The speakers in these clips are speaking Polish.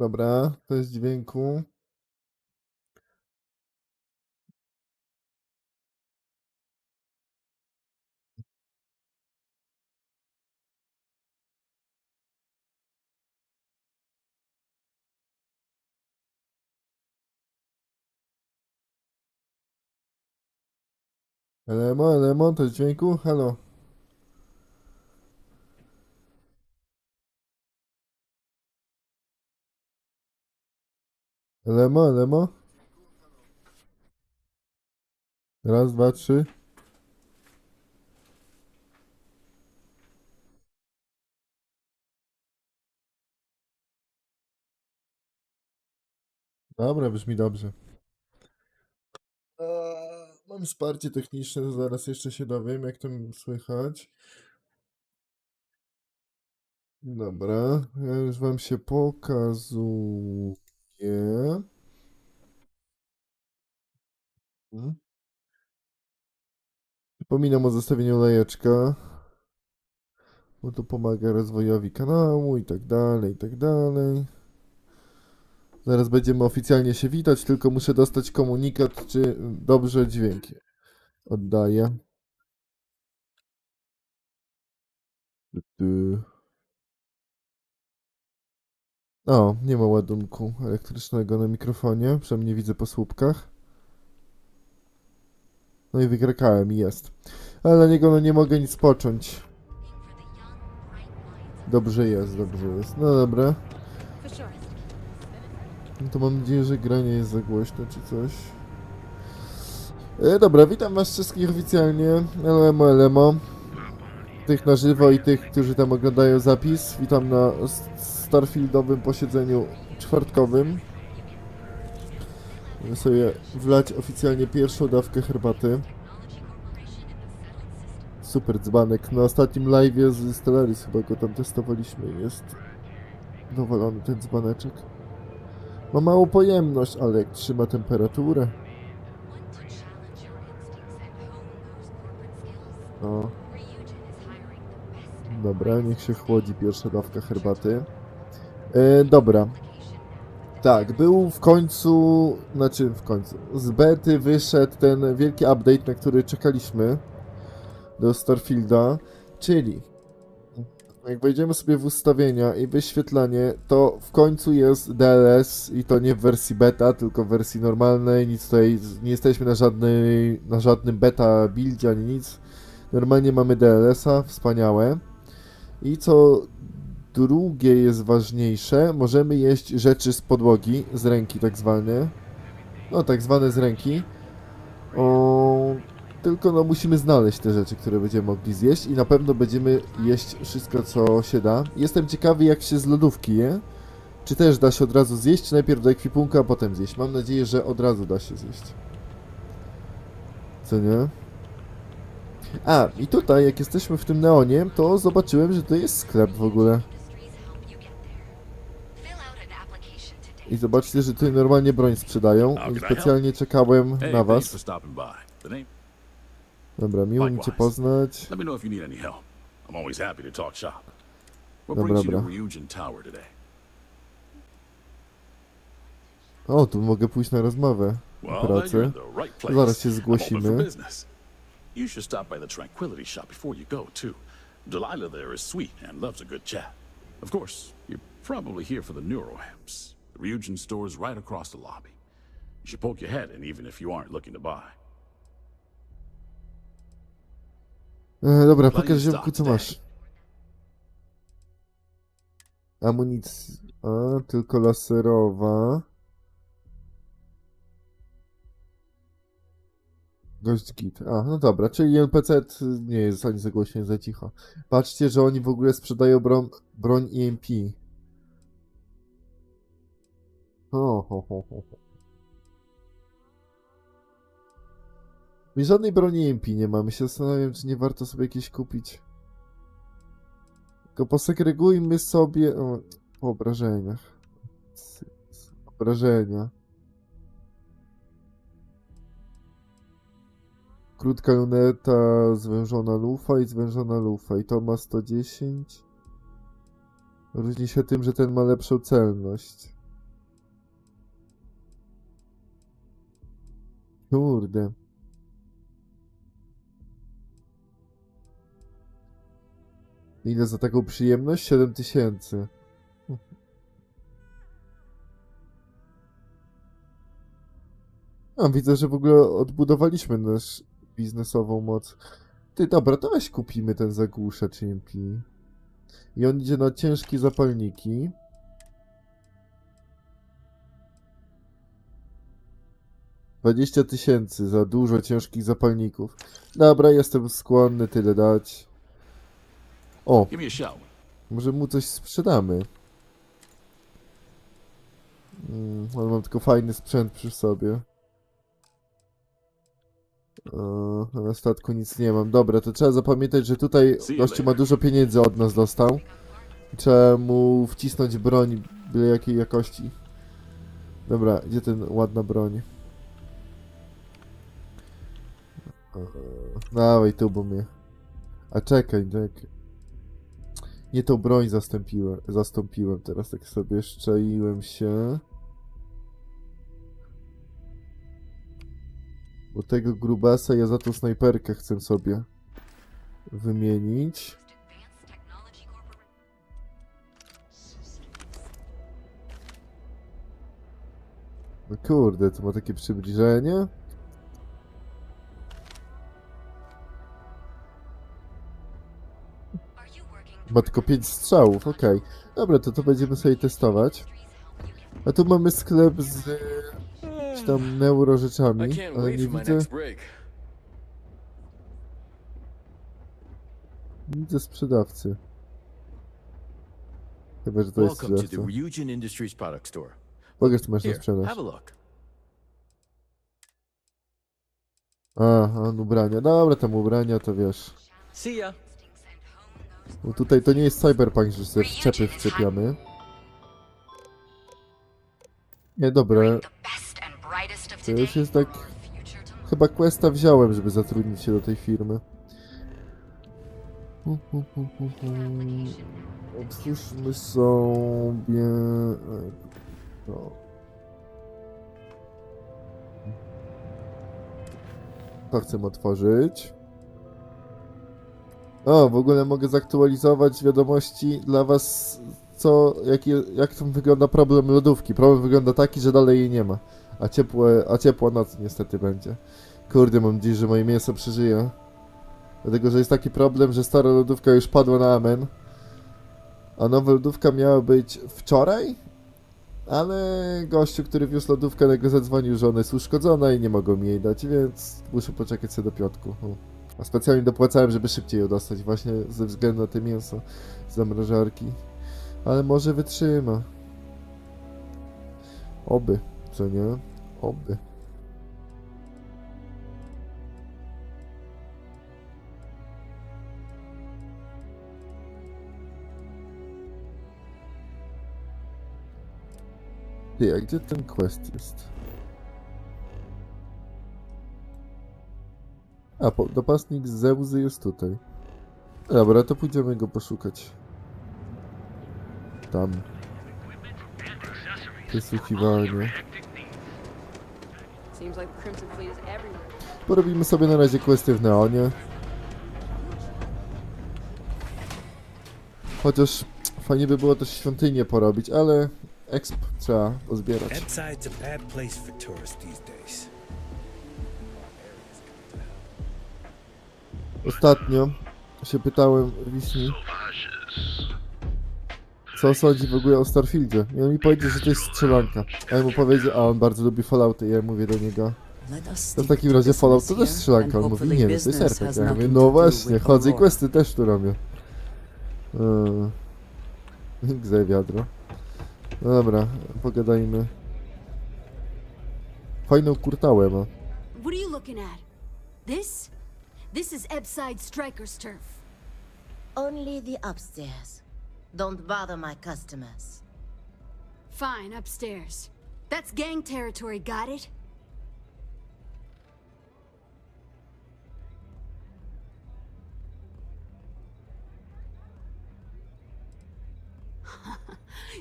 Dobra, to jest dźwięku. Elemo, to jest dźwięku? Halo. Elemo. Raz, dwa, trzy. Dobra, brzmi dobrze. Mam wsparcie techniczne, zaraz jeszcze się dowiem, jak to słychać. Dobra, ja już wam się pokazuję. Przypominam o zostawieniu lajeczka, bo to pomaga rozwojowi kanału i tak dalej, i tak dalej. Zaraz będziemy oficjalnie się witać, tylko muszę dostać komunikat, czy dobrze dźwięk oddaję. O, nie ma ładunku elektrycznego na mikrofonie, przynajmniej widzę po słupkach. No i wykrakałem i jest. Ale na niego nie mogę nic począć. Dobrze jest, dobrze jest. No dobra. No to mam nadzieję, że granie jest za głośno czy coś. Dobra, witam was wszystkich oficjalnie. Elemo. Tych na żywo i tych, którzy tam oglądają zapis. Witam na Starfieldowym posiedzeniu czwartkowym. Chcę sobie wlać oficjalnie pierwszą dawkę herbaty. Super dzbanek. Na ostatnim live'ie z Stellaris chyba go tam testowaliśmy. Jest dowolony ten dzbaneczek. Ma małą pojemność, ale jak trzyma temperaturę. O. Dobra, niech się chłodzi pierwsza dawka herbaty. Dobra. Tak, był w końcu, z bety wyszedł ten wielki update, na który czekaliśmy do Starfielda, czyli jak wejdziemy sobie w ustawienia i wyświetlanie, to w końcu jest DLS i to nie w wersji beta, tylko w wersji normalnej, nic tutaj, nie jesteśmy na żadnym beta buildzie ani nic, normalnie mamy DLS-a, wspaniałe. I co drugie jest ważniejsze, możemy jeść rzeczy z podłogi, z ręki tak zwane. No tak zwane z ręki. Tylko no musimy znaleźć te rzeczy, które będziemy mogli zjeść i na pewno będziemy jeść wszystko co się da. Jestem ciekawy jak się z lodówki je. Czy też da się od razu zjeść, czy najpierw do ekwipunku, a potem zjeść. Mam nadzieję, że od razu da się zjeść. Co nie? A, i tutaj jak jesteśmy w tym neonie, to zobaczyłem, że to jest sklep w ogóle. I zobaczcie, że tutaj normalnie broń sprzedają i specjalnie czekałem na was. Dobra, miło mi cię poznać. Dobra. O, tu mogę pójść na rozmowę o pracy. Zaraz się zgłosimy. You should stop by the Tranquility Shop before you go, too. Delilah there is sweet and loves a good chat. Of course, you're probably here for the neuroamps. The Ryujin store is right across the lobby. You should poke your head in even if you aren't looking to buy. Dobra, pokaż ziomku, co masz. Amunicja, tylko laserowa. Gość git. A, no dobra, czyli NPC nie jest ani za głośno, ani za cicho. Patrzcie, że oni w ogóle sprzedają broń EMP. My żadnej broni EMP nie mamy, się zastanawiam, czy nie warto sobie jakieś kupić. Tylko posegregujmy sobie... po obrażeniach. Obrażenia. Krótka luneta, zwężona lufa i zwężona lufa. I to ma 110. Różni się tym, że ten ma lepszą celność. Kurde. Ile za taką przyjemność? 7000. A, widzę, że w ogóle odbudowaliśmy nasz biznesową moc. Ty, dobra, to weź kupimy ten zagłuszacz EMP. I on idzie na ciężkie zapalniki. $20 000 za dużo ciężkich zapalników. Dobra, jestem skłonny tyle dać. O, Give me a shout. może mu coś sprzedamy. Ale mam tylko fajny sprzęt przy sobie. Na statku nic nie mam. Dobra, to trzeba zapamiętać, że tutaj gościu ma dużo pieniędzy od nas dostał. Trzeba mu wcisnąć broń byle jakiej jakości. Dobra, gdzie ten ładna broń? Dawaj tu, bo mnie... A czekaj. Nie tą broń zastąpiłem. Teraz tak sobie szczaiłem się. Bo tego grubasa ja za tą snajperkę chcę sobie wymienić. No kurde, to ma takie przybliżenie. Ma tylko 5 strzałów, okej. Dobra, to będziemy sobie testować. A tu mamy sklep z jakimiś tam neurorzeczami, ale nie widzę... Nie widzę sprzedawcy. Chyba, że to jest sprzedawca. Pokaż, co masz na sprzedaż. Aha, ubrania. Dobra, tam ubrania to wiesz. Bo tutaj to nie jest cyberpunk, że sobie wczepy wczepiamy. Nie, dobra. To już jest tak... Chyba questa wziąłem, żeby zatrudnić się do tej firmy. Otwórzmy sobie... No. To chcę otworzyć. O, w ogóle mogę zaktualizować wiadomości dla was, jak tam wygląda problem lodówki. Problem wygląda taki, że dalej jej nie ma. A ciepła noc niestety będzie. Kurde, mam nadzieję, że moje mięso przeżyje. Dlatego, że jest taki problem, że stara lodówka już padła na amen. A nowa lodówka miała być wczoraj? Ale gościu, który wiózł lodówkę, nagle zadzwonił, że ona jest uszkodzona i nie mogą mi jej dać, więc muszę poczekać sobie do piątku. A specjalnie dopłacałem, żeby szybciej ją dostać, właśnie ze względu na te mięso z zamrażarki. Ale może wytrzyma. Oby, co nie? Oby. Ty, a gdzie ten quest jest? A, dopasnik Zeuzy jest tutaj. Dobra, to pójdziemy go poszukać. Tam. Wysłuchiwanie. Porobimy sobie na razie questy w Neonie. Chociaż fajnie by było też świątynię porobić, ale exp trzeba pozbierać. Ostatnio się pytałem Wisni, co sądzi w ogóle o Starfieldzie. I on mi powiedział, że to jest strzelanka. A ja mu powiedział, a on bardzo lubi Fallouty. I ja mówię do niego, to w takim razie Fallout to też strzelanka. On mówi, nie, no to jest RPG. Ja mówię, no właśnie, chodzę i questy też tu robię. Gze wiadro. No dobra, pogadajmy. Fajną kurtałę ma. What are you looking at? This? This is Ebside Striker's turf. Only the upstairs. Don't bother my customers. Fine, upstairs. That's gang territory, got it?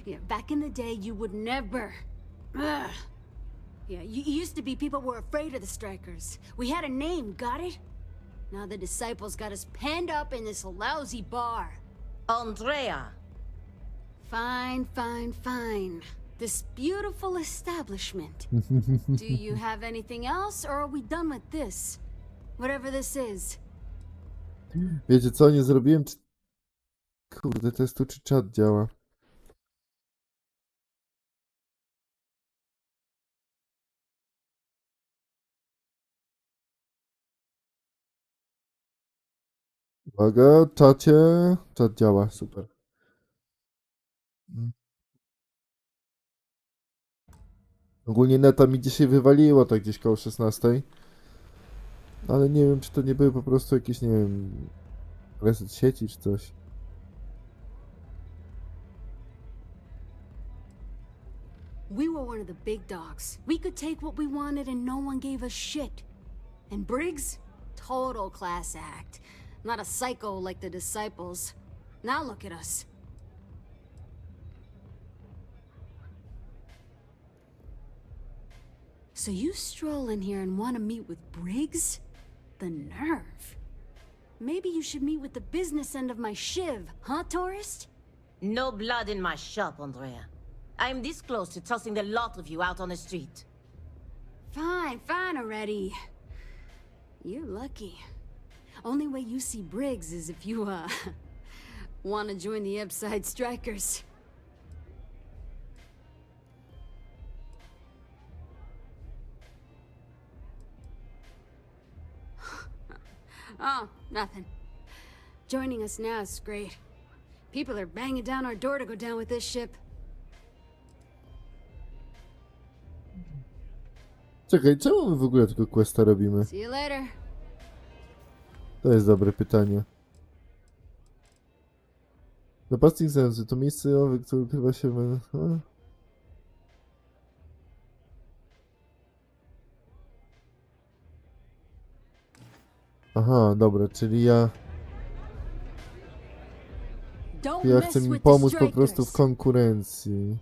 Yeah, back in the day, you would never... Ugh. Yeah, you used to be people were afraid of the strikers. We had a name, got it? Now the disciples got us penned up in this lousy bar. Andrea. Fine, fine, fine. This beautiful establishment. Do you have anything else, or are we done with this? Whatever this is. Wiecie co, nie zrobiłem... Kurde, testu czy czat działa. Uwaga, czacie. Czat działa, super. Ogólnie neta mi dzisiaj wywaliło tak gdzieś koło 16. Ale nie wiem, czy to nie były po prostu jakieś, nie wiem, reset sieci czy coś. We were one of the big dogs. We could take what we wanted and no one gave us shit. And Briggs? Total class act. Not a psycho like the disciples. Now look at us. So you stroll in here and want to meet with Briggs? The nerve. Maybe you should meet with the business end of my shiv, huh, tourist? No blood in my shop, Andrea. I'm this close to tossing the lot of you out on the street. Fine, fine already. You're lucky. Only way you see Briggs is if you, want to join the Upside Strikers. Oh, nothing. Joining us now is great. People are banging down our door to go down with this ship. Czekaj, czemu my w ogóle tylko questa robimy? See you later. To jest dobre pytanie. Napastnik zemsty to miejsce, które chyba się... Aha, dobra, czyli ja chcę mi pomóc po prostu w konkurencji.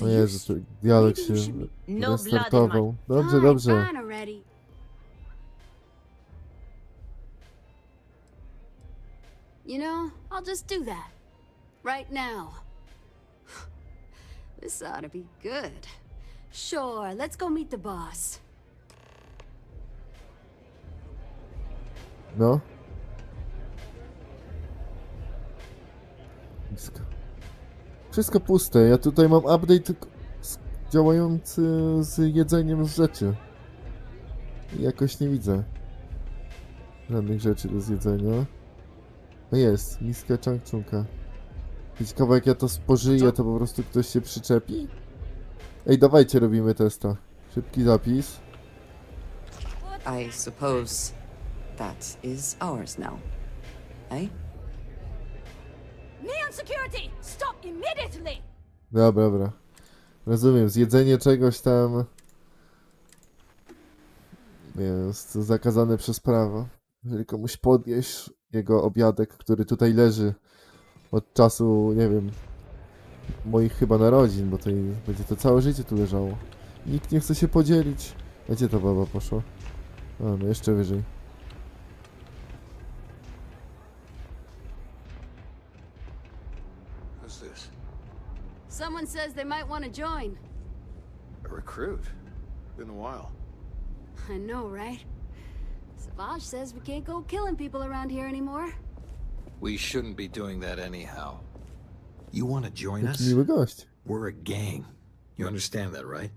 O Jezu, to dialog się restartował. Dobrze, dobrze. You know, I'll just do that. Right now. This ought to be good. Sure, let's go meet the boss. No. Wszystko puste. Ja tutaj mam update działający z jedzeniem z rzeczy. I jakoś nie widzę żadnych rzeczy do zjedzenia. No jest, miska czangczunka. Ciekawe jak ja to spożyję, to po prostu ktoś się przyczepi? Ej, dawajcie, robimy testa. Szybki zapis. I suppose that is ours now. Eh? Neon security! Stop immediately! Dobra, dobra. Rozumiem, zjedzenie czegoś tam jest zakazane przez prawo. Jeżeli komuś podjeść jego obiadek, który tutaj leży od czasu, nie wiem, moich chyba narodzin, bo to będzie to całe życie tu leżało. Nikt nie chce się podzielić. A gdzie ta baba poszła? A, no jeszcze wyżej. Who's this? Someone says they might want to join. A recruit? Been a while. I know, right? Savage says we can't go killing people around here anymore. We shouldn't be doing that anyhow. You want to join Jaki us? miły gość. We're a gang. You understand that, right?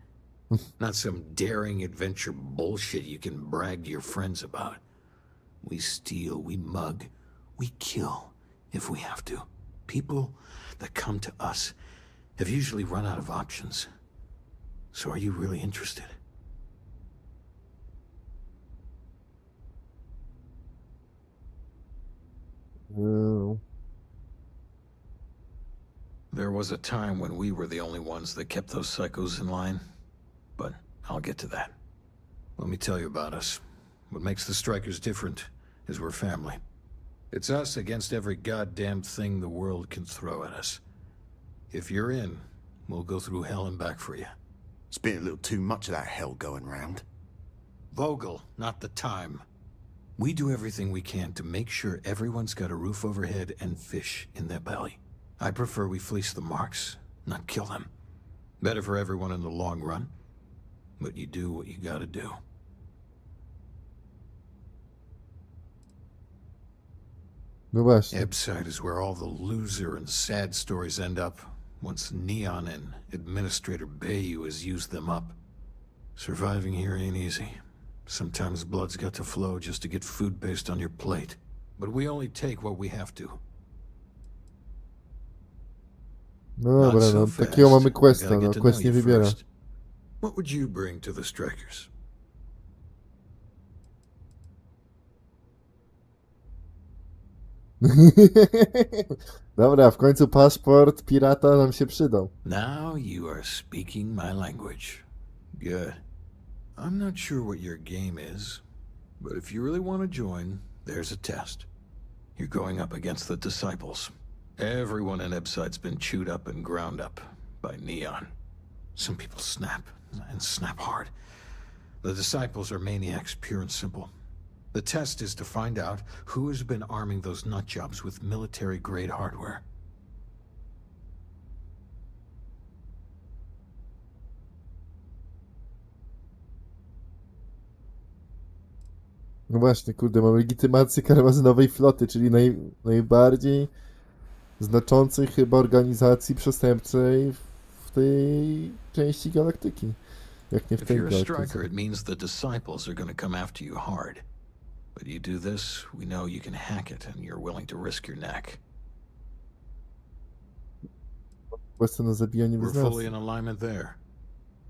Not some daring adventure bullshit you can brag to your friends about. We steal, we mug, we kill if we have to. People that come to us have usually run out of options. So are you really interested? No. There was a time when we were the only ones that kept those psychos in line, but I'll get to that. Let me tell you about us. What makes the Strikers different is we're family. It's us against every goddamn thing the world can throw at us. If you're in, we'll go through hell and back for you. It's been a little too much of that hell going round. Vogel, not the time. We do everything we can to make sure everyone's got a roof overhead and fish in their belly. I prefer we fleece the marks, not kill them. Better for everyone in the long run. But you do what you gotta do. No właśnie. Ebside is where all the loser and sad stories end up once Neon and Administrator Bayou has used them up. Surviving here ain't easy. Sometimes blood's got to flow just to get food based on your plate. But we only take what we have to. No Not dobra, so no fast. takiego mamy I questa, gotta no get to quest know nie you wybiera. first. What would you bring to the strikers? Dobra, w końcu paszport pirata nam się przydał. Now you are speaking my language. Good. I'm not sure what your game is, but if you really want to join, there's a test. You're going up against the Disciples. Everyone in Ebside's been chewed up and ground up by Neon. Some people snap, and snap hard. The Disciples are maniacs, pure and simple. The test is to find out who has been arming those nutjobs with military-grade hardware. No właśnie, kurde, mam legitymację karmazynowej floty, czyli najbardziej znaczącej chyba organizacji przestępczej w tej części galaktyki. Jak nie w If tej you're a striker, galaktyce. it means the Disciples are going to come after you hard. But you do this, we know you can hack it, and you're willing to risk your neck. Questa na zabijanie We're fully wyznawców. in alignment there.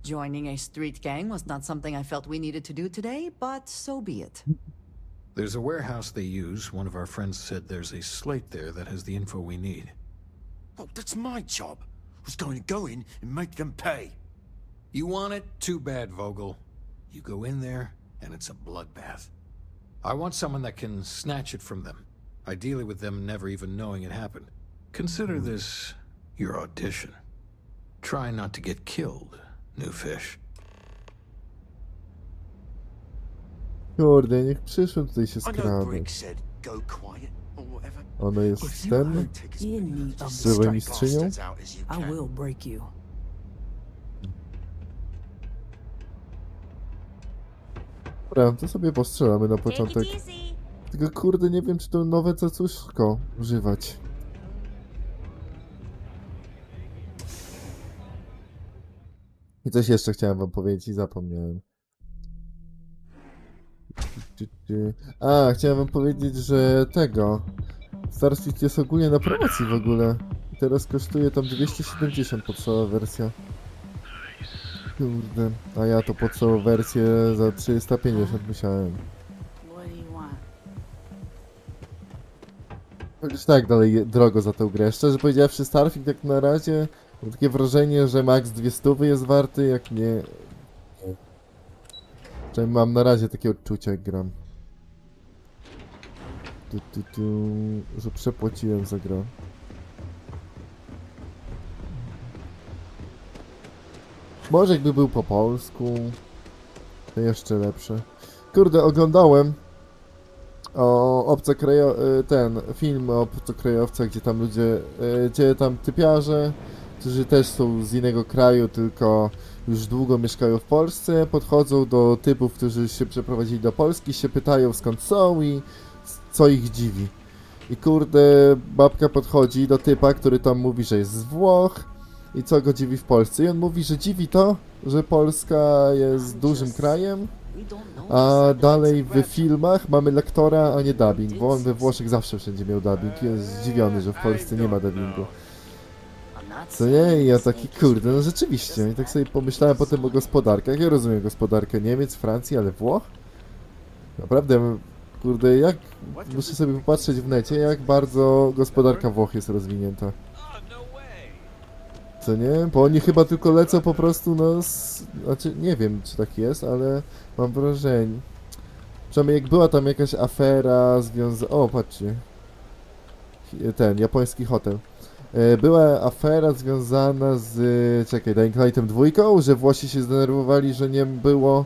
Joining a street gang was not something I felt we needed to do today, but so be it. There's a warehouse they use. One of our friends said there's a slate there that has the info we need. Oh, that's my job. I was going to go in and make them pay. You want it? Too bad, Vogel. You go in there, and it's a bloodbath. I want someone that can snatch it from them, ideally with them never even knowing it happened. Consider this your audition. Try not to get killed, new fish. Kurde, niech przyszłem tutaj się I know skradać. Briggs said go quiet or whatever. Ono jest If you ten? won't take as You many need a stray Byłem mistrzynią? bastards out as you I can. will break you. Dobra, to sobie postrzelamy na początek. Tylko kurde, nie wiem, czy to nowe cacuszko używać. I coś jeszcze chciałem wam powiedzieć i zapomniałem. A, chciałem wam powiedzieć, że tego Starfield jest ogólnie na promocji w ogóle. I teraz kosztuje tam 270 podstawowa wersja. Kurde, a ja to podstawową wersję za 350 musiałem. What do you want? Chociaż tak, dalej drogo za tę grę. Szczerze powiedziawszy, Starfield jak na razie mam takie wrażenie, że max 200 jest warty, jak nie... Przynajmniej mam na razie takie odczucia, jak gram. Że przepłaciłem za grę. Może jakby był po polsku, to jeszcze lepsze. Kurde, oglądałem ten film o obcokrajowcach, gdzie tam ludzie, gdzie tam typiarze, którzy też są z innego kraju, tylko już długo mieszkają w Polsce, podchodzą do typów, którzy się przeprowadzili do Polski, się pytają skąd są i co ich dziwi. I kurde, babka podchodzi do typa, który tam mówi, że jest z Włoch i co go dziwi w Polsce. I on mówi, że dziwi to, że Polska jest dużym krajem, a dalej w filmach mamy lektora, a nie dubbing, bo on we Włoszech zawsze wszędzie miał dubbing. Jest zdziwiony, że w Polsce nie ma dubbingu. Co nie? I ja taki, kurde, no rzeczywiście. I tak sobie pomyślałem potem o gospodarkach. Ja rozumiem gospodarkę Niemiec, Francji, ale Włoch? Naprawdę, kurde, jak... Muszę sobie popatrzeć w necie, jak bardzo gospodarka Włoch jest rozwinięta. Co nie? Bo oni chyba tylko lecą po prostu Znaczy, nie wiem, czy tak jest, ale mam wrażenie. Przynajmniej jak była tam jakaś afera związana... O, patrzcie. Ten, japoński hotel. Była afera związana z, czekaj, Dying Lightem 2, że Włosi się zdenerwowali, że nie było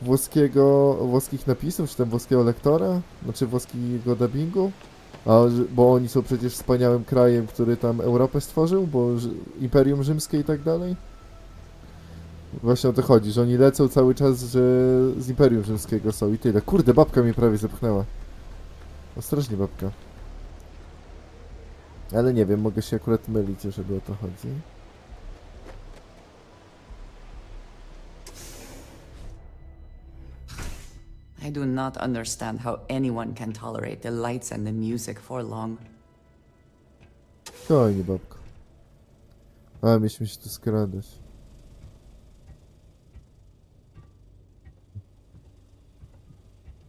włoskich napisów, czy tam włoskiego lektora, znaczy włoskiego dubbingu, bo oni są przecież wspaniałym krajem, który tam Europę stworzył, bo Imperium Rzymskie i tak dalej. Właśnie o to chodzi, że oni lecą cały czas, że z Imperium Rzymskiego są i tyle. Kurde, babka mnie prawie zepchnęła. Ostrożnie, babka. Ale nie wiem, mogę się akurat mylić, jeżeli o to chodzi. I do not understand how anyone can tolerate the lights and the music for long. Spokojnie, babko. A, mieliśmy się tu skradać.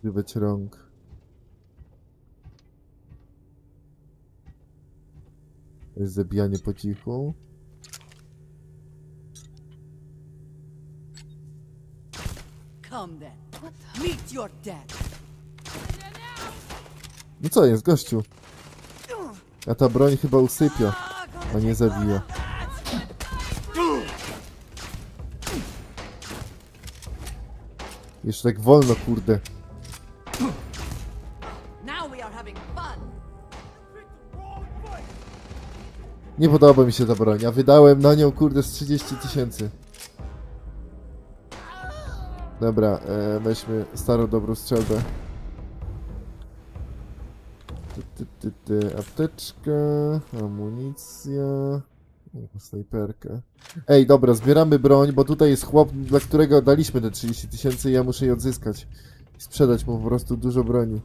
Używać rąk. Jest zabijanie po cichu. Come then. Meet your death. No co jest, gościu? A ta broń chyba usypia, a nie zabija. Jeszcze tak wolno, kurde. Now we are having fun. Nie podoba mi się ta broń, a wydałem na nią, kurde, z 30 000. Dobra, weźmy starą, dobrą strzelbę. Apteczka, amunicja, snajperka. Ej, dobra, zbieramy broń, bo tutaj jest chłop, dla którego daliśmy te 30 000 i ja muszę je odzyskać. I sprzedać mu po prostu dużo broni.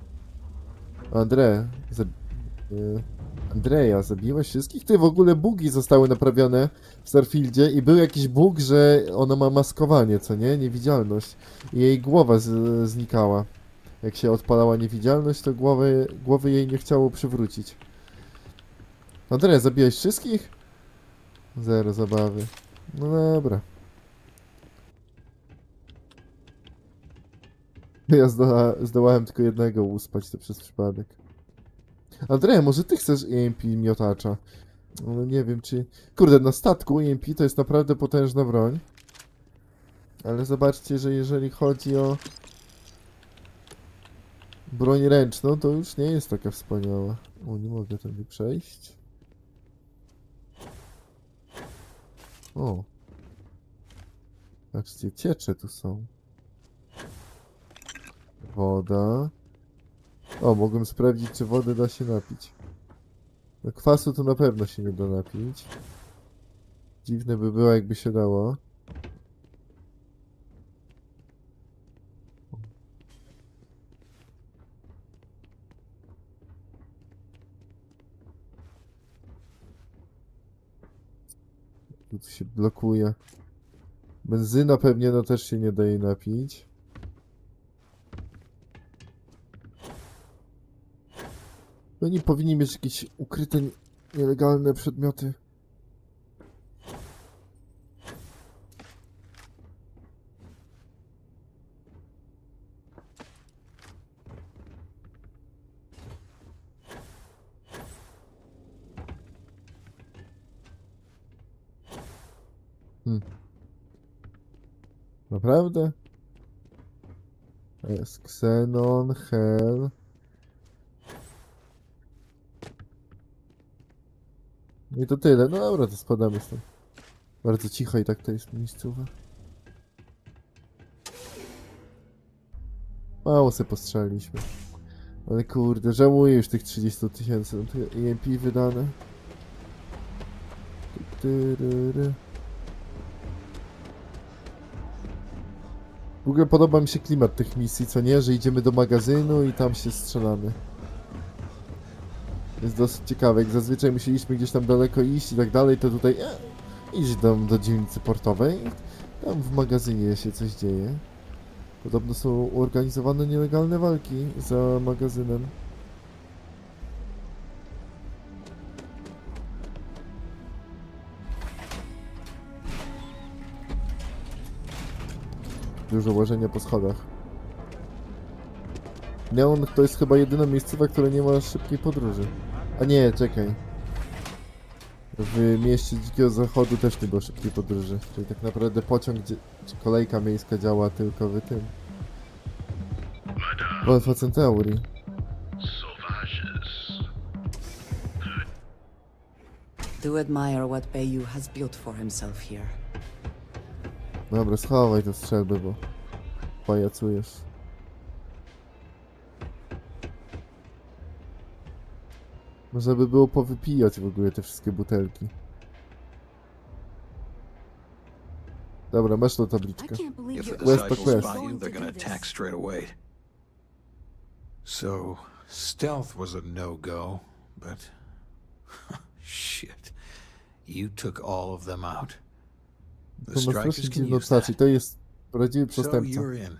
Andrea, zabiłeś wszystkich? Ty, w ogóle bugi zostały naprawione w Starfieldzie i był jakiś bug, że ona ma maskowanie, co nie? Niewidzialność. I jej głowa znikała. Jak się odpalała niewidzialność, to głowy jej nie chciało przywrócić. Andrea, zabiłeś wszystkich? Zero zabawy. No dobra. Ja zdołałem tylko jednego uspać, to przez przypadek. Andrea, może ty chcesz EMP miotacza? Ale nie wiem czy... Kurde, na statku EMP to jest naprawdę potężna broń. Ale zobaczcie, że jeżeli chodzi o... broń ręczną, to już nie jest taka wspaniała. O, nie mogę tędy przejść. O. Patrzcie, ciecze tu są. Woda. O, mogłem sprawdzić, czy wodę da się napić. No, kwasu to na pewno się nie da napić. Dziwne by było, jakby się dało. Tu się blokuje. Benzyna pewnie, no też się nie da jej napić. Oni powinni mieć jakieś ukryte, nielegalne przedmioty. Naprawdę? Jest Xenon, Hell. I to tyle. No dobra, to spadamy stąd. Bardzo cicho i tak to jest miejscowa. Mało se postrzeliliśmy. Ale kurde, żałuję już tych 30 000. No to EMP wydane. W ogóle podoba mi się klimat tych misji, co nie? Że idziemy do magazynu i tam się strzelamy. Jest dosyć ciekawe, jak zazwyczaj musieliśmy gdzieś tam daleko iść i tak dalej, to tutaj idź do dzielnicy portowej. Tam w magazynie się coś dzieje. Podobno są organizowane nielegalne walki za magazynem. Dużo łażenia po schodach. Neon to jest chyba jedyna miejscowa, która nie ma szybkiej podróży. A nie, czekaj. W mieście Dzikiego Zachodu też nie było szybkiej podróży. Czyli tak naprawdę pociąg, czy kolejka miejska działa tylko w tym. W Alpha Centauri. Do admire what Bayou has built for himself here. Dobra, schowaj tę strzelbę, bo pajacujesz. Można by było powypijać w ogóle te wszystkie butelki. Dobra, masz tą I tabliczkę. can't believe If the you're Quest to disciples quest. spot you, going to they're gonna do this. attack straight away. So, stealth was a no-go, but... Shit. You took all of them out. The To ma strikers strasznie can dziwną use twarz i that. to jest prawdziwy So przestępca. you're in.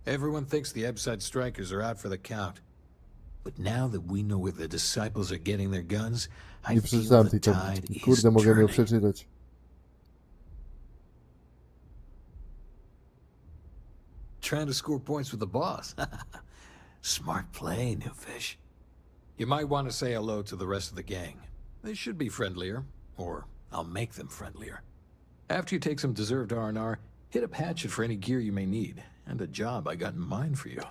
Everyone thinks the Ebside strikers are out for the count. But now that we know where the disciples are getting their guns, I Nie feel przeczytałem the tej tide tabliczki. is Kurde, mogę ją turning. przeczytać. Trying to score points with the boss. Smart play, new fish. You might want to say hello to the rest of the gang. They should be friendlier, or I'll make them friendlier. After you take some deserved R&R, hit up Hatchet for any gear you may need, and a job I got in mind for you.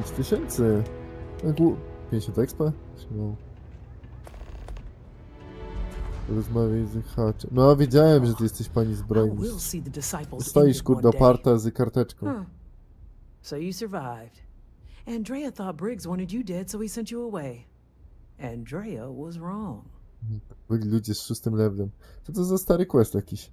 5000. 50 expa? No. Rozmawiaj z haczem. No, wiedziałem, że ty jesteś pani I zbrojni. will see the disciples Stoisz, ended kurde, one day. oparta z karteczką. So you survived. Andrea thought Briggs wanted you dead, so he sent you away. Andrea was wrong. Byli ludzie z 6 levelem. Co to za stary quest jakiś?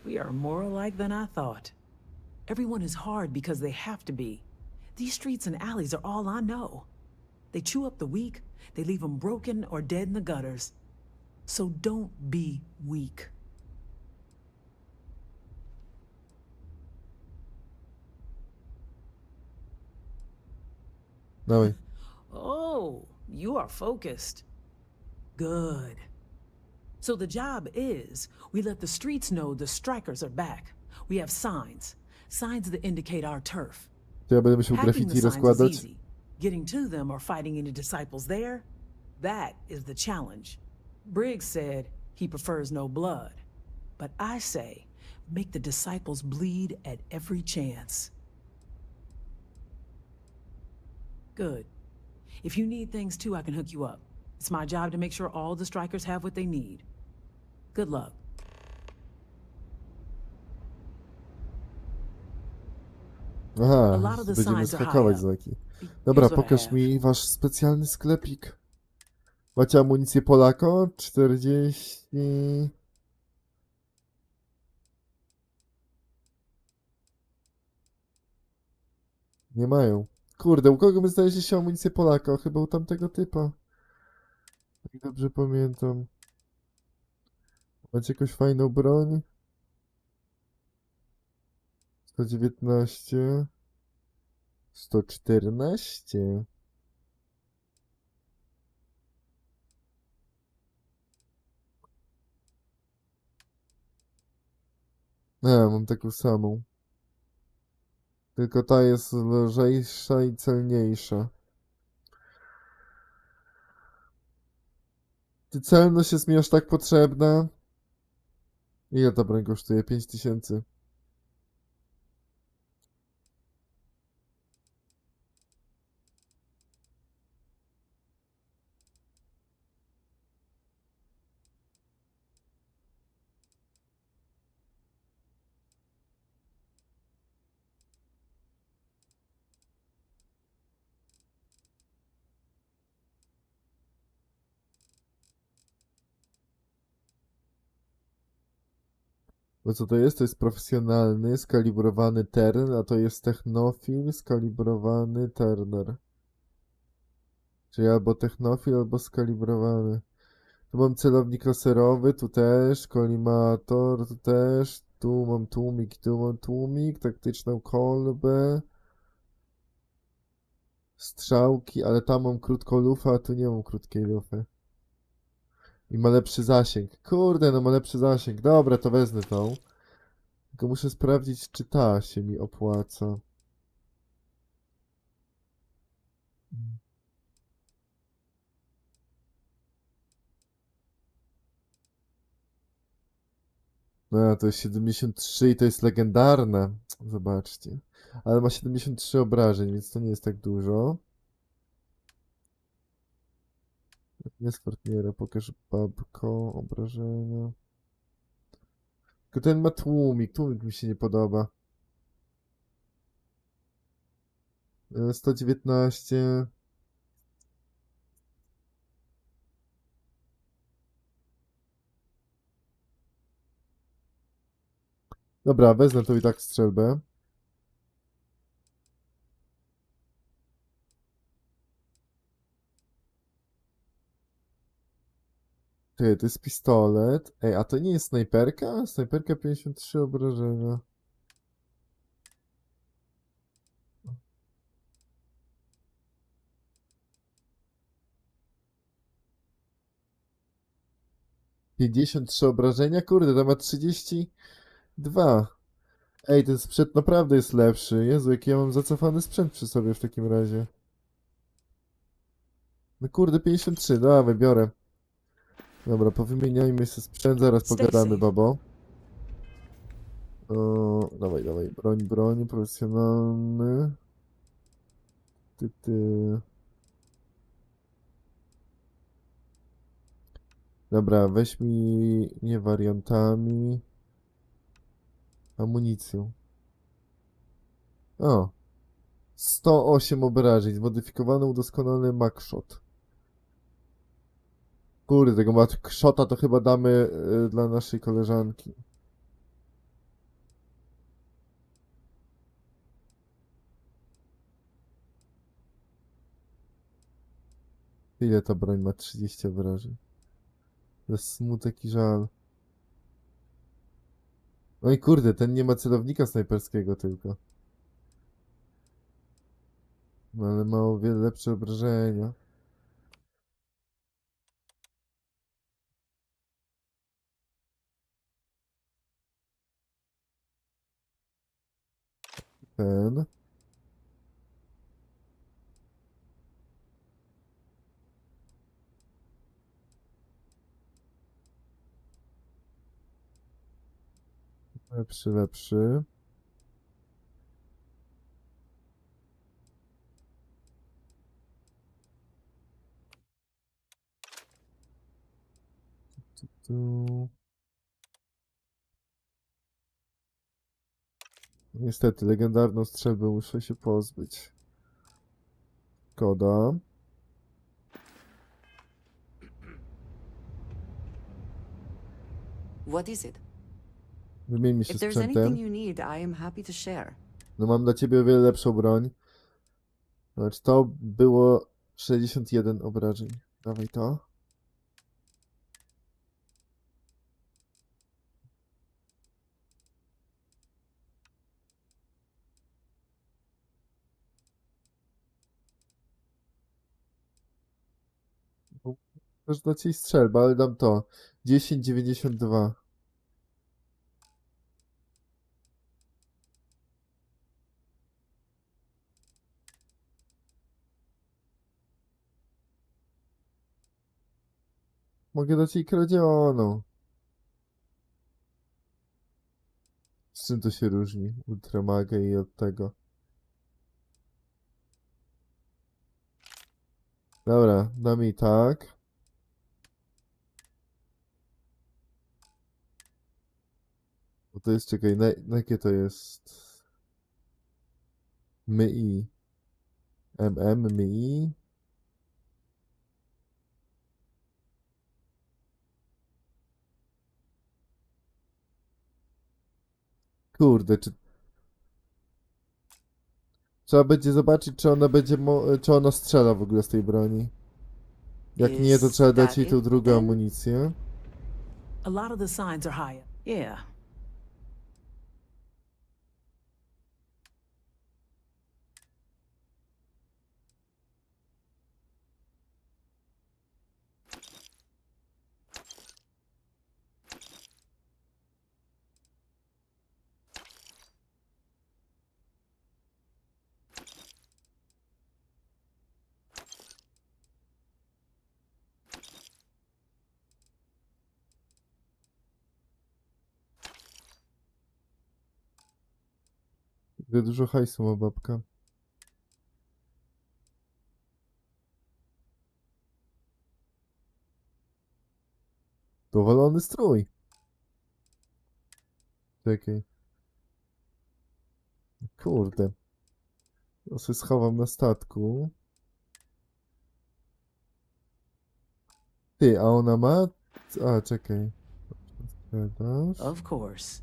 We are more alike than I thought. Everyone is hard because they have to be. These streets and alleys are all I know. They chew up the weak, they leave them broken or dead in the gutters. So don't be weak. Dawaj. Oh, you are focused. Good. So the job is, we let the streets know the strikers are back. We have signs. Signs that indicate our turf. To ja będę musiał Hacking graffiti the signs is rozkładać. easy. Getting to them or fighting any disciples there, that is the challenge. Briggs said he prefers no blood. But I say, make the disciples bleed at every chance. Good. If you need things too, I can hook you up. It's my job to make sure all the strikers have what they need. Good luck. Aha, A lot of the będziemy signs are skakować high z up. leki. Dobra, Here's what I pokaż have. mi wasz specjalny sklepik. Macie amunicję Polako? 40... Nie mają. Kurde, u kogo my znaleźliście amunicję Polaka? Chyba u tamtego typa. Jak dobrze pamiętam. Macie jakąś fajną broń? 119. 114. Mam taką samą. Tylko ta jest lżejsza i celniejsza. Czy celność jest mi aż tak potrzebna? Ile ta broń kosztuje? 5000. Bo co to jest? To jest profesjonalny, skalibrowany tern, a to jest technofil, skalibrowany turner. Czyli albo technofil, albo skalibrowany. Tu mam celownik laserowy, tu też, kolimator, tu też, tu mam tłumik, taktyczną kolbę, strzałki, ale tam mam krótką lufę, a tu nie mam krótkiej lufy. I ma lepszy zasięg. Kurde, no ma lepszy zasięg. Dobra, to wezmę tą. Tylko muszę sprawdzić, czy ta się mi opłaca. No, to jest 73 i to jest legendarne. Zobaczcie. Ale ma 73 obrażeń, więc to nie jest tak dużo. Nie z partnera, pokaż babko, obrażenia. Tylko ten ma tłumik, tłumik mi się nie podoba. 119. Dobra, wezmę to i tak strzelbę. Czekaj, to jest pistolet. Ej, a to nie jest snajperka? Snajperka 53 obrażenia. Pięćdziesiąt trzy obrażenia? Kurde, to ma 32. Ej, ten sprzęt naprawdę jest lepszy. Jezu, jaki ja mam zacofany sprzęt przy sobie w takim razie. No kurde, 53, dawaj, biorę. Dobra, powymieniajmy sobie sprzęt, zaraz Stay pogadamy, safe. babo. O, dawaj, dawaj, broń, profesjonalny. Ty. Dobra, weź mi nie wariantami. Amunicją. O, 108 obrażeń, zmodyfikowany, udoskonalony Mackshot. Kurde, tego Mackshota to chyba damy dla naszej koleżanki. Ile ta broń ma? 30 obrażeń. To jest smutek i żal. No i kurde, ten nie ma celownika snajperskiego tylko. No ale ma o wiele lepsze obrażenia. Ten. Lepszy. Tu. Niestety, legendarną strzelbę muszę się pozbyć. Szkoda. What is it? Wymieńmy się If there's anything sprzętem. you need, I am happy to share. No mam dla ciebie o wiele lepszą broń. Znaczy to było 61 obrażeń. Dawaj to. Też dać jej strzelbę, ale dam to. 10,92. Mogę dać jej kradzioną. Z czym to się różni? Ultramagę i od tego. Dobra, dam jej tak. Bo to jest, czekaj, na jakie to jest? MI. MI. Kurde, czy... Trzeba będzie zobaczyć, czy ona będzie, czy ona strzela w ogóle z tej broni. Jak nie, to Is trzeba dać that jej tą it, drugą then? amunicję. A lot of the signs are higher. Yeah. Gdy dużo hajsu ma babka. Dowalony strój. Czekaj. Kurde. To się schowam na statku. Ty, a ona ma... A, czekaj. Sprzedaż. Of course.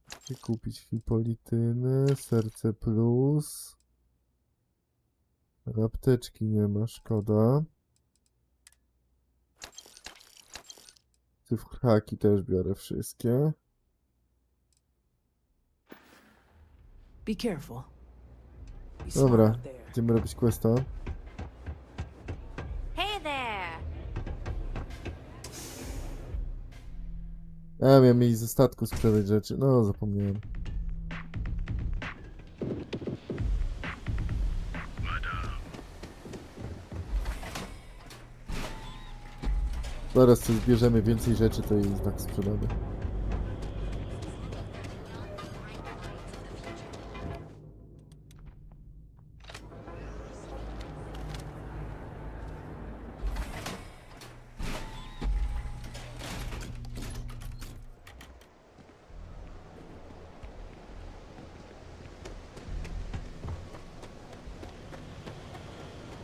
Chcę kupić hipolitynę, serce plus. Apteczki nie ma, szkoda. Cyfraki też biorę wszystkie. Be careful. Be smart Dobra, out there. idziemy robić questa. Hey there! Ja miałem jej ze statku sprzedać rzeczy. No, zapomniałem. Zaraz co zbierzemy więcej rzeczy, to jej tak sprzedamy.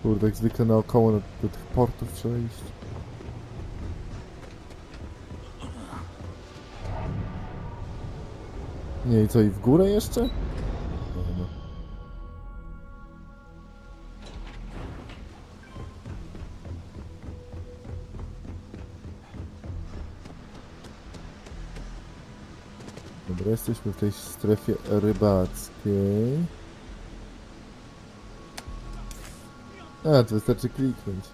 Kurde, jak zwykle naokoło do tych portów trzeba iść. Nie, i co, i w górę jeszcze? Dobra. Dobra, jesteśmy w tej strefie rybackiej. A, to wystarczy kliknąć.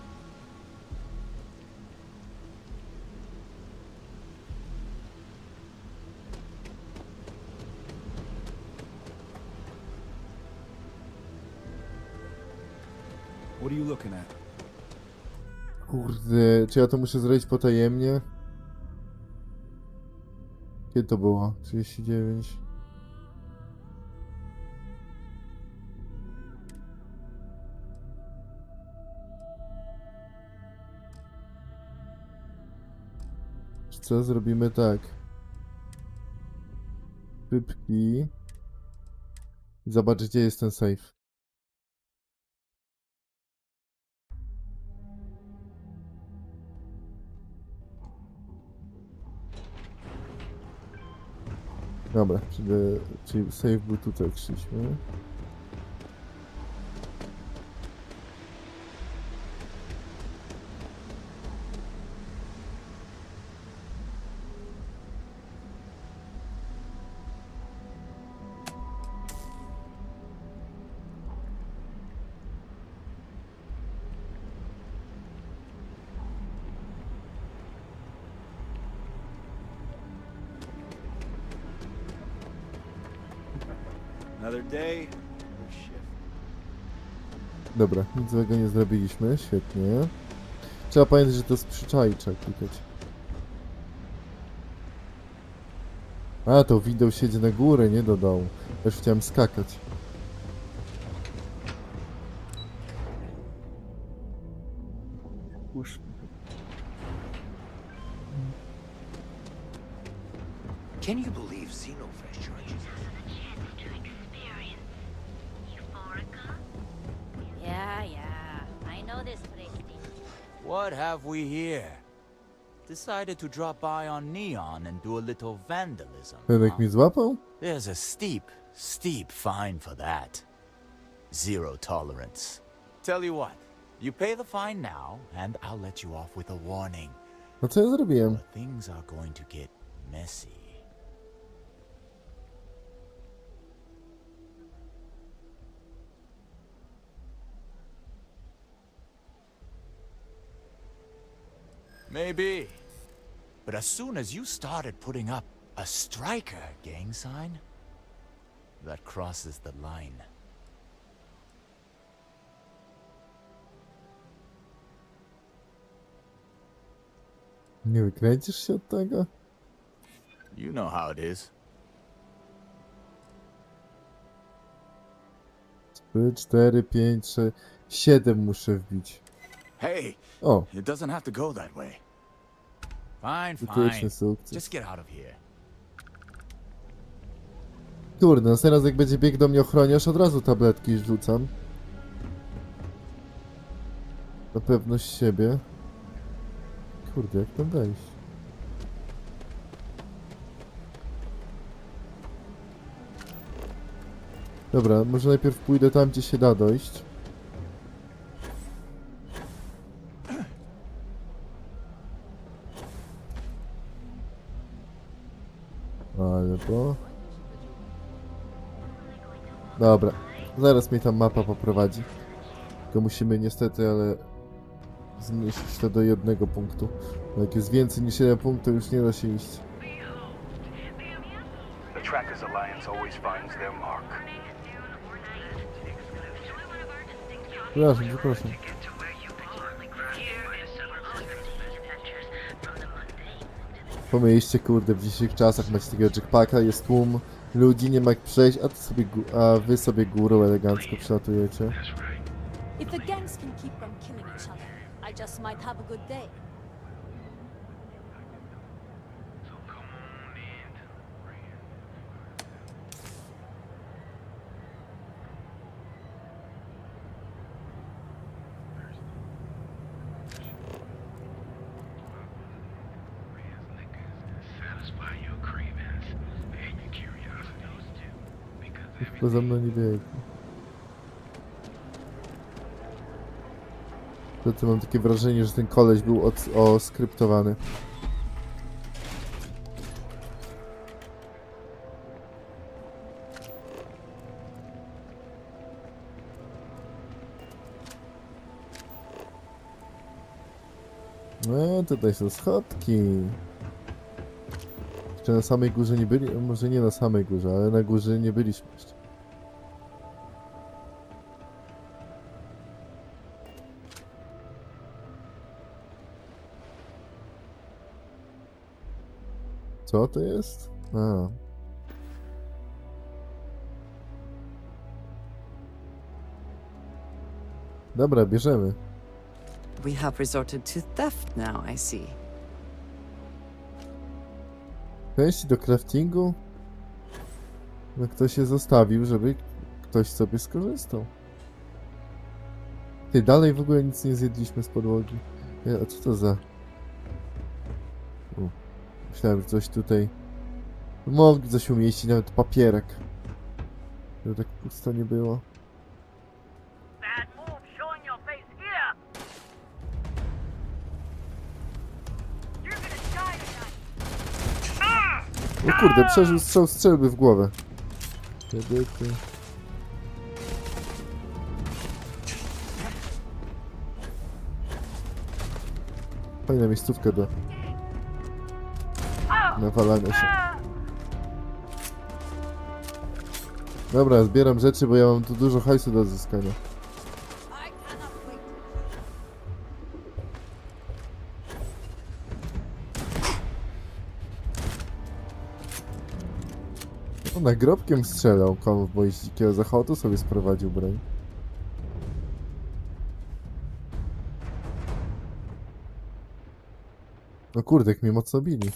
What are you looking at? Kurde, czy ja to muszę zrobić potajemnie? Kiedy to było? 39. Co zrobimy tak? Szybki. Zobacz, gdzie jest ten safe. Dobra, czyli save był tutaj, jak szliśmy. Another day, another shift. Dobra, nic złego nie zrobiliśmy, świetnie. Trzeba pamiętać, że to jest przyczai, trzeba klikać. A, to wideo siedzi na górę, nie do dołu. Już chciałem skakać. Can you believe Xenofish charges? Yeah, I know this place. What have we here? Decided to drop by on Neon and do a little vandalism. Fenek huh? mi złapał? There's a steep fine for that. Zero tolerance. Tell you what, you pay the fine now, and I'll let you off with a warning. No co ja zrobiłem? But things are going to get messy. Maybe. But as soon as you started putting up a striker gang sign, that crosses the line. Nie wykręcisz się od tego? You know how it is. 3, 4, 5, 6, 7 muszę wbić. Hey, O, it doesn't have to go that way. Fine, wytyczny fine. sukces. Just get out of here. Kurde, no teraz jak będzie biegł do mnie ochroniarz, od razu tabletki rzucam. Na pewność siebie. Kurde, jak tam wejść? Dobra, może najpierw pójdę tam, gdzie się da dojść. Albo... Dobra, zaraz mnie tam mapa poprowadzi. Tylko musimy niestety, ale... zmniejszyć to do jednego punktu. Bo jak jest więcej niż jeden punkt, to już nie da się iść. The Trackers Alliance always finds their mark. Przepraszam. Pomyślcie, kurde, w dzisiejszych czasach macie takiego jackpacka, jest tłum ludzi, nie ma jak przejść, a wy sobie górą elegancko przelatujecie. If the gangs can keep from killing each other, I just might have a good day. To za mną nie biegnie. To mam takie wrażenie, że ten koleś był oskryptowany. No, tutaj są schodki. Jeszcze na samej górze nie byli, może nie na samej górze, ale na górze nie byliśmy jeszcze. Co to jest? A. Dobra, bierzemy. We have resorted to theft now, I see. Części do craftingu? No ktoś je zostawił, żeby ktoś sobie skorzystał. Ty, dalej w ogóle nic nie zjedliśmy z podłogi. A co to za... Myślałem, że coś tutaj... Mogli coś umieścić, nawet papierek. Żeby tak pusto nie było. O kurde, przeżył strzał strzelby w głowę. Fajna miejscówka do nawalania się. Dobra, zbieram rzeczy, bo ja mam tu dużo hajsu do odzyskania. O, nagrobkiem strzelał konwoj z Dzikiego Zachodu, sobie sprowadził broń. No kurde, jak mnie mocno bili.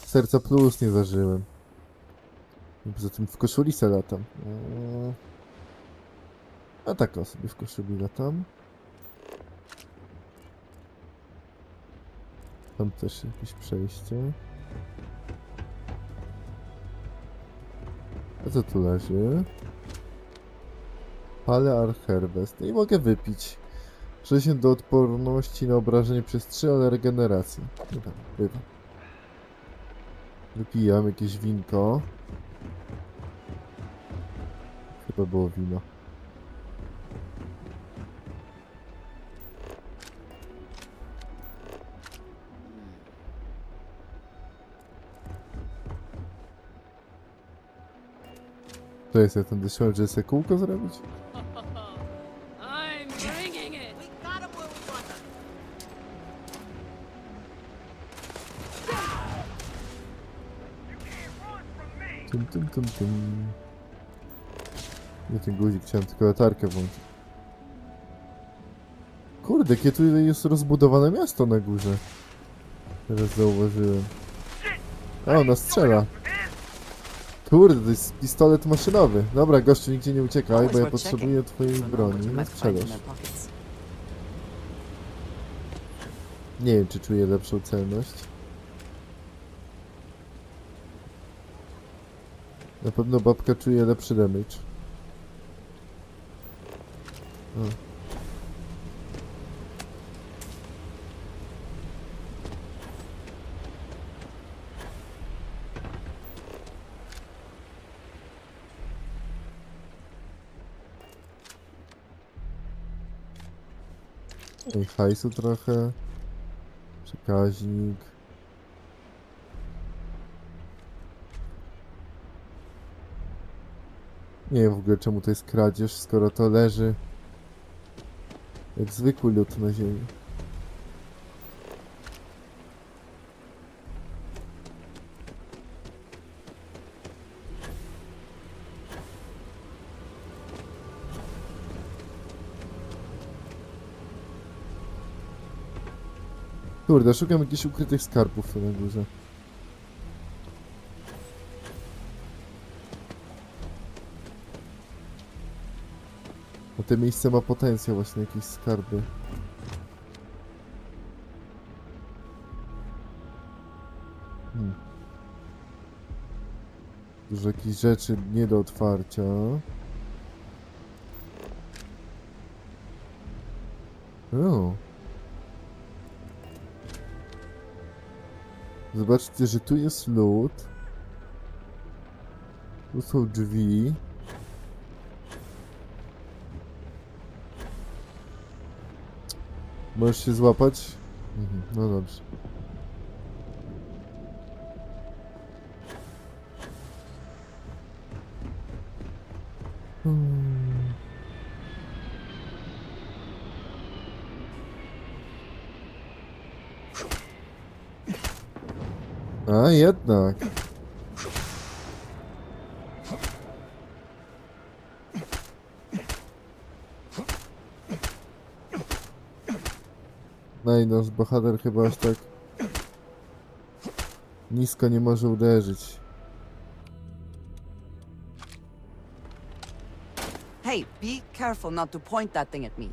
Serca plus nie zażyłem. Poza tym w koszuli se latam. A tak o sobie w koszuli latam. Tam też jakieś przejście. A co tu leży? Pale Harvest. No i mogę wypić. 60 do odporności na obrażenie przez 3, ale regeneracji. No tam, bywa. Wypijam jakieś winko. Chyba było wino. To jest, ja ten dyszłem, że sobie kółko zrobić? Tum. Nie ten guzik, chciałem tylko latarkę włączyć. Kurde, jakie tu jest rozbudowane miasto na górze. Teraz zauważyłem. O, ona strzela. Kurde, to jest pistolet maszynowy. Dobra, gościu, nigdzie nie uciekaj, bo ja potrzebuję twojej broni na sprzedaż. Nie wiem, czy czuję lepszą celność. Na pewno babka czuje lepszy damage. O. I hajsu trochę. Przekaźnik. Nie wiem w ogóle czemu to jest kradzież, skoro to leży jak zwykły lód na ziemi. Kurde, szukam jakichś ukrytych skarbów tu na górze. Bo to miejsce ma potencjał, właśnie jakieś skarby. Dużo jakichś rzeczy nie do otwarcia. O. Zobaczcie, że tu jest lód. Tu są drzwi. Możesz się złapać? No dobrze. A jednak. No i nasz bohater chyba aż tak nisko nie może uderzyć. Hey, be careful not to point that thing at me.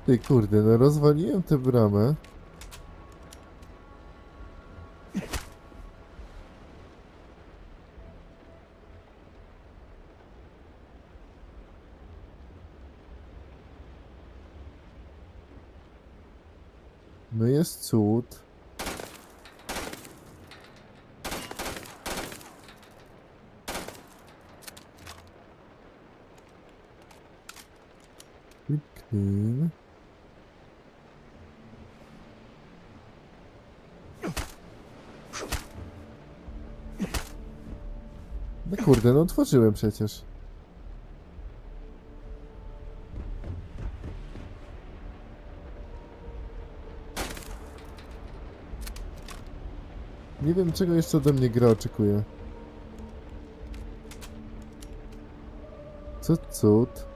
Ty kurde, no rozwaliłem tę bramę. No jest cud. Clean. No kurde, no otworzyłem przecież. Nie wiem, czego jeszcze ode mnie gra oczekuje. Co cud?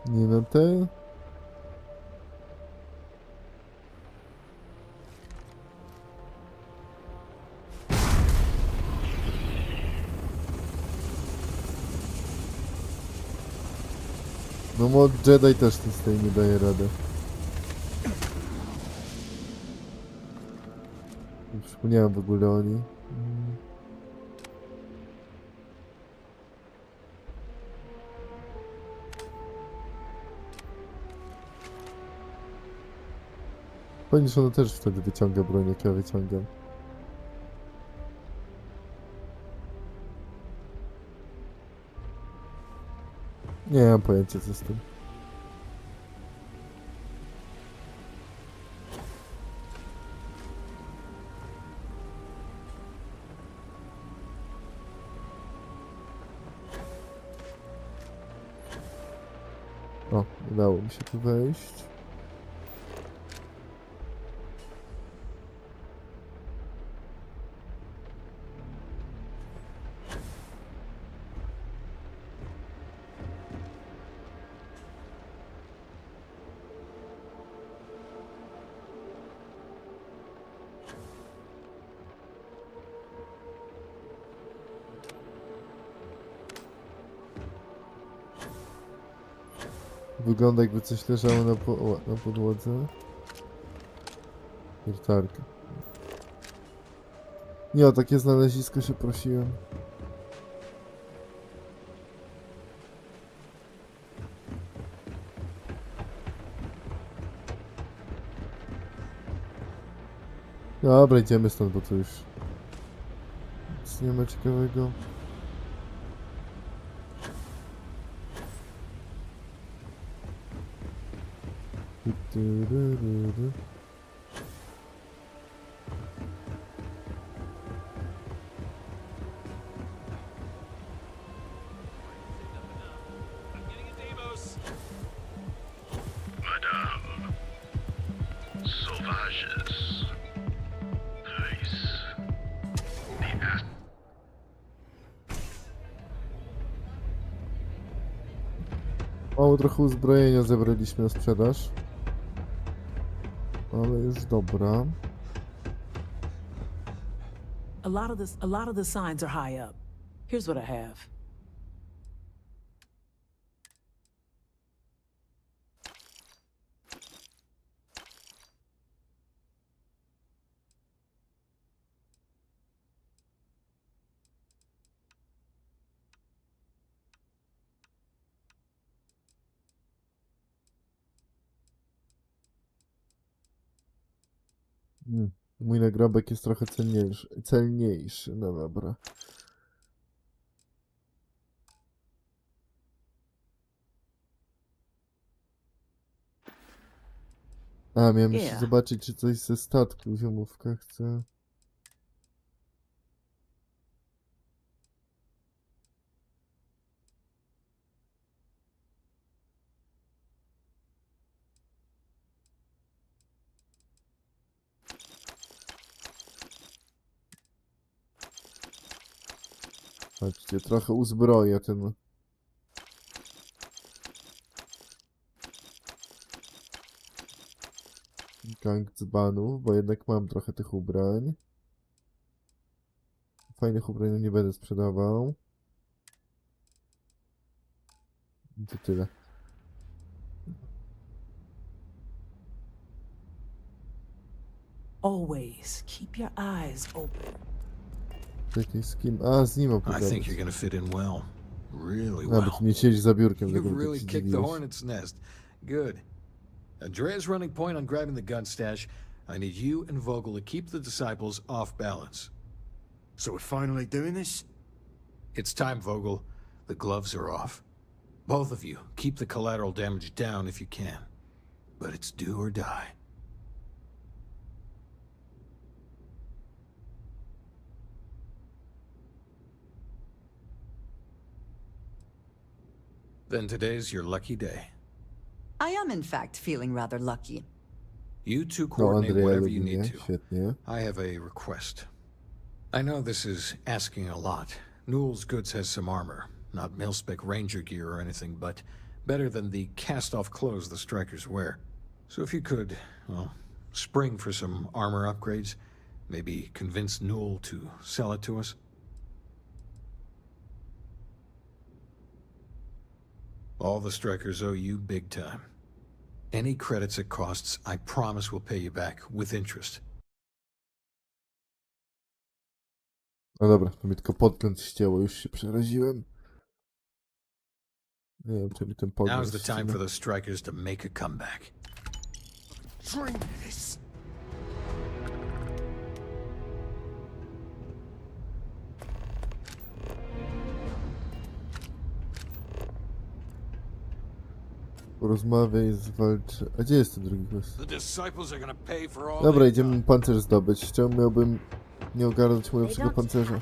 Nie na te. No mod Jedi też z tej nie daje rady. Nie przypomniałem w ogóle o niej. Fajnie, że ona też wtedy wyciąga broń, jak ja wyciągam. Nie mam pojęcia, co z tym. O, udało mi się tu wejść. Wygląda, jakby coś leżało na podłodze. Wiertarka. Nie, o takie znalezisko się prosiłem. Dobra, idziemy stąd, bo to już nic nie ma ciekawego. Madame. Sauvages. Please. Mało trochę uzbrojenia zebraliśmy na sprzedaż. Ale już dobra. A lot of the signs are high up. Here's what I have. Mój nagrobek jest trochę celniejszy. No dobra. A, miałem jeszcze zobaczyć, czy coś ze statku ziomówka chce. Patrzcie, trochę uzbroję ten... gang dzbanów, bo jednak mam trochę tych ubrań. Fajnych ubrań nie będę sprzedawał. I to tyle. Always keep your eyes open. Czekaj, z kim? A, z nim I opowiadać. think you're gonna fit in well. Really A, bo well. tu nie siedzi za biurkiem. You've dlatego tak really się kicked the dziwiłeś. hornet's nest. Good. Andrea's running point on grabbing the gun stash. I need you and Vogel to keep the disciples off balance. So we're finally doing this? It's time, Vogel. The gloves are off. Both of you, keep the collateral damage down if you can. But it's do or die. Then today's your lucky day. I am, in fact, feeling rather lucky. You two No, coordinate Andrea whatever lubi you need mnie, to. świetnie. I have a request. I know this is asking a lot. Newell's Goods has some armor. Not mil-spec ranger gear or anything, but better than the cast-off clothes the strikers wear. So if you could, well, spring for some armor upgrades, maybe convince Newell to sell it to us. All the strikers owe you big time. Any credits it costs, I promise we'll pay you back with interest. No dobra, to mi tylko podgląd ścięło, już się przeraziłem. Nie wiem, czy mi ten podgląd Now's the time ścina. for the strikers to make a comeback. Drink this. Porozmawiaj, zwalczy... A gdzie jest ten drugi gość? The disciples are gonna pay for all Dobra, they've idziemy done. pancerz zdobyć. Czemu miałbym nie ogarnąć lepszego pancerza?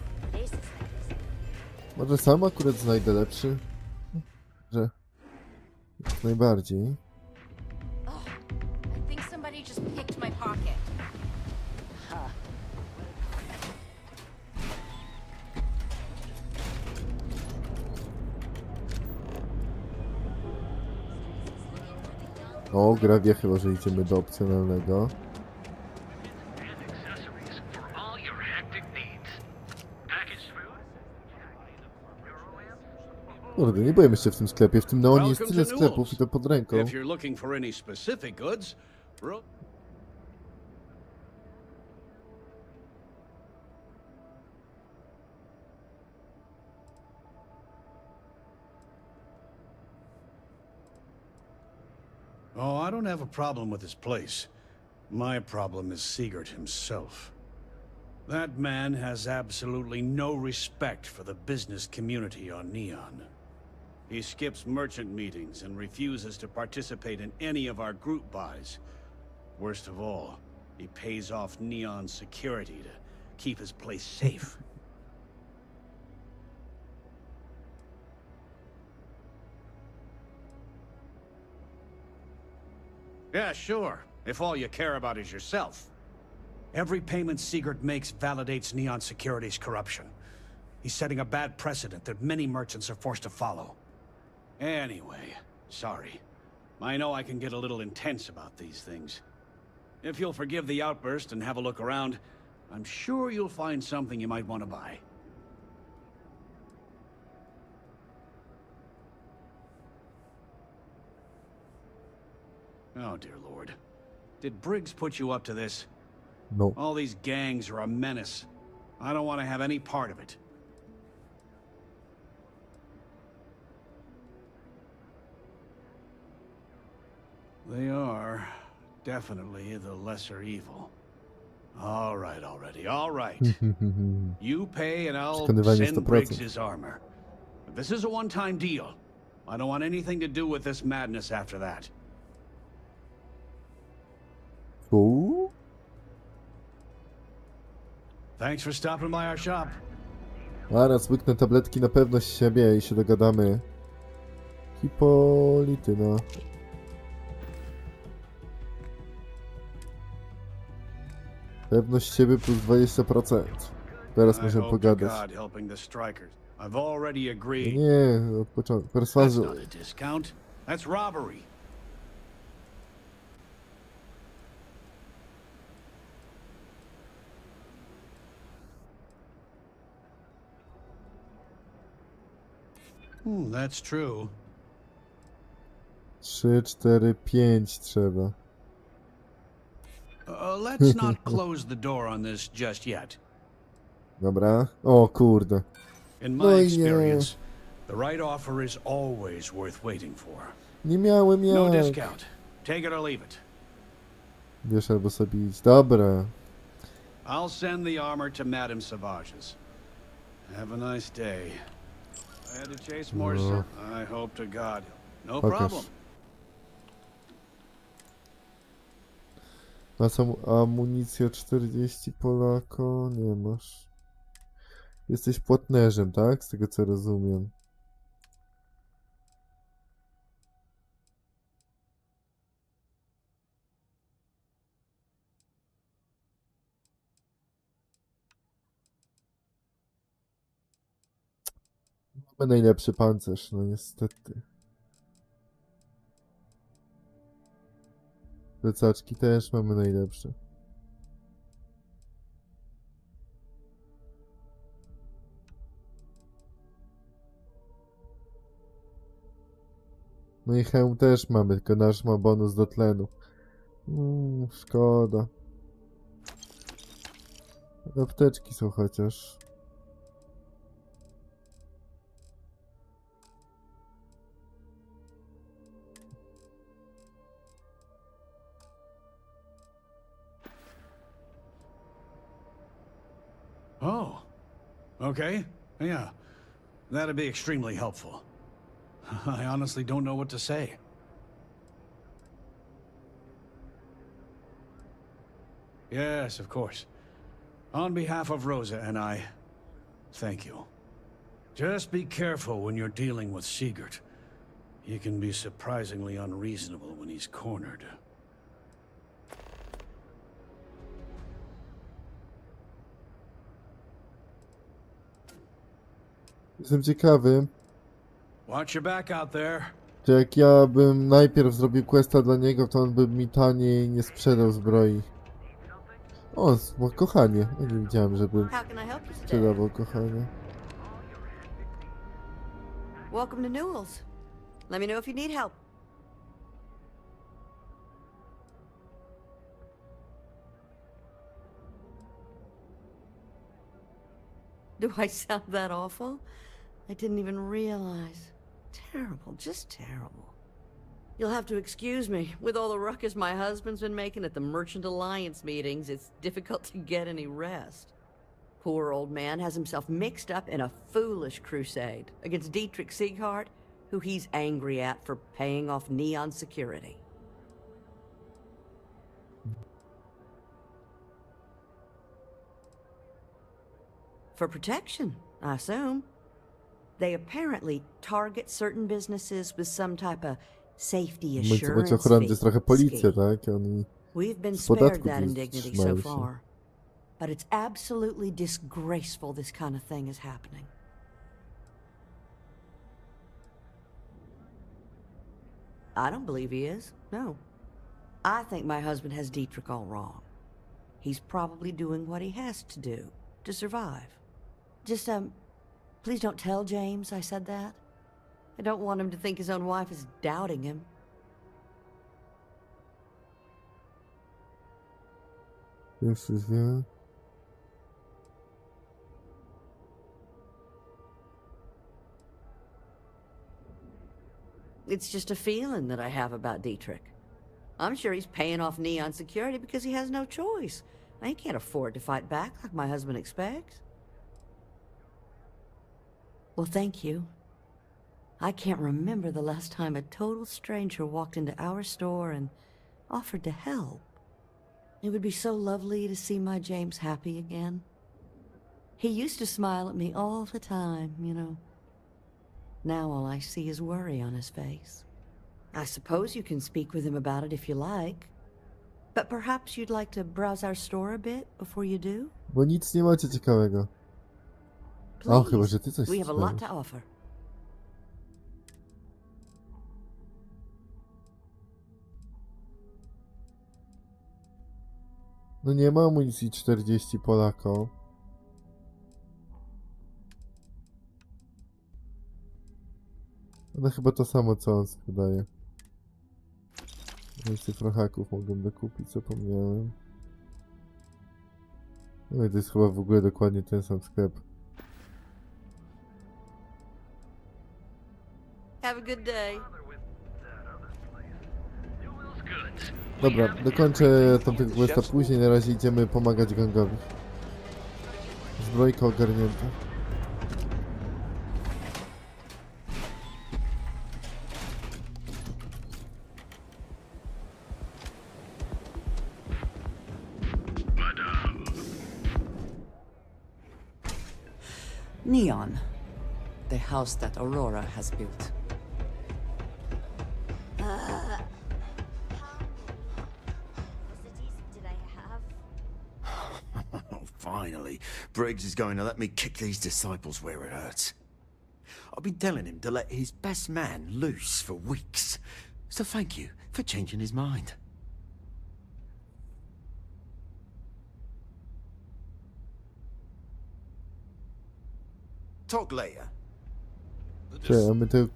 Może sam akurat znajdę lepszy? Że... Jak najbardziej. I think somebody just picked my pocket. O, gra wie chyba, że idziemy do opcjonalnego. And accessories for all your hectic needs. Packaged food? Kurde, nie byłem jeszcze w tym sklepie. W tym Neonie jest Welcome tyle to sklepów Newell's. i to pod ręką. If you're looking for any specific goods, Oh, I don't have a problem with this place. My problem is Sigurd himself. That man has absolutely no respect for the business community on Neon. He skips merchant meetings and refuses to participate in any of our group buys. Worst of all, he pays off Neon's security to keep his place safe. Yeah, sure, if all you care about is yourself. Every payment Sigurd makes validates Neon Security's corruption. He's setting a bad precedent that many merchants are forced to follow. Anyway, sorry. I know I can get a little intense about these things. If you'll forgive the outburst and have a look around, I'm sure you'll find something you might want to buy. Oh, dear Lord. Did Briggs put you up to this? No. All these gangs are a menace. I don't want to have any part of it. They are definitely the lesser evil. All right, already, all right. You pay and I'll Przekonywanie send 100%. Briggs his armor. But this is a one-time deal. I don't want anything to do with this madness after that. Uuu. Thanks for stopping by our shop. Zaraz łyknę tabletki na pewność siebie i się dogadamy. Hipolity, no. Pewność siebie plus 20%. Teraz I możemy hope to pogadać. God helping the strikers. I've already agreed. Nie, od początku. That's Perswazją. not a discount. That's robbery. That's true. 3, 4, 5 trzeba. Let's not close the door on this just yet. Dobra. O kurde. In No my i nie. experience, the right offer is always worth waiting for. Nie miałem No jak. discount. Take it or leave it. Wiesz, albo sobie iść. Dobra. I'll send the armor to Madame Savage's. Have a nice day. I had to chase more. I hope to God. No Pokaż. problem. Masz amunicję 40 Polako? Nie masz. Jesteś płatnerzem, tak? Z tego co rozumiem. Mamy najlepszy pancerz, no niestety. Plecaczki też mamy najlepsze. No i hełm też mamy, tylko nasz ma bonus do tlenu. Szkoda. Apteczki są chociaż. Oh. Okay. Yeah. That'd be extremely helpful. I honestly don't know what to say. Yes, of course. On behalf of Rosa and I, thank you. Just be careful when you're dealing with Sigurd. He can be surprisingly unreasonable when he's cornered. Jestem ciekawy, Watch your back out there. czy jak ja bym najpierw zrobił questa dla niego, to on by mi taniej nie sprzedał zbroi. O, kochanie. Ja nie widziałem, żeby How can I help you today? sprzedawał kochanie. Welcome to Newell's. Let me know if you need help. Do I sound that awful? I didn't even realize. Terrible, just terrible. You'll have to excuse me. With all the ruckus my husband's been making at the Merchant Alliance meetings, it's difficult to get any rest. Poor old man has himself mixed up in a foolish crusade against Dietrich Sieghart, who he's angry at for paying off Neon security. For protection, I assume. They apparently target certain businesses with some type of safety Będzie być assurance ochrony, to jest trochę policja, scheme. tak? Oni We've been z spared podatków that nie indignity so trzymają się. far. But it's absolutely disgraceful this kind of thing is happening. I don't believe he is, no. I think my husband has Dietrich all wrong. He's probably doing what he has to do to survive. Just, please don't tell James I said that. I don't want him to think his own wife is doubting him. Już wiem. It's just a feeling that I have about Dietrich. I'm sure he's paying off Neon security because he has no choice. He can't afford to fight back like my husband expects. Well, thank you. I can't remember the last time a total stranger walked into our store and offered to help. It would be so lovely to see my James happy again. He used to smile at me all the time, you know. Now all I see is worry on his face. I suppose you can speak with him about it if you like. But perhaps you'd like to browse our store a bit before you do? Bo nic nie macie ciekawego. O, chyba, że ty coś We have a lot to sprzedajesz. offer. No nie ma amunicji 40 Polako. No chyba to samo co on sprzedaje. Więcej trochaków mogłem dokupić, zapomniałem. No i to jest chyba w ogóle dokładnie ten sam sklep. Have a good day. Dobra, dokończę tamtego questa później, na razie idziemy pomagać gangowi. Zbrojka ogarnięta. Neon. The house that Aurora has built. Oh, finally. Briggs is going to let me kick these disciples where it hurts. I've been telling him to let his best man loose for weeks. So thank you for changing his mind. Talk later. Czekaj, a my te...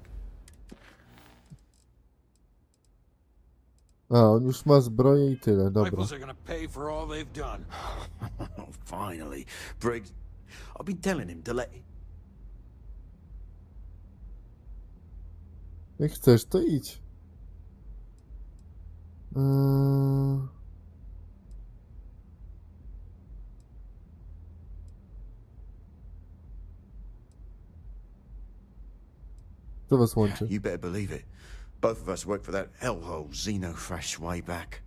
A, on już ma zbroję i tyle, dobra. Disciples are gonna pay for all they've done. Oh, finally. Briggs, I've been telling him to let... Jak chcesz, to idź. Co was łączy? You better believe it. Both of us worked for that hellhole Xenofresh way back.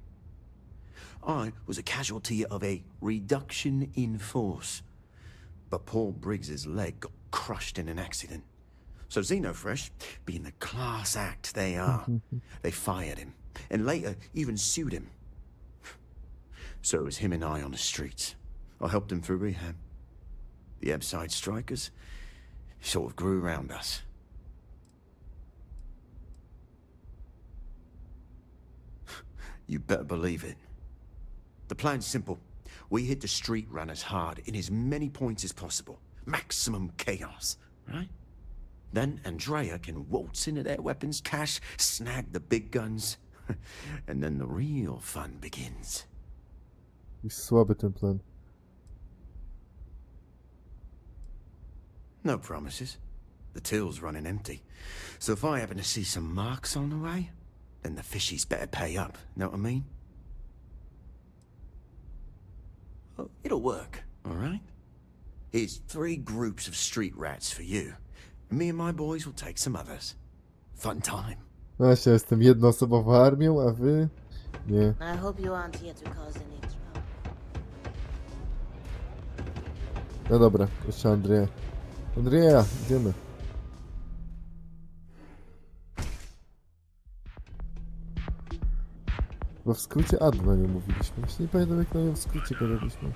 I was a casualty of a reduction in force. But Paul Briggs's leg got crushed in an accident. So Xenofresh, being the class act they are, they fired him, and later even sued him. So it was him and I on the streets. I helped him through rehab. The Ebbside strikers sort of grew around us. You better believe it. The plan's simple. We hit the street runners hard in as many points as possible. Maximum chaos, right? Then Andrea can waltz into their weapons cache, snag the big guns, and then the real fun begins. Słaby ten plan. No promises. The till's running empty. So if I happen to see some marks on the way, then the fishies better pay up, know what I mean? Oh, it'll work, all right? Here's 3 groups of street rats for you. Me and my boys will take some others. Fun time. Właśnie, jestem jednoosobową armią, a wy... Nie. I hope you aren't here to cause any trouble. No dobra, jeszcze Andrea. Andrea, idziemy. Bo w skrócie Adna nie mówiliśmy. Właśnie nie pamiętam, jak na nią w skrócie gadaliśmy.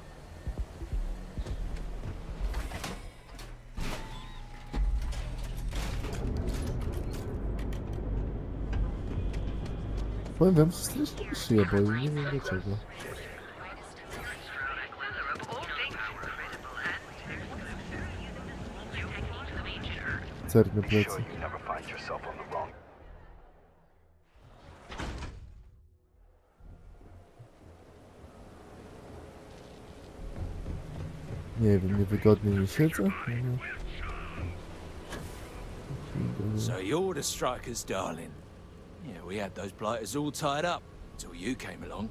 Powiem wam, że strasznie szyję boi, nie wiem dlaczego. Cerne plecy. Nie wiem, niewygodnie nie siedzę. So you're the strikers, darling. Yeah, we had those blighters all tied up until you came along.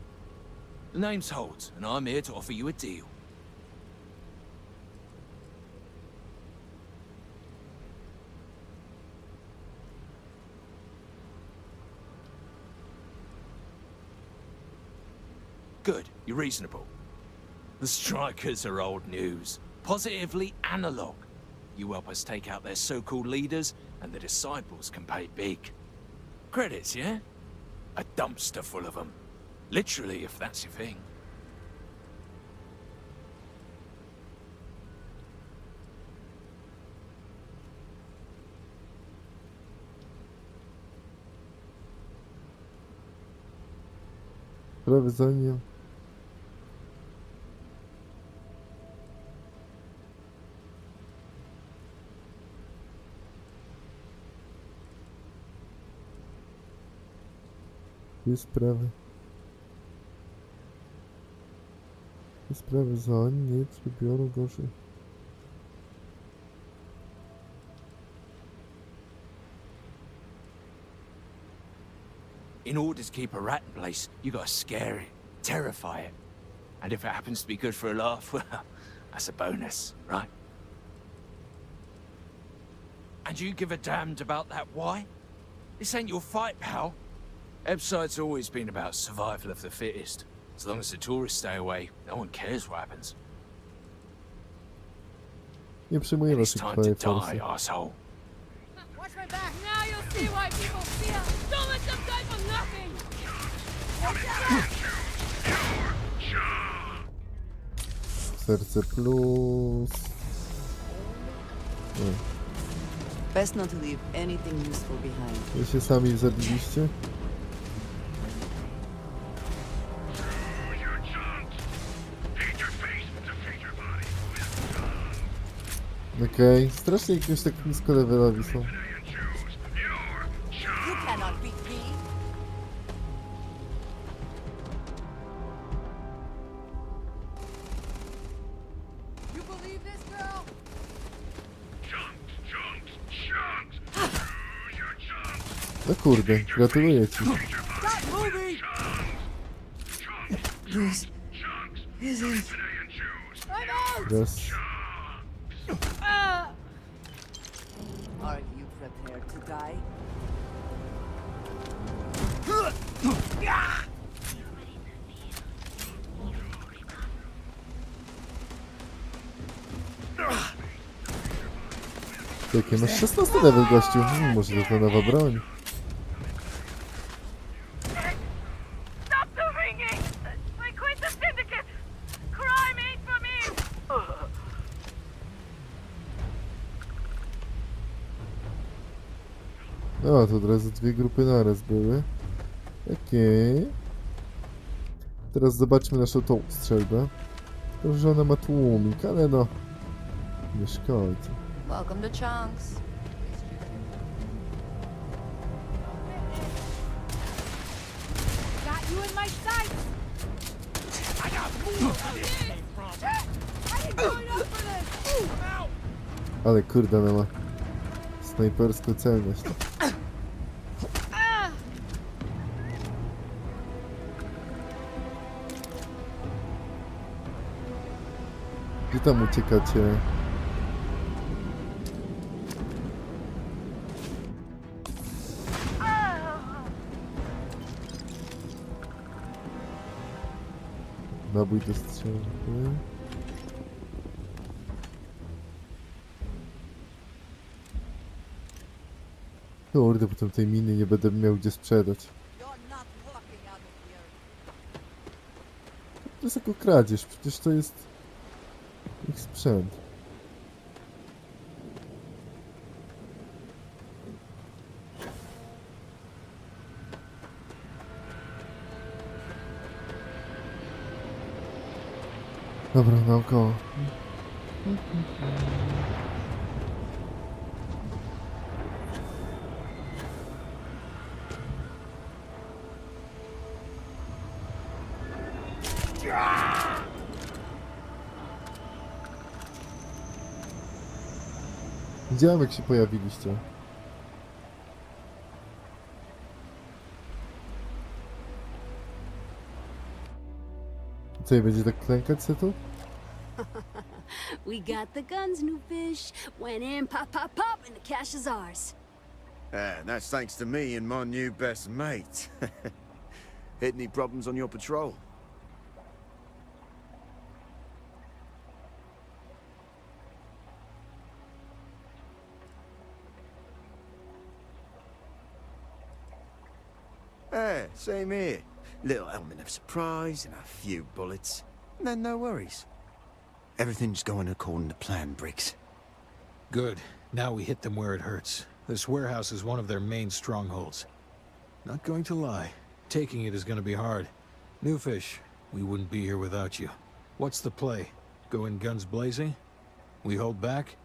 The name's Holt, and I'm here to offer you a deal. Good, you're reasonable. The strikers are old news, positively analog. You help us take out their so-called leaders, and the disciples can pay big. Credits, yeah? A dumpster full of them. Literally, if that's your thing. Prawie za nim. Jest sprawy. Jest sprawy za nie przybiorą gorzej. In order to keep a rat in place, you gotta scare it, terrify it. And if it happens to be good for a laugh, well, that's a bonus, right? And you give a damned about that why? This ain't your fight, pal. Ebbside's always been about survival of the fittest. As long as the tourists stay away, no one cares what happens. Nie przyjmuję It's naszych time to twojej die, forsy. asshole. Watch my back. Now you'll see why people fear. Don't let them die for nothing. Serce plus... Nie. Best not to leave anything useful behind. Wy się sami zabiliście? Okej, strasznie jakimś tak nisko levelowi są. You cannot beat me. You believe this, girl? No kurde, gratuluję ci. This isn't. Raz. Are you prepared to die? Jakie masz 16 level, gościu? Może to nowa broń. Stop the ringing! I quit the syndicate! Crime ain't for me! O, to od razu dwie grupy naraz były. Okej. Teraz zobaczmy naszą tą strzelbę. To, że ona ma tłumik, ale no... nie szkodzi. Welcome to Chunks. Got you in my sights! I got more where this came from! I didn't sign up for this! I'm out! Ale kurde, ona ma snajperską celność. Gdzie tam uciekacie? Nabój do strzelby. Kurde, potem tej miny nie będę miał gdzie sprzedać. To jest jako kradzież, przecież to jest ich sprzęt. Dobra, naokoło. Widziałem, jak się pojawiliście. Co, i będzie tak klękać se tu? We got the guns, new fish. Went in, pop, pop, pop, and the cash is ours. And that's thanks to me and my new best mate. Hit any problems on your patrol? Same here. Little element of surprise and a few bullets. And then no worries. Everything's going according to plan, Briggs. Good. Now we hit them where it hurts. This warehouse is one of their main strongholds. Not going to lie. Taking it is going to be hard. New fish, we wouldn't be here without you. What's the play? Go in guns blazing? We hold back?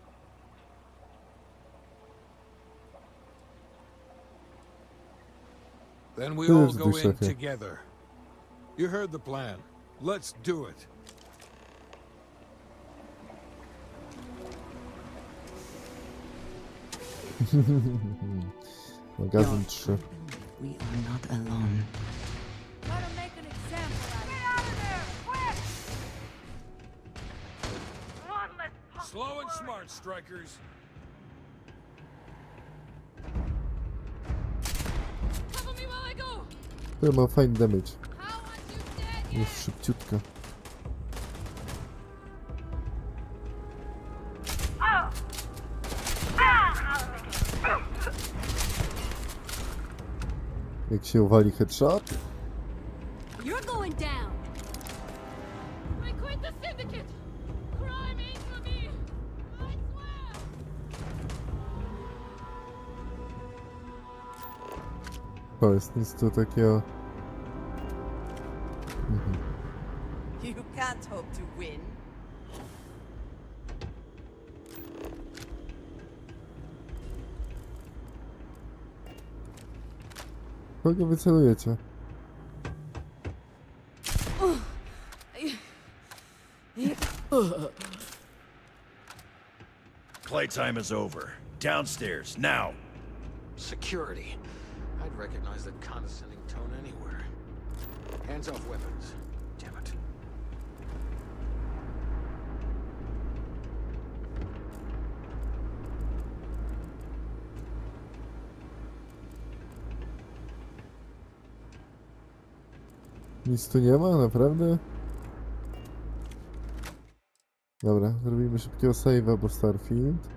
Then we all go in together. You heard the plan. Let's do it. Magazyn 3. We are not alone. Let him make an example out of it. Get out of there! Quick! One less pop. Slow and smart, strikers. Cover me while I go! To ma fajny damage. How aren't you dead yet? Jest szybciutka. Jak się uwali headshot? You're going down. I quit the syndicate! Crime ain't for me! I swear! To jest nic tu takiego... You can't hope to win. Kogo wy celujecie? Playtime is over. Downstairs, now! Security. I'd recognize that condescending tone anywhere. Hands off weapons. Damn it. Nic tu nie ma, naprawdę? Dobra, zrobimy szybkiego save'a, bo Starfield.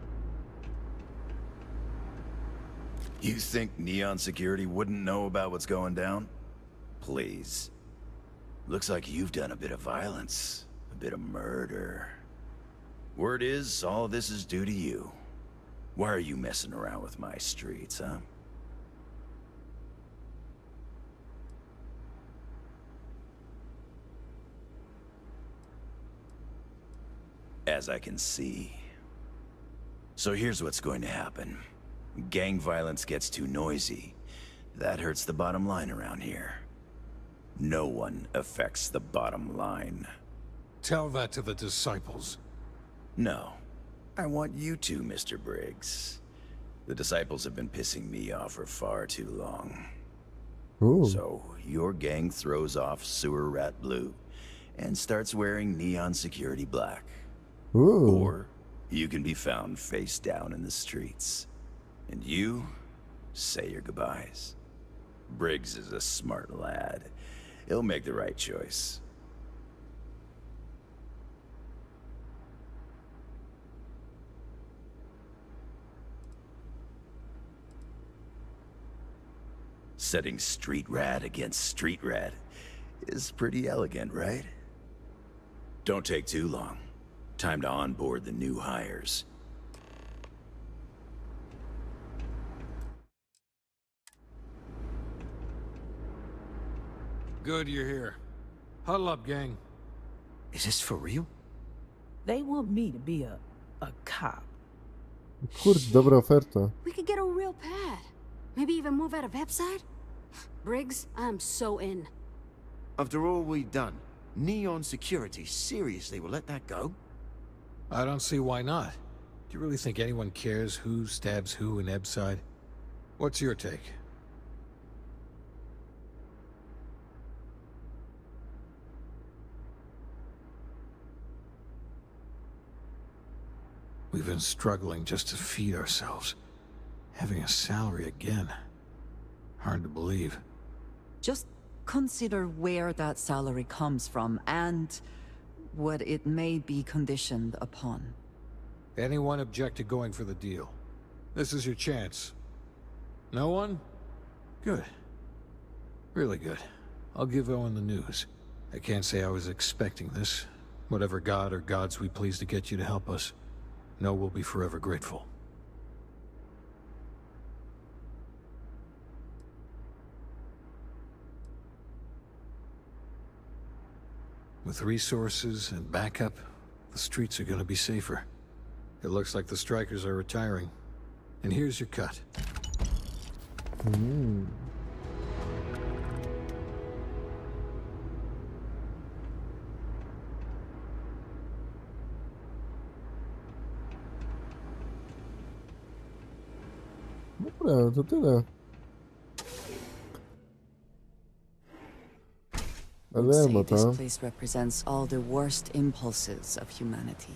You think Neon Security wouldn't know about what's going down? Please. Looks like you've done a bit of violence, a bit of murder. Word is, all of this is due to you. Why are you messing around with my streets, huh? As I can see. So here's what's going to happen. Gang violence gets too noisy. That hurts the bottom line around here. No one affects the bottom line. Tell that to the disciples. No. I want you to, Mr. Briggs. The disciples have been pissing me off for far too long. Ooh. So, your gang throws off Sewer Rat Blue and starts wearing Neon Security Black. Ooh. Or you can be found face down in the streets. And you say your goodbyes. Briggs is a smart lad. He'll make the right choice. Setting street rat against street rat is pretty elegant, right? Don't take too long. Time to onboard the new hires. Good you're here. Huddle up, gang. Is this for real? They want me to be a cop. Kurde, dobra oferta. We could get a real pad. Maybe even move out of Epside? Briggs, I'm so in. After all we've done, Neon Security seriously will let that go? I don't see why not. Do you really think anyone cares who stabs who in Ebside? What's your take? We've been struggling just to feed ourselves. Having a salary again. Hard to believe. Just consider where that salary comes from and what it may be conditioned upon. Anyone object to going for the deal? This is your chance. No one? Good. Really good. I'll give Owen the news. I can't say I was expecting this. Whatever god or gods we please to get you to help us, know we'll be forever grateful. With resources and backup, the streets are gonna be safer. It looks like the strikers are retiring. And here's your cut. Dobra, to tyle. Ale ma This tam. place represents all the worst impulses of humanity.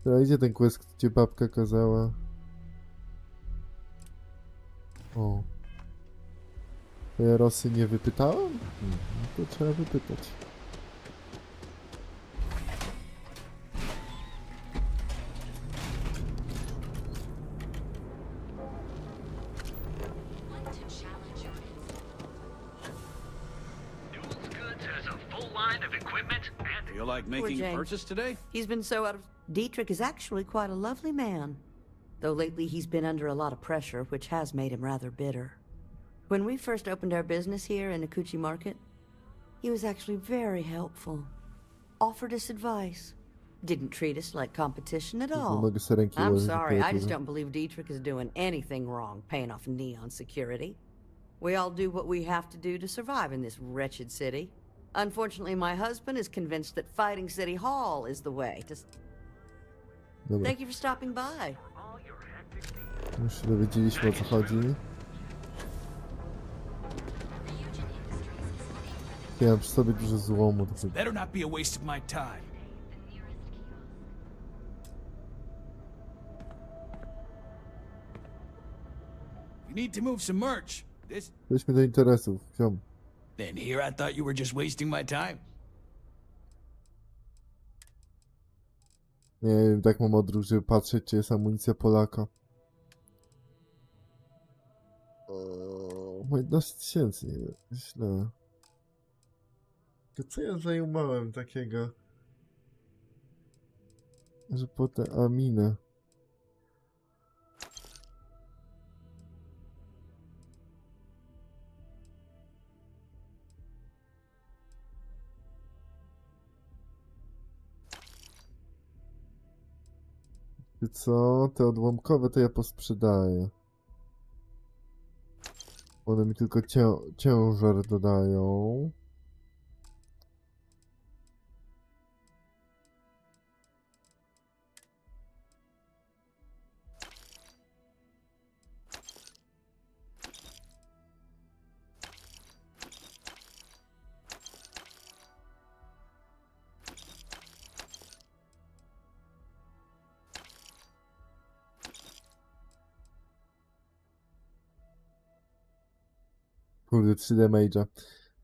Teraz idzie ten quest, gdzie babka kazała. O. To ja Rosy nie wypytałem? No to trzeba wypytać. Feel like making a purchase today? He's been so out of... Dietrich is actually quite a lovely man. Though lately he's been under a lot of pressure, which has made him rather bitter. When we first opened our business here in Akuchi Market, he was actually very helpful. Offered us advice. Didn't treat us like competition at all. I'm sorry, I just don't believe Dietrich is doing anything wrong paying off Neon Security. We all do what we have to do to survive in this wretched city. Unfortunately, my husband is convinced that fighting City Hall is the way to... Thank you for stopping by. Już się dowiedzieliśmy, o co chodzi. Ja mam przy sobie dużo złomu. Better not be a waste of my time. You need to move some merch. This... Przejdźmy do interesów, ziom. Then here I thought you were just wasting my time. Nie wiem, tak mam odruch, żeby patrzeć, czy jest amunicja Polaka. 11 tysięcy, źle. To co ja zajumałem takiego? Że po tę aminę. I co? Te odłamkowe to ja posprzedaję. One mi tylko ciężar dodają. Kurde, 3 damage'a.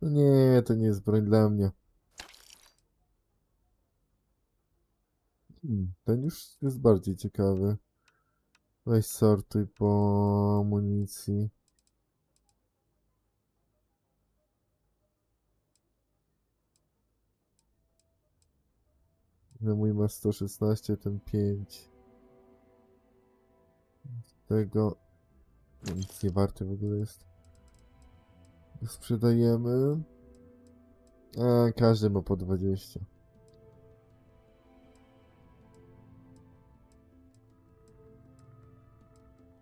No nie, to nie jest broń dla mnie. Ten już jest bardziej ciekawy. Weź sortuj po amunicji. No mój ma 116, ten 5. Tego... Nic nie warte w ogóle jest. Sprzedajemy. A, każdy ma po 20.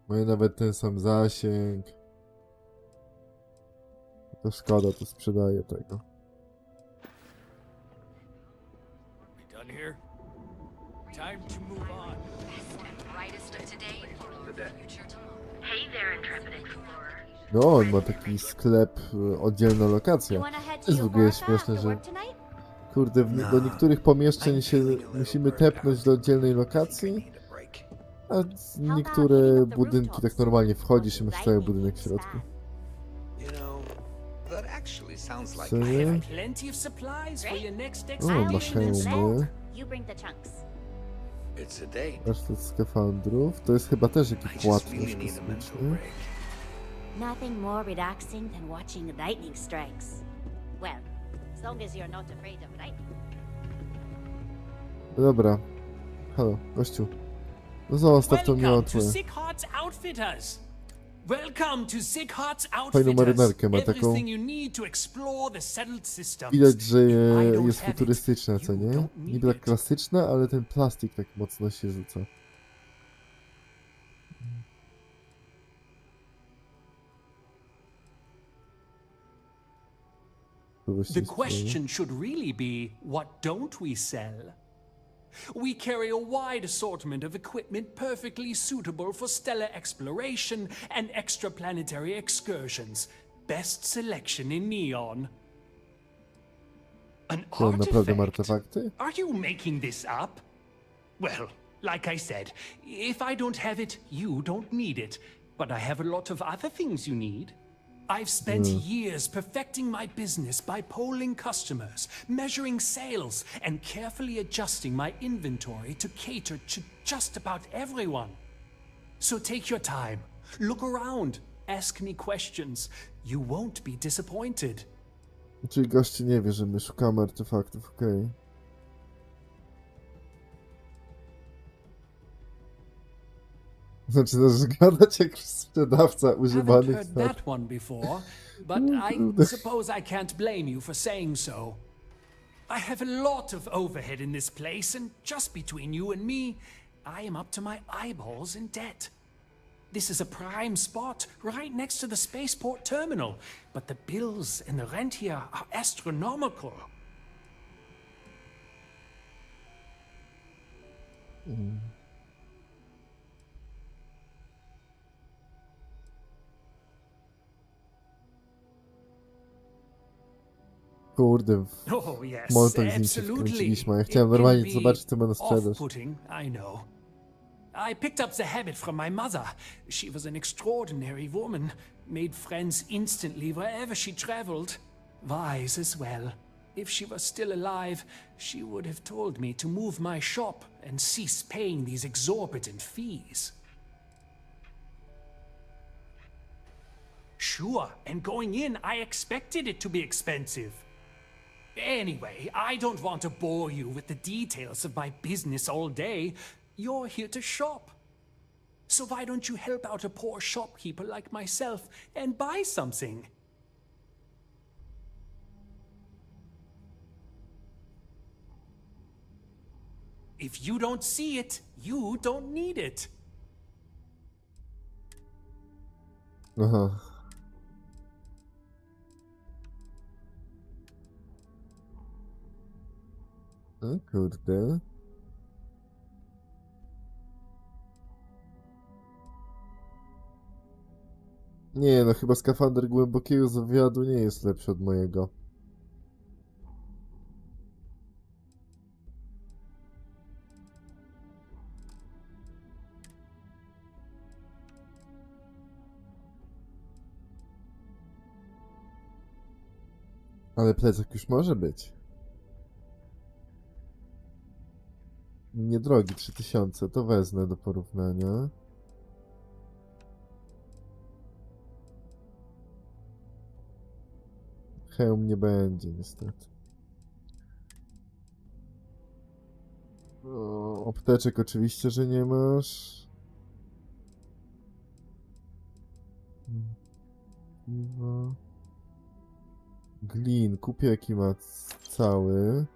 Mają nawet ten sam zasięg. To szkoda, to sprzedaję tego. Done here? Time to move on. Hey there, intrepid explorer. No, on ma taki sklep, oddzielna lokacja. To jest w ogóle śmieszne, że... Kurde, do niektórych pomieszczeń się musimy tepnąć do oddzielnej lokacji, a niektóre budynki tak normalnie wchodzisz i masz cały budynek w środku. Co nie? O, masz hełmy. Warsztat skafandrów. To jest chyba też jakiś płatność kosmiczny. Nothing more relaxing than watching lightning strikes. Well, as long as you're not afraid of lightning. Dobra. Halo, gościu. No zostaw to miotłę. Fajną marynarkę ma taką. Widać, że jest futurystyczna, co nie? Niby tak klasyczna, ale ten plastik tak mocno się rzuca. The question should really be, what don't we sell? We carry a wide assortment of equipment perfectly suitable for stellar exploration and extraplanetary excursions. Best selection in Neon. An To naprawdę artifact? artefakty? Are you making this up? Well, like I said, if I don't have it, you don't need it. But I have a lot of other things you need. I've spent years perfecting my business by polling customers, measuring sales, and carefully adjusting my inventory to cater to just about everyone. So take your time, look around, ask me questions. You won't be disappointed. Czyli goście nie wie, że my szukamy artefaktów, okej. Znaczy, gadać jak sprzedawca używanych Haven't heard that one before, but I suppose I can't blame you for saying so. I have a lot of overhead in this place, and just between you and me, I am up to my eyeballs in debt. This is a prime spot, right next to the spaceport terminal, but the bills and the rent here are astronomical. Kurde, Oh yes, montaż z nim się wkręciliśmy, a ja chciałem normalnie zobaczyć, co ma na sprzedaż. Off-putting, I know. I picked up the habit from my mother. She was an extraordinary woman, made friends instantly wherever she traveled. Wise as well. If she was still alive, she would have told me to move my shop and cease paying these exorbitant fees. Sure, and going in, I expected it to be expensive. Anyway, I don't want to bore you with the details of my business all day. You're here to shop. So why don't you help out a poor shopkeeper like myself and buy something? If you don't see it, you don't need it. Aha. O kurde. Nie, no chyba skafander głębokiego zawiadu nie jest lepszy od mojego. Ale plecak już może być. Niedrogi, 3000, to wezmę do porównania. Hełm nie będzie niestety. O, apteczek oczywiście, że nie masz. Glin, kupię jaki ma cały.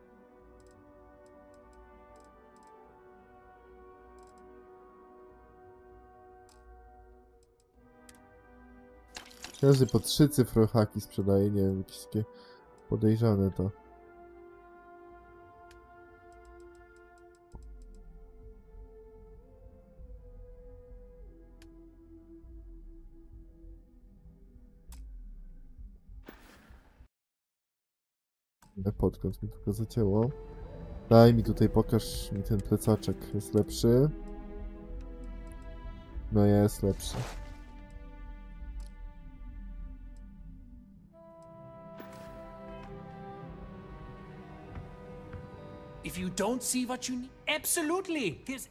Każdy po 3 cyfrohaki sprzedaje, nie wiem, jakieś takie podejrzane to. Podkąd mi tylko zacięło. Daj mi tutaj, pokaż mi ten plecaczek. Jest lepszy? No jest lepszy. If you don't see what you need, absolutely. Here's...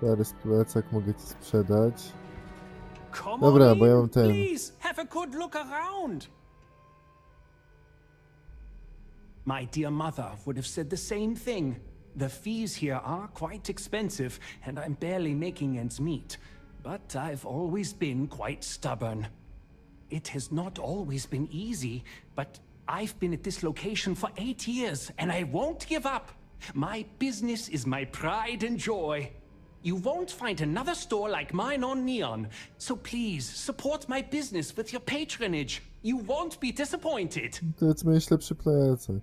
Teraz plecak mogę ci sprzedać. Come Dobra, on bo ja in, mam ten. please, have a good look around. My dear mother would have said the same thing. The fees here are quite expensive, and I'm barely making ends meet. But I've always been quite stubborn. It has not always been easy, but I've been at this location for 8 years, and I won't give up. My business is my pride and joy. You won't find another store like mine on Neon, so please support my business with your patronage. You won't be disappointed. To jest miałeś lepszy plecak.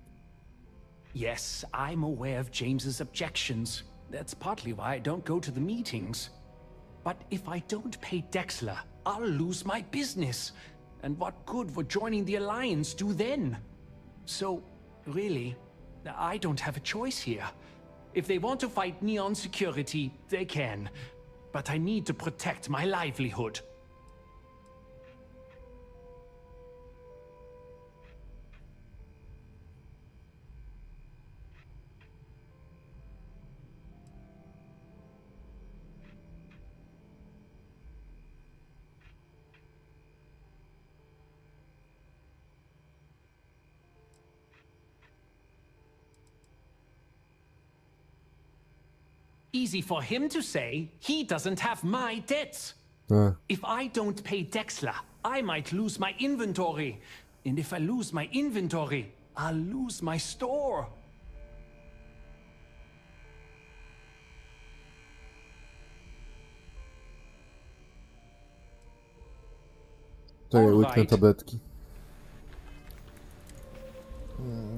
Yes, I'm aware of James's objections. That's partly why I don't go to the meetings. But if I don't pay Dexler, I'll lose my business. And what good would joining the Alliance do then? So, really, I don't have a choice here. If they want to fight Neon security, they can. But I need to protect my livelihood. Easy for him to say. He doesn't have my debts. If I don't pay Dexler, I might lose my inventory. And if I lose my inventory, I'll lose my store. Czekaj, łyknę tabletki.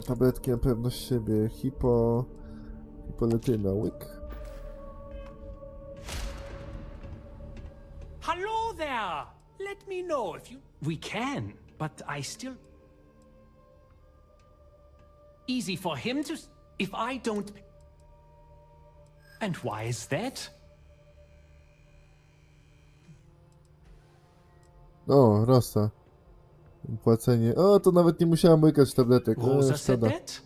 Tabletki na pewność siebie. Hipoletyna, łyk. Hello there! Let me know if you... We can, but I still... Easy for him to... If I don't... And why is that? O, Rosa. Płacenie. O, to nawet nie musiałem łykać tabletek. Rosa said Szkoda. that?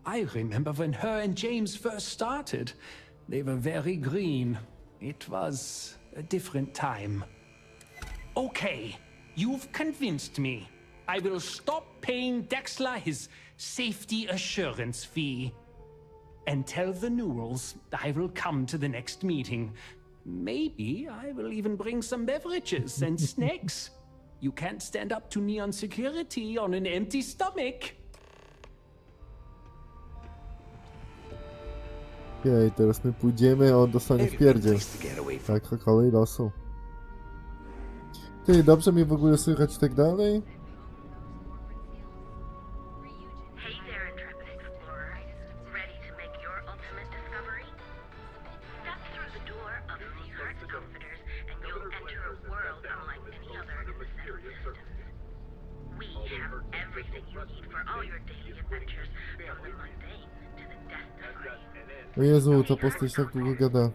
I remember when her and James first started. They were very green. It was a different time. Okay, you've convinced me. I will stop paying Dexler his safety assurance fee. And tell the Newells I will come to the next meeting. Maybe I will even bring some beverages and snacks. You can't stand up to neon security on an empty stomach. Okej, teraz my pójdziemy, a on dostanie w pierdziel. Tak, kolej losu. Ty, dobrze mnie w ogóle słychać i tak dalej? O Jezu, ta postać tak długo gada.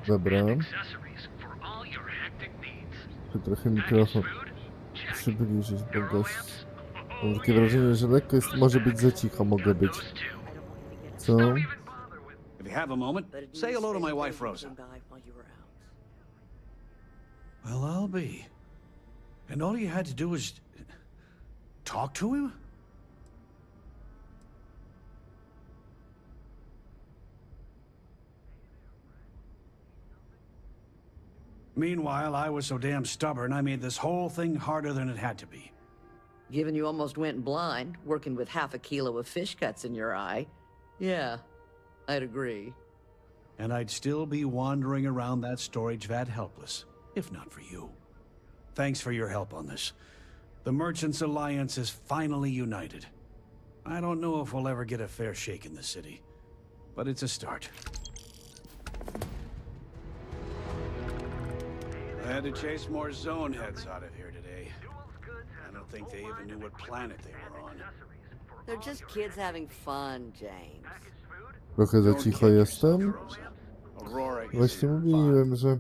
Dobra. Trochę mikrofon przybliżyć, bo gość... Mam takie wrażenie, że lekko jest, może być za cicho, mogę być. Co? If you have a moment, say hello to my wife, Rosa. Well, I'll be. And all you had to do was... talk to him? Meanwhile, I was so damn stubborn, I made this whole thing harder than it had to be. Given you almost went blind, working with half a kilo of fish cuts in your eye. Yeah, I'd agree. And I'd still be wandering around that storage vat helpless, if not for you. Thanks for your help on this. The Merchants Alliance is finally united. I don't know if we'll ever get a fair shake in the city, but it's a start. I had to chase more zone heads out of here today. I don't think they even knew what planet they were on. They're just kids having fun, James. Trochę za cicho jestem. Właśnie mówiłem, że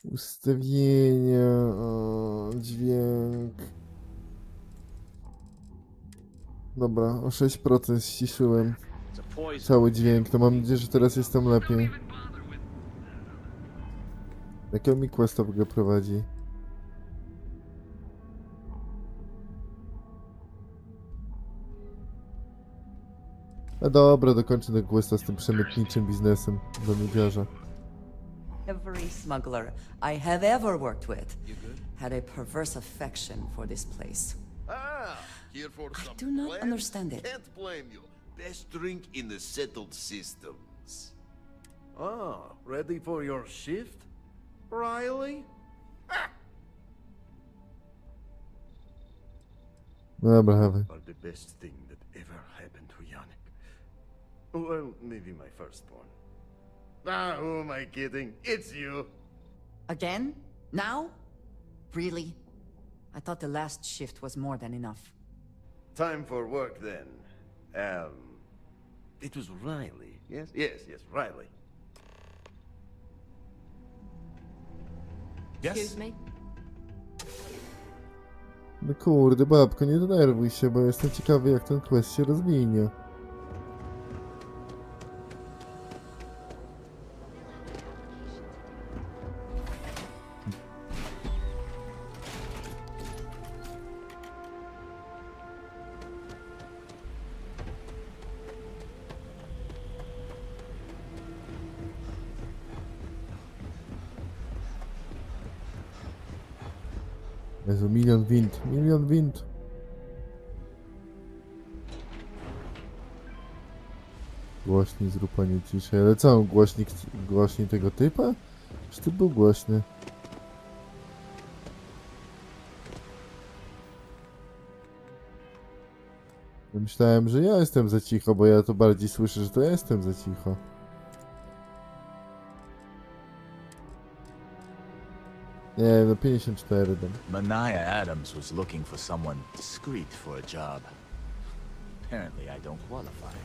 ustawienia, dźwięk. Dobra, o 6% ściszyłem cały dźwięk, to mam nadzieję, że teraz jestem lepiej. Jakiego mi questa w ogóle prowadzi? No dobra, dokończę tego questa z tym przemytniczym biznesem do Miłego. Every smuggler I have ever worked with had a perverse affection for this place. Here for some do not plans? understand it. Can't blame you. Best drink in the settled systems. Ready for your shift, Riley? Dobra, Heavy. Are the best thing that ever happened to Yannick. Well, maybe my firstborn. Who am I kidding? It's you. Again? Now? Really? I thought the last shift was more than enough. Time for work then. It was Riley. Yes, Riley. Excuse me? No kurde, babko, nie denerwuj się, bo jestem ciekawy, jak ten quest się rozwinie. Jezu, milion wind. Głośniej zrób, panie ciszej. Ale co, głośniej tego typa? Czy ty był głośny? Myślałem, że ja jestem za cicho, bo ja to bardziej słyszę, że to ja jestem za cicho. Nie, no 54 dam. Mania Adams was looking for someone discreet for a job. Apparently I don't qualify.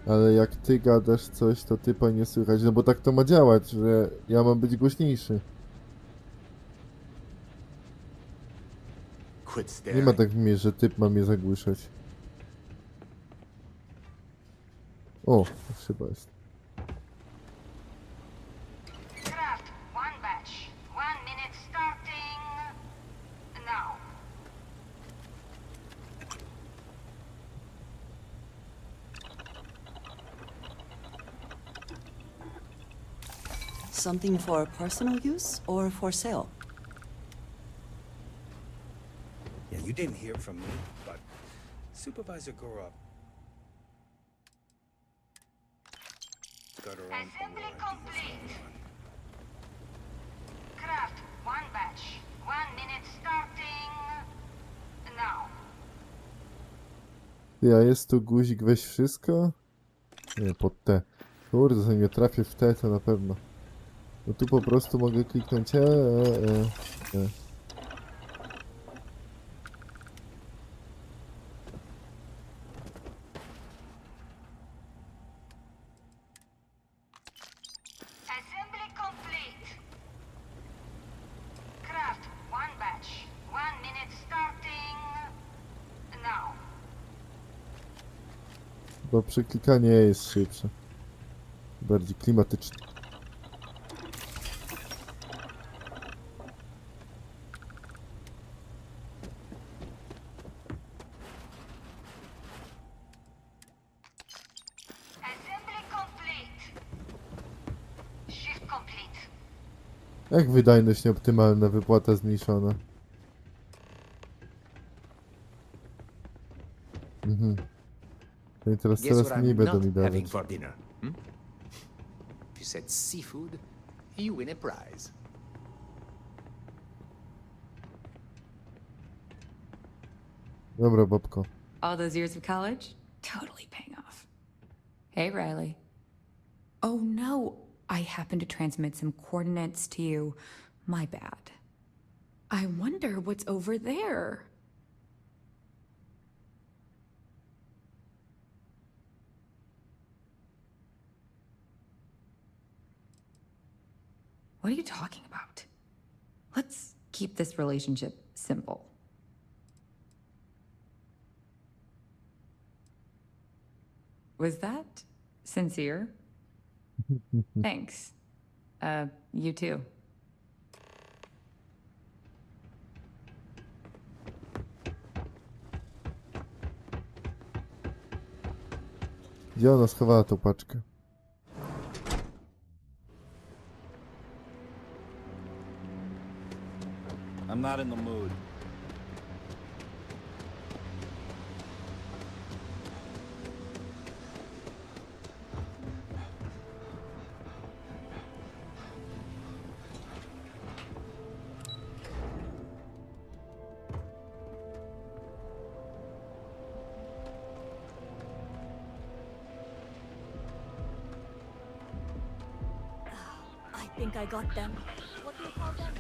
Ale jak ty gadasz coś, to typa nie słychać, no bo tak to ma działać, że ja mam być głośniejszy. Nie ma tak w mnie, że typ ma mnie zagłuszać. O, chyba jest. Craft one batch. 1 minute starting now. Something for personal use or for sale? Yeah, you didn't hear from me, but Supervisor Gora got her own Assembly complete. Craft one batch. 1 minute starting now. Ja jest tu guzik, weź wszystko? Nie, pod T. Kurde, zanim nie trafię w T, to na pewno. No tu po prostu mogę kliknąć Assembly complete. Craft one batch. 1 minute starting now. Bo przeklikanie jest szybsze. Bardziej klimatyczne. Assembly complete. Shift complete. Jak wydajność nieoptymalna, wypłata zmniejszona. Mhm. No i teraz Guess what coraz mniej I'm będą not mi having dawać. for dinner? Hmm? If you said seafood, you win a prize. Dobra, babko. All those years of college? Totally paying off. Hey, Riley. Oh no, I happened to transmit some coordinates to you. My bad. I wonder what's over there. What are you talking about? Let's keep this relationship simple. Was that sincere? Thanks. You too. Gdzie ona schowała tą paczkę? I'm not in the mood. I think I got them. What do you call them?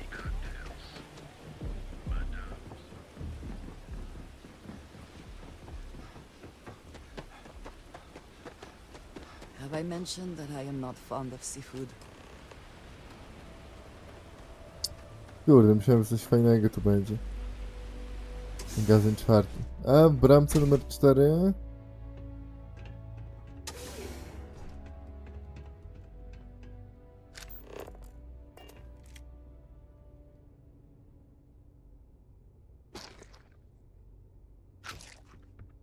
Have I mentioned that I am not fond of seafood? Kurde, myślałem, że coś fajnego tu będzie. Magazyn 4. A w bramce numer 4?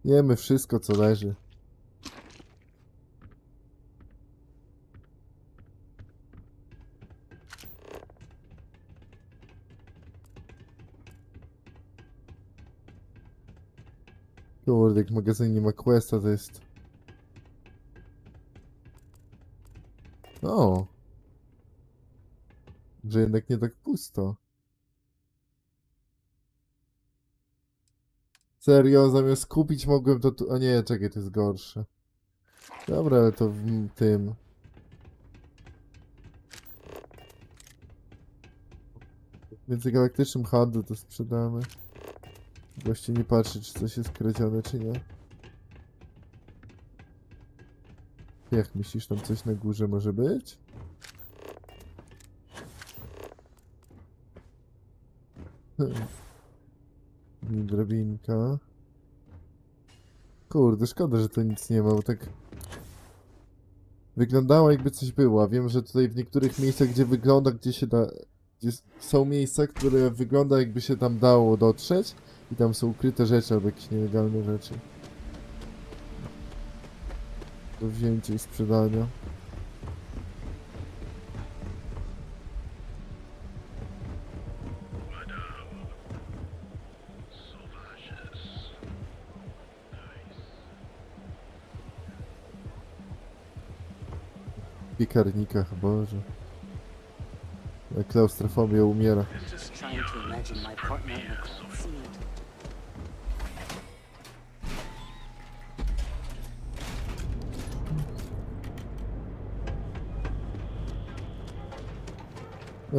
Jemy wszystko, co leży. Kurde, jak magazyn nie ma questa, to jest... O! Że jednak nie tak pusto. Serio, zamiast kupić mogłem to tu... A nie, czekaj, to jest gorsze. Dobra, ale to w tym... W międzygalaktycznym handlu to sprzedamy. Goście nie patrzy, czy coś jest kradzione, czy nie. Jak myślisz, tam coś na górze może być? I drabinka. Kurde, szkoda, że to nic nie ma, bo tak... Wyglądało jakby coś było. Wiem, że tutaj w niektórych miejscach, gdzie wygląda, gdzie się da... Gdzie są miejsca, które wygląda jakby się tam dało dotrzeć i tam są ukryte rzeczy albo jakieś nielegalne rzeczy. Do wzięcia i sprzedania. W piekarnikach, Boże. Klaustrofobia umiera. Just trying to imagine my partner with a seed.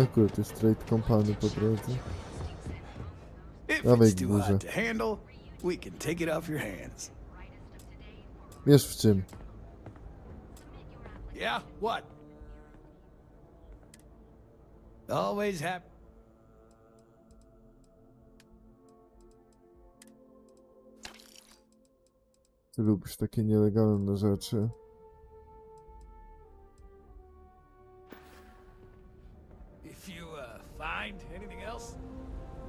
Akurat jest trade company po drodze. If Dawaj it's too górze. hot to handle, we can take it off your hands. Wiesz w czym? Yeah, what? Always happy. Ty lubisz takie nielegalne rzeczy. If you find anything else,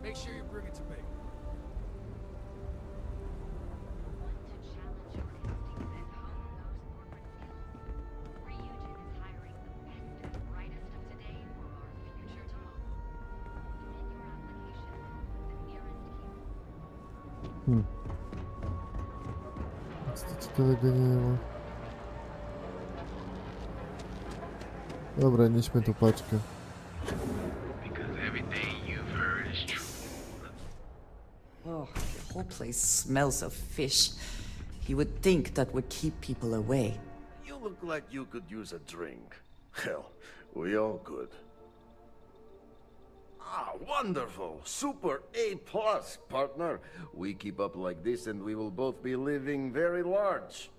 make sure you bring it to me. Nic tu ciekawego nie ma. Dobra, nieśmy tu paczkę. Oh, the whole place smells of fish. You would think that would keep people away. You look like you could use a drink. Hell, we all could. Ah, wonderful! Super A+, partner. We keep up like this and we will both be living very large.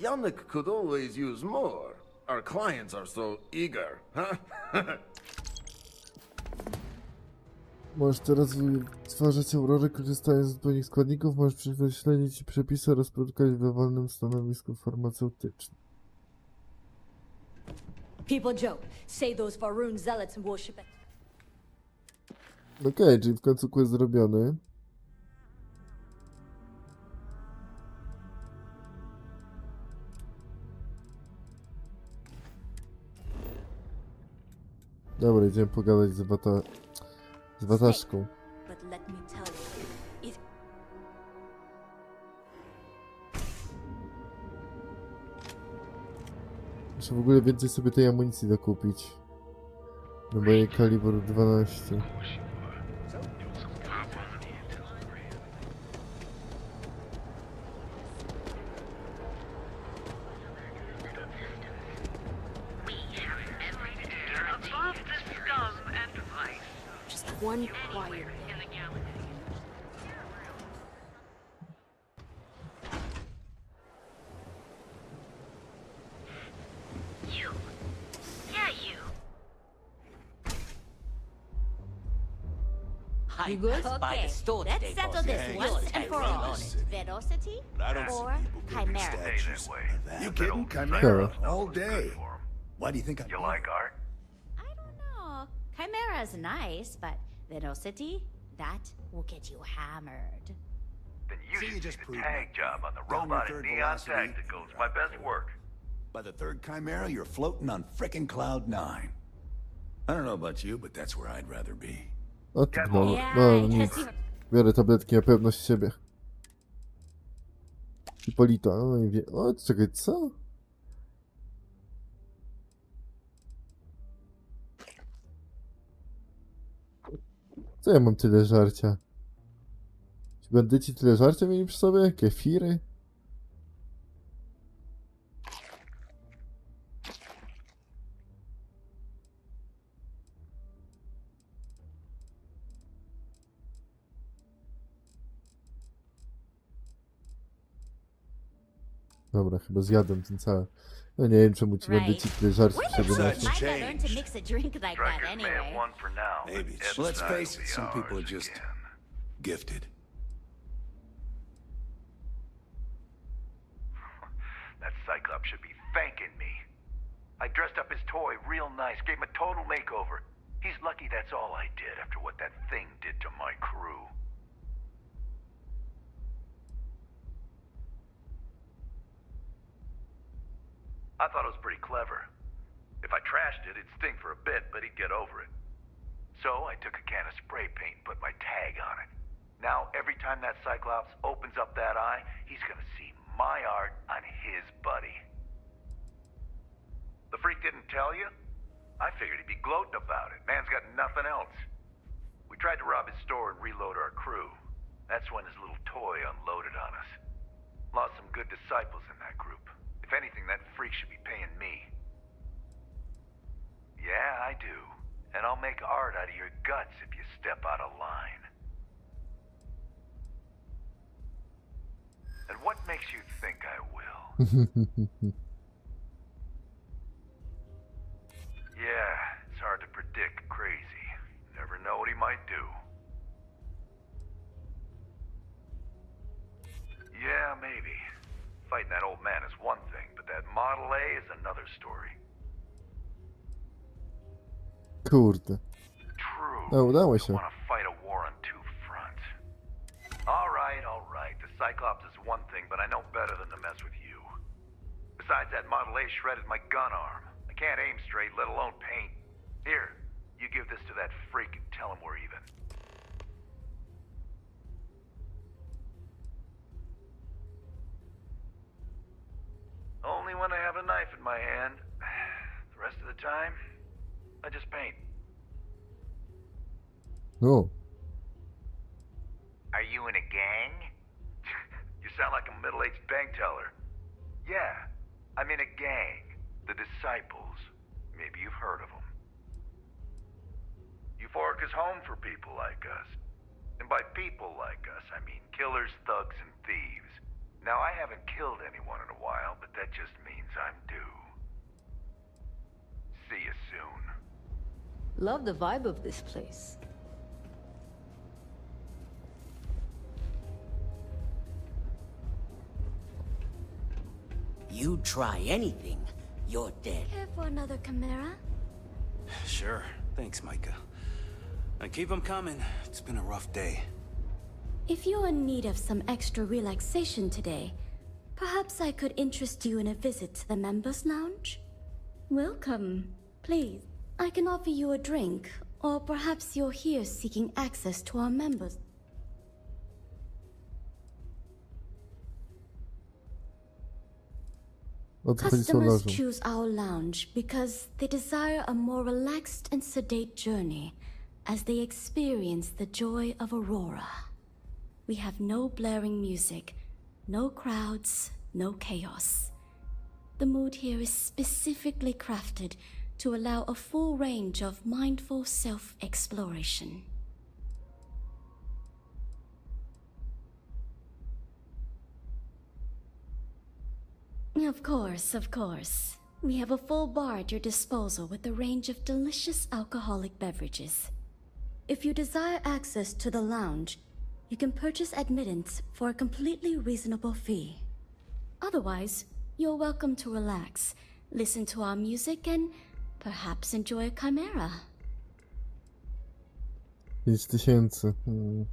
Yannick could always use more. Our clients are so eager, huh? Możesz teraz wytwarzać aurory, korzystając z odpowiednich składników. Możesz śledzić przepisy oraz produkować w dowolnym stanowisku farmaceutycznym. People joke, say those Faroon zealots and worship it. Okej, czyli w końcu quest zrobiony. Dobra, idziemy pogadać z wataszką. But let me tell you, it... Muszę w ogóle więcej sobie tej amunicji dokupić. No bo jej kalibr 12. Just one quiet day. You. Yeah, you. You good? Okay, let's settle this once and for all. Velocity or chimera? You kidding? Chimera all day. Why do you think You like art? No, chimera is nice, but velocity, that will get you hammered. Then you See, you should just see the proved tag it. job on the Down your robot third in Neon velocity, Tacticals. My best work. By the third chimera, you're floating on frickin' cloud 9. I don't know about you, but that's where I'd rather be. O ty no, no nic. Biorę tabletki na pewność siebie. Hipolita, no i wie... O, czekaj, co? Co ja mam tyle żarcia? Ci bandyci tyle żarcia mieli przy sobie? Kefiry? Dobra, chyba zjadłem ten cały. No nie wiem, czemu ci bandyci tyle żarcia przy sobie noszą. Might not learn to mix a drink like that anyway. One for now. Maybe. Let's face it, some people are just gifted. That Cyclops should be thanking me. I dressed up his toy real nice, gave him a total makeover. He's lucky that's all I did after what that thing did to my crew. I thought it was pretty clever. If I trashed it, it'd sting for a bit, but he'd get over it. So I took a can of spray paint and put my tag on it. Now, every time that Cyclops opens up that eye, he's gonna see my art on his buddy. The freak didn't tell you? I figured he'd be gloating about it. Man's got nothing else. We tried to rob his store and reload our crew. That's when his little toy unloaded on us. Lost some good disciples in that group. If anything, that freak should be paying me. Yeah, I do. And I'll make art out of your guts if you step out of line. And what makes you think I will? Yeah, it's hard to predict crazy. Never know what he might do. Yeah, maybe. Fighting that old man is one thing, but that Model A is another story. Kurde. True. No, udało się. Want to fight a war on two fronts. All right. The Cyclops is one thing, but I know better than to mess with you. Besides, that Model A shredded my gun arm. I can't aim straight, let alone paint. Here, you give this to that freak and tell him we're even. Only when I have a knife in my hand. The rest of the time, I just paint. Oh. Are you in a gang? You sound like a middle-aged bank teller. Yeah, I'm in a gang. The Disciples. Maybe you've heard of them. Euphoric is home for people like us. And by people like us, I mean killers, thugs, and thieves. Now, I haven't killed anyone in a while, but that just means I'm due. See you soon. Love the vibe of this place. You try anything, you're dead. Care for another chimera? Sure. Thanks, Micah. And keep them coming. It's been a rough day. If you're in need of some extra relaxation today, perhaps I could interest you in a visit to the Members' Lounge? Welcome. Please, I can offer you a drink, or perhaps you're here seeking access to our members. Customers choose our lounge because they desire a more relaxed and sedate journey as they experience the joy of Aurora. We have no blaring music, no crowds, no chaos. The mood here is specifically crafted to allow a full range of mindful self-exploration. Of course. We have a full bar at your disposal with a range of delicious alcoholic beverages. If you desire access to the lounge, you can purchase admittance for a completely reasonable fee. Otherwise, you're welcome to relax, listen to our music, and perhaps enjoy a chimera. 5000.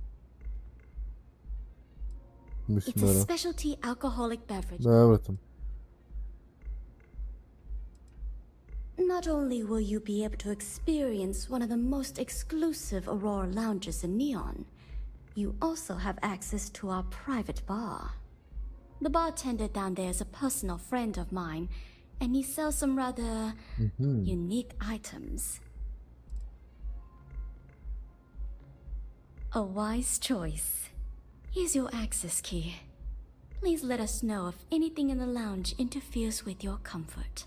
It's a specialty alcoholic beverage. Dobra tam. Not only will you be able to experience one of the most exclusive Aurora lounges in Neon, you also have access to our private bar. The bartender down there is a personal friend of mine, and he sells some rather unique items. A wise choice. Here's your access key. Please let us know if anything in the lounge interferes with your comfort.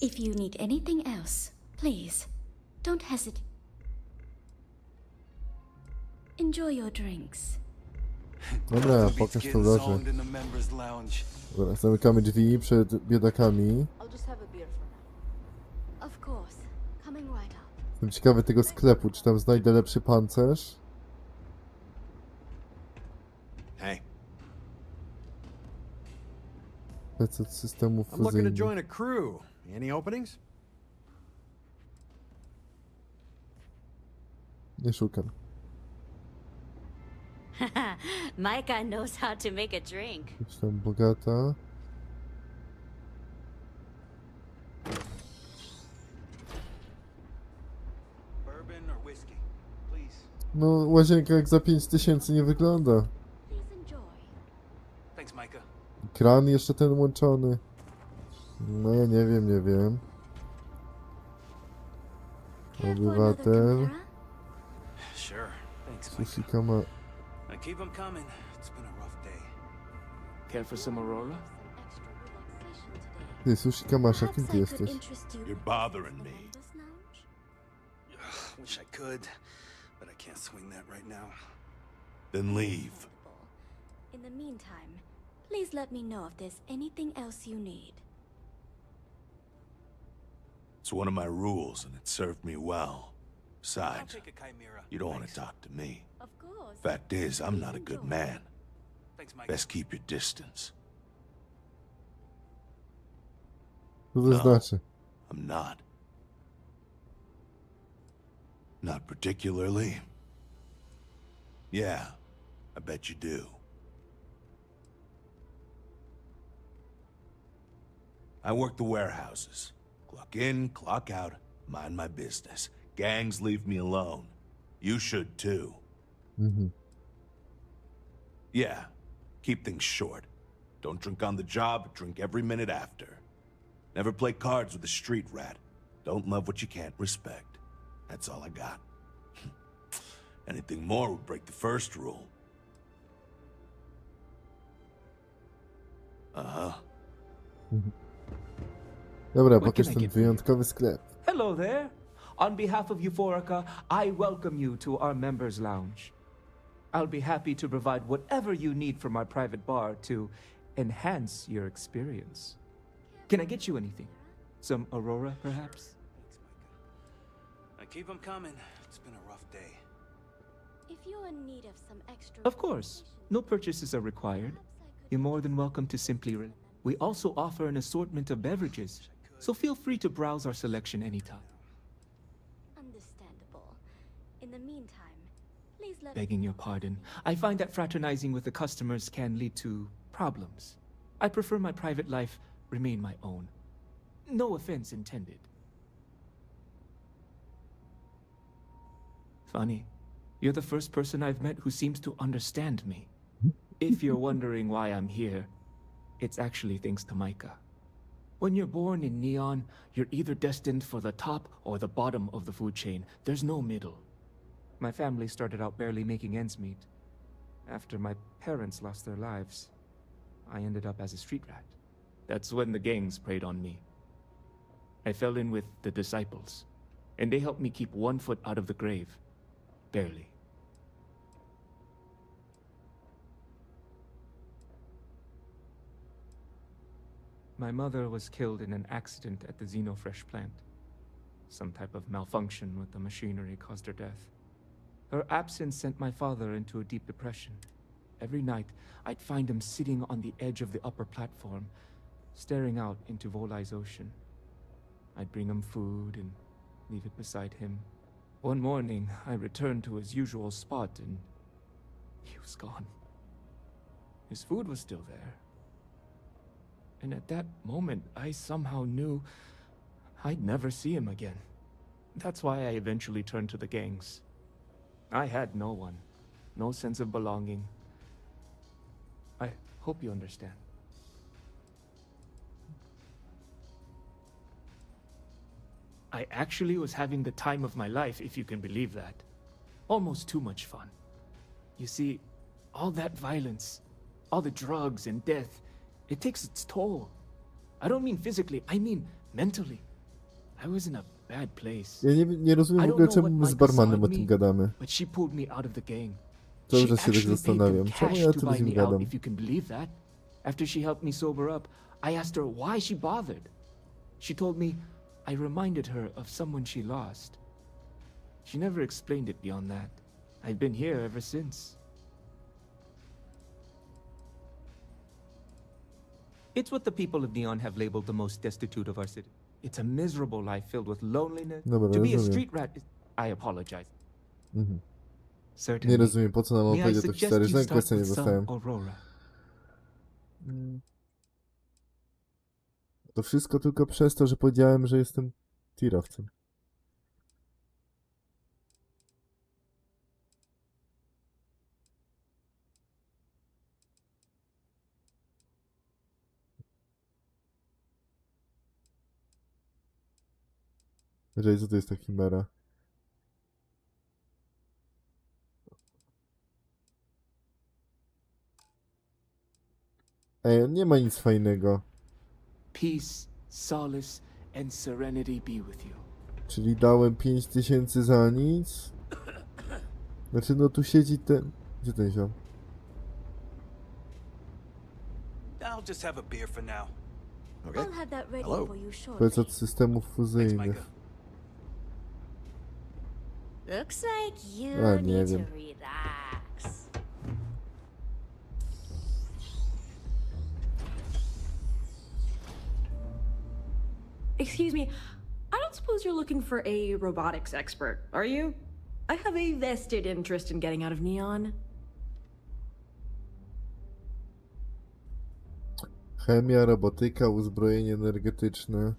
If you need anything else, please, don't hesitate. Enjoy your drinks. Dobra, pokaż to lożę. Dobra, zamykamy drzwi przed biedakami. Of course. Coming right up. Jestem ciekawy tego sklepu, czy tam znajdę lepszy pancerz. Hey. PC systemów I'm looking to fuzyjnych. join a crew. Any openings? Nie szukam. Micah knows how to make a drink. Jakaś tam bogata. Bourbon or whiskey, please. No, łazienka jak za 5000 nie wygląda. Thanks, Micah. Kran jeszcze ten łączony. No ja nie wiem. Obywatel. Sure. Thanks, Sushi Micah. kama. Now keep them coming. It's been a rough day. Care for some Aurora? Ty, Sushi Kamasza, kim ty jesteś? You're bothering me. Wish I could, but I can't swing that right now. Then leave. In the meantime, please let me know if there's anything else you need. It's one of my rules, and it served me well. Besides, I'll take a chimera. you don't want Thanks. to talk to me. Of course. Fact is, I'm not a good man. Thanks, Micah. Best keep your distance. Co to znaczy? I'm not. Not particularly. Yeah, I bet you do. I work the warehouses. Clock in, clock out, mind my business. Gangs leave me alone. You should too. Yeah, keep things short. Don't drink on the job, drink every minute after. Never play cards with a street rat. Don't love what you can't respect. That's all I got. Anything more would break the first rule. Uh-huh. Dobra, pokaż ten wyjątkowy sklep. Hello there. On behalf of Euphorica, I welcome you to our members' lounge. I'll be happy to provide whatever you need from our private bar to enhance your experience. Can I get you anything? Some Aurora, perhaps? Now keep them coming. It's been a rough day. If you're in need of some extra... Of course. No purchases are required. You're more than welcome to simply... We also offer an assortment of beverages, so feel free to browse our selection anytime. Understandable. In the meantime, please let... Begging your pardon, I find that fraternizing with the customers can lead to problems. I prefer my private life remain my own. No offense intended. Funny, you're the first person I've met who seems to understand me. If you're wondering why I'm here, it's actually thanks to Micah. When you're born in Neon, you're either destined for the top or the bottom of the food chain. There's no middle. My family started out barely making ends meet. After my parents lost their lives, I ended up as a street rat. That's when the gangs preyed on me. I fell in with the disciples, and they helped me keep 1 foot out of the grave. Barely. My mother was killed in an accident at the Xenofresh plant. Some type of malfunction with the machinery caused her death. Her absence sent my father into a deep depression. Every night, I'd find him sitting on the edge of the upper platform, staring out into Volai's ocean. I'd bring him food and leave it beside him. One morning, I returned to his usual spot and he was gone. His food was still there. And at that moment, I somehow knew I'd never see him again. That's why I eventually turned to the gangs. I had no one, no sense of belonging. I hope you understand. I actually was having the time of my life, if you can believe that. Almost too much fun. You see, All that violence, all the drugs and death, it takes its toll. I don't mean physically, I mean mentally. I was in a bad place. Ja nie rozumiem w ogóle, czemu my z barmanem o tym gadamy. But she pulled me out of the gang. Cały She czas się tak actually paid them zastanawiam. Czemu cash ja to tu buy z nim me out, gadam? if you can believe that. After she helped me sober up, I asked her why she bothered. She told me I reminded her of someone she lost. She never explained it beyond that. I've been here ever since. It's what the people of Neon have labeled the most destitute of our city. It's a miserable life filled with loneliness. Dobra, To be a rozumiem. street rat is... I apologize. Mhm. Certainly. Nie rozumiem, po co nam May I opowiedział to suggest historię, you że start kwestię nie with some dostałem. Aurora? To wszystko tylko przez to, że powiedziałem, że jestem tirowcem. Jeżeli co to jest ta chimera? Ej, on nie ma nic fajnego. Peace, solace, and serenity be with you. Czyli dałem 5000 za nic? Znaczy, no tu siedzi ten... Gdzie ten ziom? I'll just have a beer for now. I'll have that ready Hello. for you shortly. To jest od systemów fuzyjnych. Looks like you A, nie need wiem. to relax. Excuse me, I don't suppose you're looking for a robotics expert, are you? I have a vested interest in getting out of Neon. Chemia, robotyka, uzbrojenie energetyczne.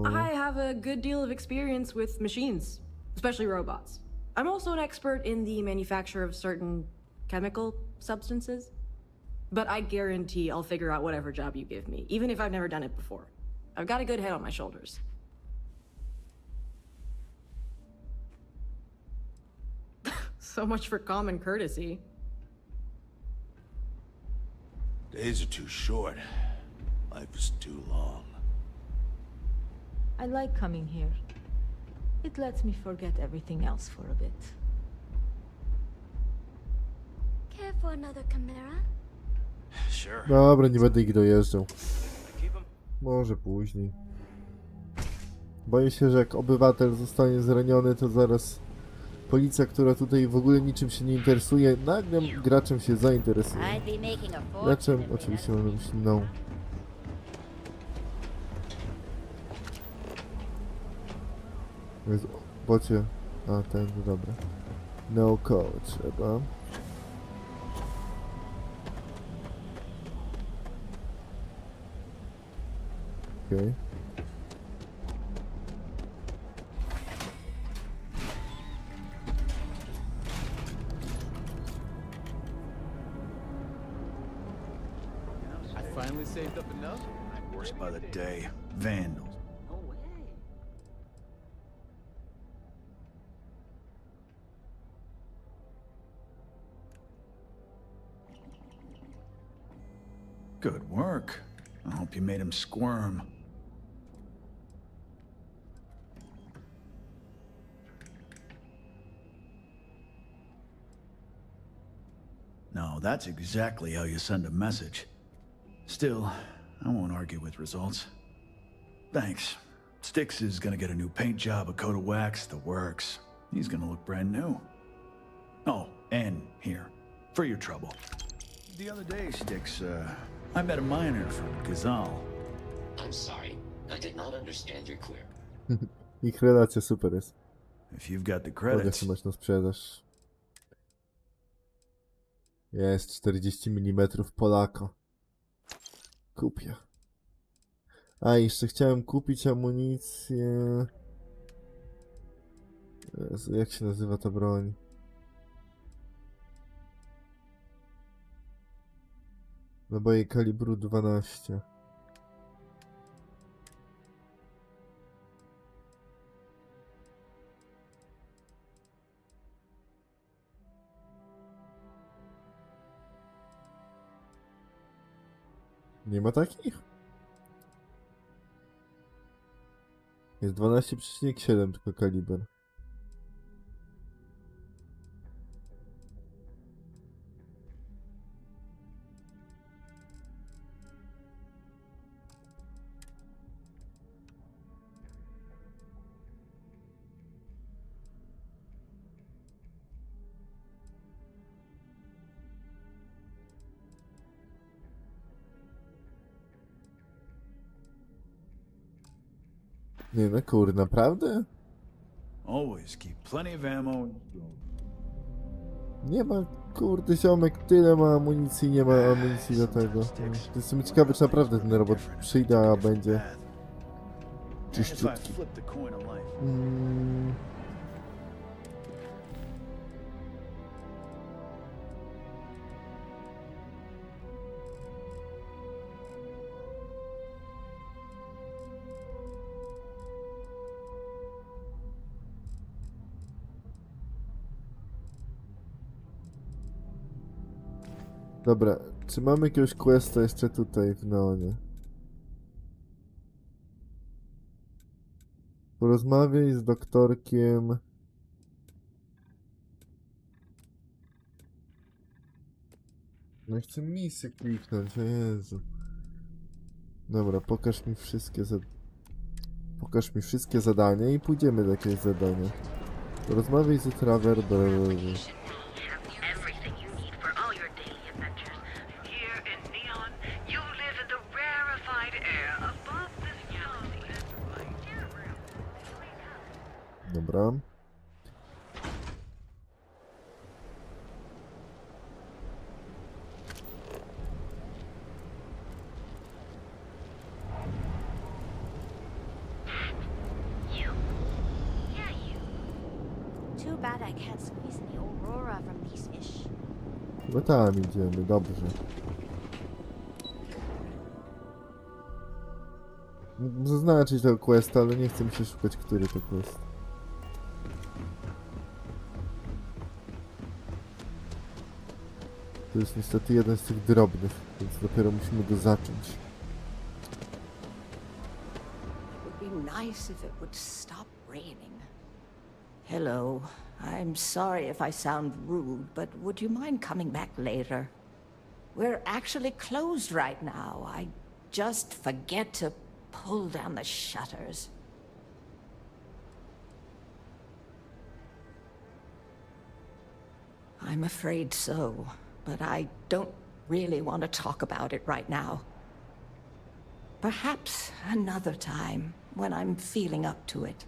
I have a good deal of experience with machines, especially robots. I'm also an expert in the manufacture of certain chemical substances. But I guarantee I'll figure out whatever job you give me, even if I've never done it before. I've got a good head on my shoulders. So much for common courtesy. Days are too short. Life is too long. I like coming here. It lets me forget everything else for a bit. Care for another chimera? Sure. Dobra, nie będę ich dojeżdżał. Może później. Boję się, że jak obywatel zostanie zraniony, to zaraz policja, która tutaj w ogóle niczym się nie interesuje, nagle graczem się zainteresuje. I'd be making a fortune Graczem if we oczywiście mam na myśli no. Jest bocie. A ten, dobra. No code trzeba. Okej. I finally saved up enough. Worse by the day. Vandals. Good work. I hope you made him squirm. No, that's exactly how you send a message. Still, I won't argue with results. Thanks. Styx is gonna get a new paint job, a coat of wax, the works. He's gonna look brand new. Oh, and here, for your trouble. The other day, Styx, I met a miner from Gazal. I'm sorry. I did not understand your query. Ich relacja super jest. If you've got the Mogę credits. trzymać na sprzedaż. Jest 40 mm Polaka. Kupię. A, jeszcze chciałem kupić amunicję. Jezu, jak się nazywa ta broń? Naboje kalibru 12. Nie ma takich? Jest 12,7 tylko kaliber. Nie no kur, naprawdę? Always keep plenty of ammo. Nie ma, kurde ziomek, tyle ma amunicji, nie ma amunicji do tego. Jestem ciekawy, czy naprawdę ten robot przyjdzie, a będzie czyściutki. Dobra, czy mamy jakiegoś questa jeszcze tutaj w Neonie? Porozmawiaj z doktorkiem. No chcę misję kliknąć, o Jezu. Dobra, pokaż mi wszystkie zadania i pójdziemy do jakiegoś zadania. Porozmawiaj z Traver. Dobra. Too bad I can't squeeze the aurora from these fish. Chyba tam idziemy, dobrze. Mógłbym zaznaczyć tego questa, ale nie chcę mi się szukać, który to quest. To jest niestety jeden z tych drobnych, więc dopiero musimy go zacząć. It would be nice if it would stop raining. Hello. I'm sorry if I sound rude, but would you mind coming back later? We're actually closed right now. I just forget to pull down the shutters. I'm afraid so, but I don't really want to talk about it right now. Perhaps another time, when I'm feeling up to it.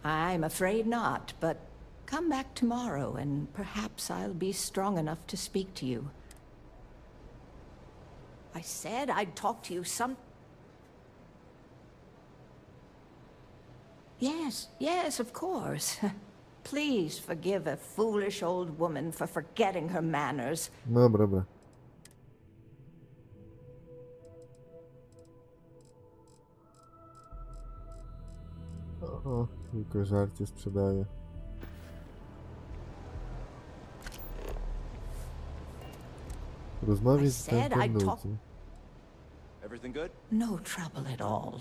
I'm afraid not, but come back tomorrow and perhaps I'll be strong enough to speak to you. I said I'd talk to you some... Yes, of course. Please forgive a foolish old woman for forgetting her manners. Dobra. O, tylko żarcie sprzedaje. Rozmawiać z tym ludzi. Everything good? No trouble at all.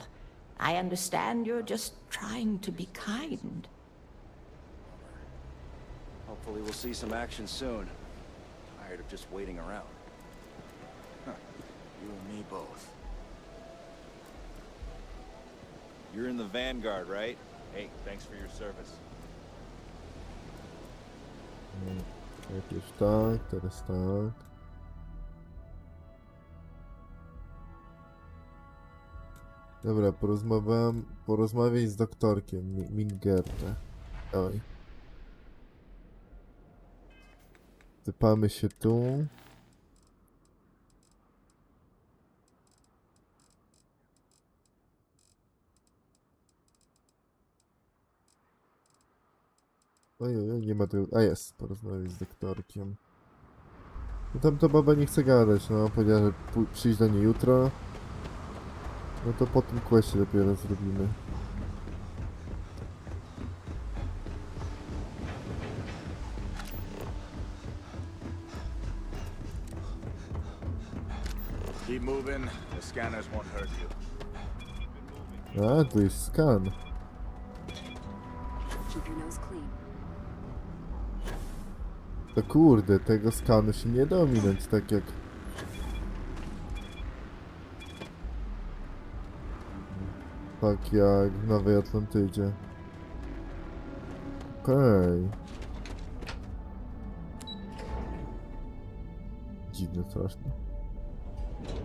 I understand you're just trying to be kind. Hopefully we'll see some action soon. Tired of just waiting around. Huh. You and me both. You're in the Vanguard, right? Hey, thanks for your service. Najpierw tak, teraz tak. Dobra, porozmawiaj z doktorkiem Mingerta. Oj. Typamy się tu. Oj, nie ma tu... A jest, porozmawiać z doktorkiem. No tam to baba nie chce gadać, no. Powiedziała, że przyjść do niej jutro. No to po tym questie dopiero zrobimy. Keep moving. The scanners won't hurt you. A, tu jest skan. Keep your nose clean. To kurde, tego skanu się nie da ominąć, tak jak... Tak jak w Nowej Atlantydzie. Okej. Dziwne strasznie.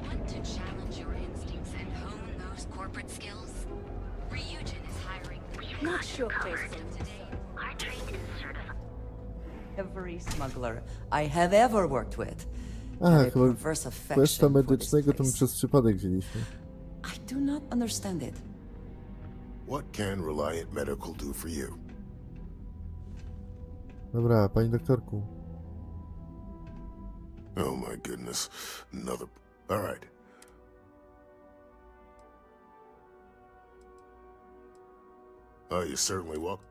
Want to challenge your instincts and hone those corporate skills? Ryujin is hiring. Not sure, person. Our trade is certified. Every smuggler I have ever worked with. A, had a chyba perverse questa affection for this medycznego to my place. przez przypadek wzięliśmy. I do not understand it. What can Reliant Medical do for you? Dobra, pani doktorku. Oh my goodness. Another... All right. Oh, you certainly welcome.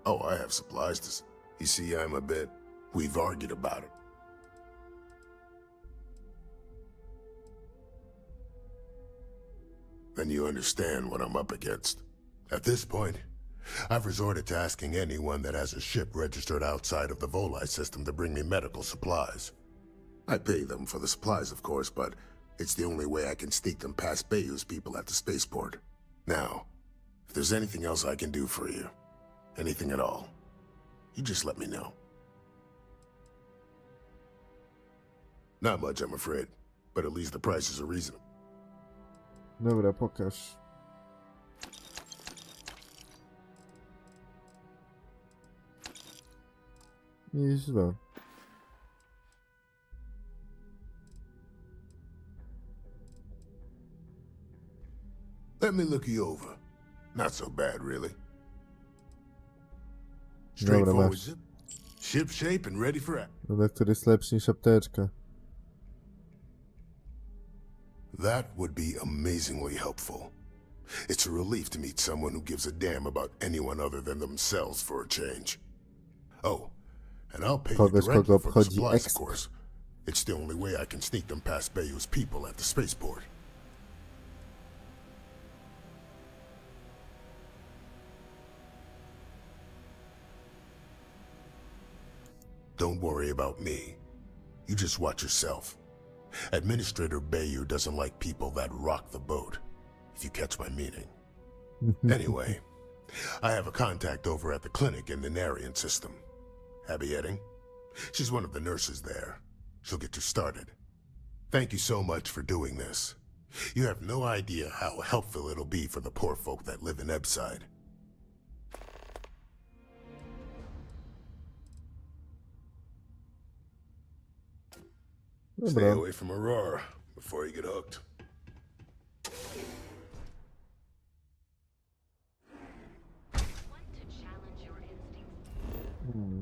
Oh, I have supplies to... You see, I'm a bit... We've argued about it. Then you understand what I'm up against. At this point, I've resorted to asking anyone that has a ship registered outside of the Volite system to bring me medical supplies. I pay them for the supplies, of course, but it's the only way I can sneak them past Bayou's people at the spaceport. Now, if there's anything else I can do for you, anything at all, you just let me know. Not much, I'm afraid, but at least the prices are reasonable. Dobra, pokaż. Nieźle. Let me look you over. Not so bad, really. Dobra, Straightforward masz. zip. Ship shape and ready for action. Doktor jest lepszy niż apteczka. That would be amazingly helpful. It's a relief to meet someone who gives a damn about anyone other than themselves for a change. Oh, and I'll pay you Kogoś, directly kogo for the obchodzi supplies, of exp. course. It's the only way I can sneak them past Bayou's people at the spaceport. Don't worry about me. You just watch yourself. Administrator Bayou doesn't like people that rock the boat, if you catch my meaning. Anyway, I have a contact over at the clinic in the Narian system. Abby Edding. She's one of the nurses there. She'll get you started. Thank you so much for doing this. You have no idea how helpful it'll be for the poor folk that live in Ebside. Stay Dobra. away from Aurora before you get hooked.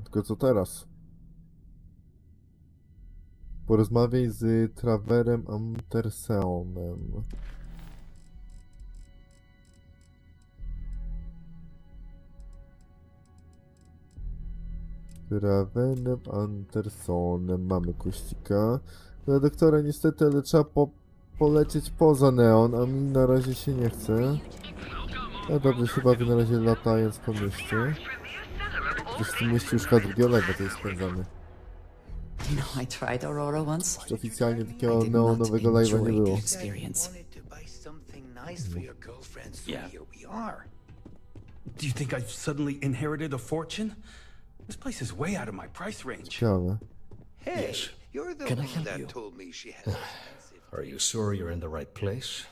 Tylko co teraz? Porozmawiaj z Traverem Andersonem. Traverem Andersonem. Mamy kuścika. Dla doktora niestety, ale trzeba polecieć poza Neon, a mi na razie się nie chce. No dobrze się bawię na razie latając po mieście. Przecież w tym mieście już chyba drugiego live'a tutaj spędzamy. You know, I tried Aurora once. Jeszcze oficjalnie takiego neonowego live'a nie było. Yeah. Here we are. Do you think I've suddenly inherited a fortune? This place is way out of my price range. Ciekawe. Hey, Yes. you're the Can I one help that you? told me she had. Are you sure you're in the right place?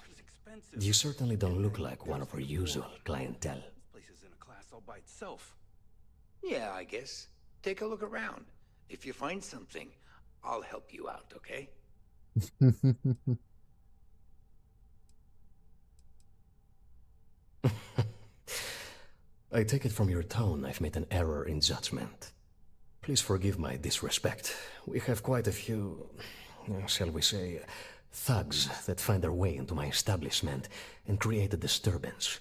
You certainly don't look like one of our usual clientele. Place is in a class all by itself. Yeah, I guess. Take a look around. If you find something, I'll help you out, okay? I take it from your tone I've made an error in judgment. Please forgive my disrespect. We have quite a few, shall we say, thugs that find their way into my establishment and create a disturbance.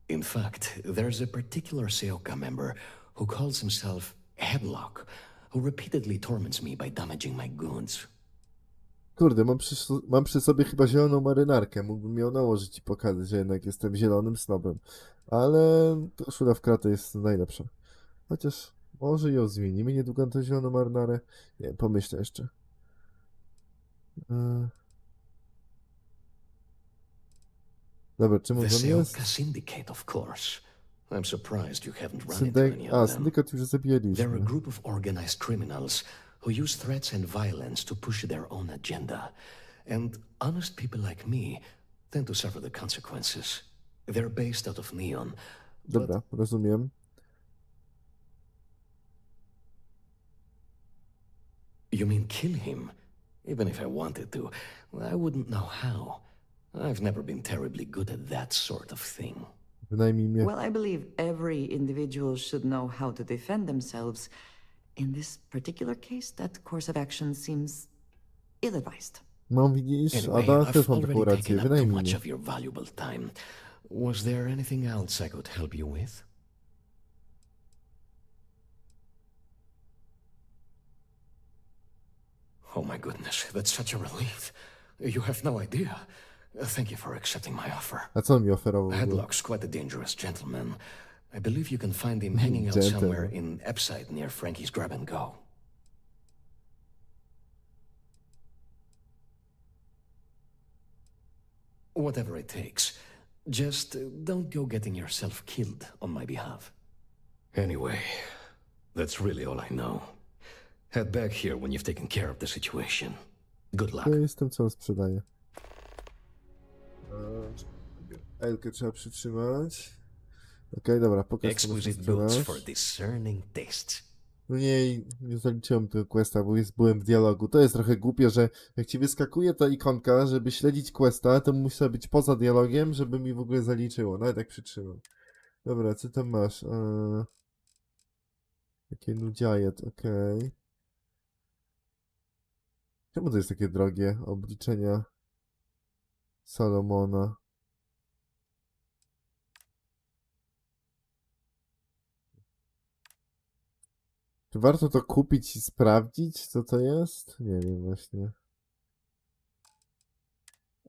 In fact, there's a particular Seoka member who calls himself Headlock, who repeatedly torments me by damaging my goods. Kurde, mam przy sobie chyba zieloną marynarkę. Mógłbym ją nałożyć i pokazać, że jednak jestem zielonym snobem. Ale koszula w kratę jest najlepsza. Chociaż może ją zmienimy niedługo na tę zieloną marynarę. Nie, pomyślę jeszcze. Dobra, czym on jest? Syndicate, of course. I'm surprised you haven't run into any of them. Syndykat już zabijaliśmy. They're a group of organized criminals who use threats and violence to push their own agenda. And honest people like me tend to suffer the consequences. They're based out of Neon. Dobra, rozumiem. You mean kill him? Even if I wanted to, I wouldn't know how. I've never been terribly good at that sort of thing. Wynajmij mnie. Well, I believe every individual should know how to defend themselves. In this particular case, that course of action seems ill-advised. No widzisz, Anyway, Ada też I've mam taką already rację. taken up too Wynajmij much mnie. of your valuable time. Was there anything else I could help you with? Oh my goodness, that's such a relief. You have no idea. Thank you for accepting my offer. A co on mi oferował? Headlock's quite a dangerous gentleman. I believe you can find him hanging out somewhere in Epside near Frankie's Grab and Go. Whatever it takes. Just don't go getting yourself killed on my behalf. Anyway, that's really all I know. Head back here when you've taken care of the situation. Good luck. Ja jestem, co on sprzedaje. Elkę trzeba przytrzymać. Okej, dobra, pokaż co muszę Exquisite boots sprzedawać. for discerning tastes. No nie zaliczyłem tego questa, bo byłem w dialogu. To jest trochę głupie, że jak ci wyskakuje ta ikonka, żeby śledzić questa, to muszę być poza dialogiem, żeby mi w ogóle zaliczyło. Nawet jak przytrzymam. Dobra, co tam masz? Takie nudziajet, okej. Czemu to jest takie drogie? Obliczenia Salomona. Czy warto to kupić i sprawdzić, co to jest? Nie wiem właśnie.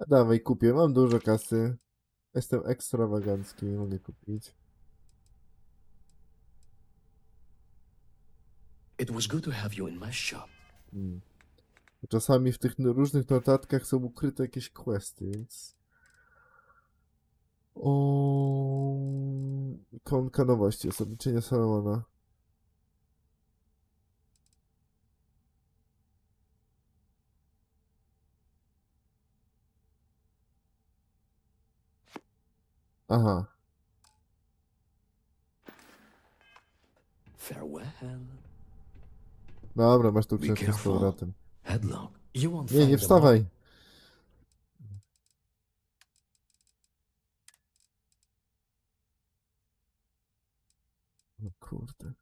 A dawaj, kupię. Mam dużo kasy. Jestem ekstrawagancki, mogę kupić. It was good to have you in my shop. Czasami w tych różnych notatkach są ukryte jakieś questy, więc... Ikonka nowości jest obliczenie Salomona. Aha. Farewell. Dobra, masz tą książkę z powrotem. Headlock. You won't Nie, nie find wstawaj. O kurde.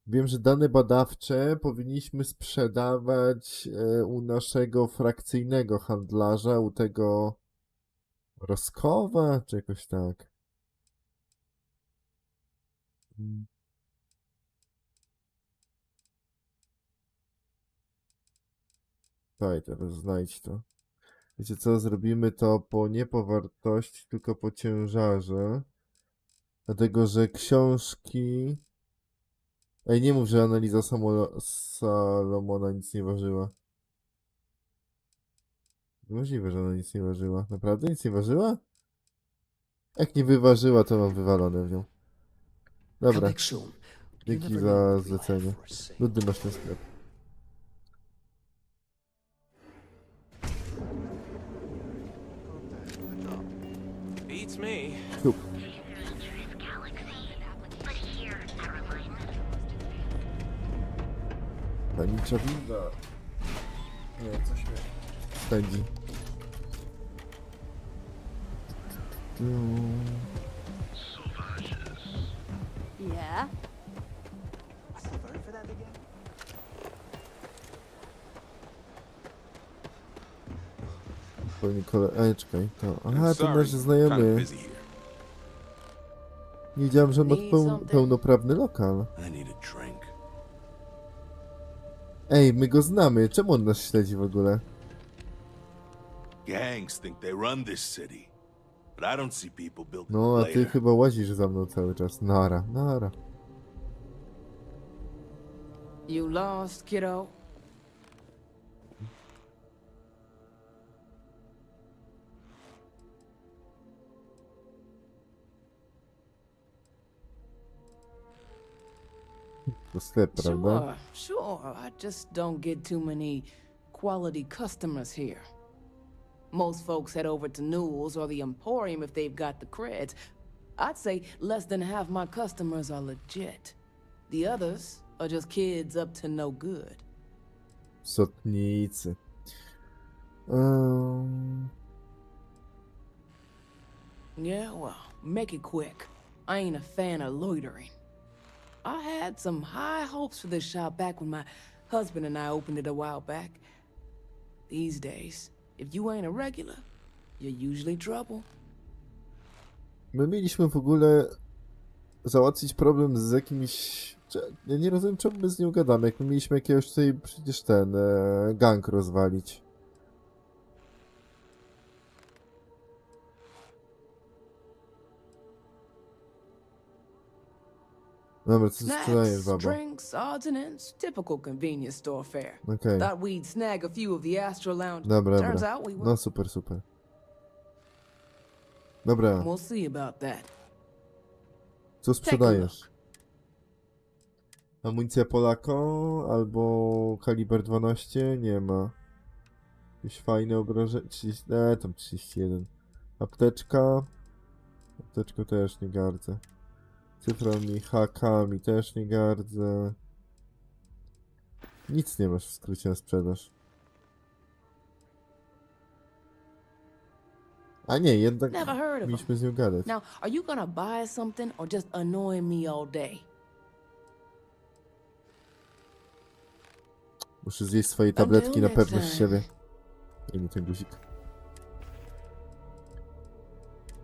Wiem, że dane badawcze powinniśmy sprzedawać u naszego frakcyjnego handlarza, u tego Roskowa, czy jakoś tak. Daj, teraz znajdź to. Wiecie co, zrobimy to nie po wartości, tylko po ciężarze. Dlatego, że książki... Ej, nie mów, że analiza Salomona nic nie ważyła. Niemożliwe, że ona nic nie ważyła. Naprawdę nic nie ważyła? Jak nie wyważyła, to mam wywalone w nią. Dobra. Dzięki za zlecenie. Nudny masz ten sklep. Beats me. Tup. Panicza winda. Nie, coś mnie spędzi. Yeah? Czekaj, to... Aha, to nasz znajomy. Nie wiedziałem, że ma pełnoprawny lokal. I need a drink. Ej, my go znamy. Czemu on nas śledzi w ogóle? Gangs think they run this city, but I don't see people built No, a ty later. chyba łazisz za mną cały czas. Nara, nara. You lost, kiddo? To sklep, prawda? Sure. I just don't get too many quality customers here. Most folks head over to Newell's or the Emporium if they've got the creds. I'd say less than half my customers are legit. The others are just kids up to no good. Sotnicy. Yeah, well, make it quick. I ain't a fan of loitering. I had some high hopes for this shop back when my husband and I opened it a while back. These days, if you ain't a regular, you're usually trouble. My mieliśmy w ogóle załatwić problem z jakimś... Ja nie rozumiem, czemu my z nią gadamy, jak my mieliśmy jakiegoś tutaj przecież ten gang rozwalić. Dobra, co sprzedajesz, babo? Drinks, odds and ends, typical convenience store fare. Okej. Thought we'd snag a few of the Astro Lounge. Dobra, Turns dobra. out we were. No super, super. Dobra, We'll see about that. co sprzedajesz? Amunicja Polako albo kaliber 12? Nie ma. Jakieś fajne obrażenie. Tam 31. Apteczka. Apteczką też nie gardzę. Cyframi, hakami też nie gardzę. Nic nie masz w skrócie na sprzedaż. A nie, jednak Never heard of mieliśmy z nią gadać. Now, are you gonna buy something or just annoy me all day? Muszę zjeść swoje tabletki na pewność siebie. I nie ten guzik.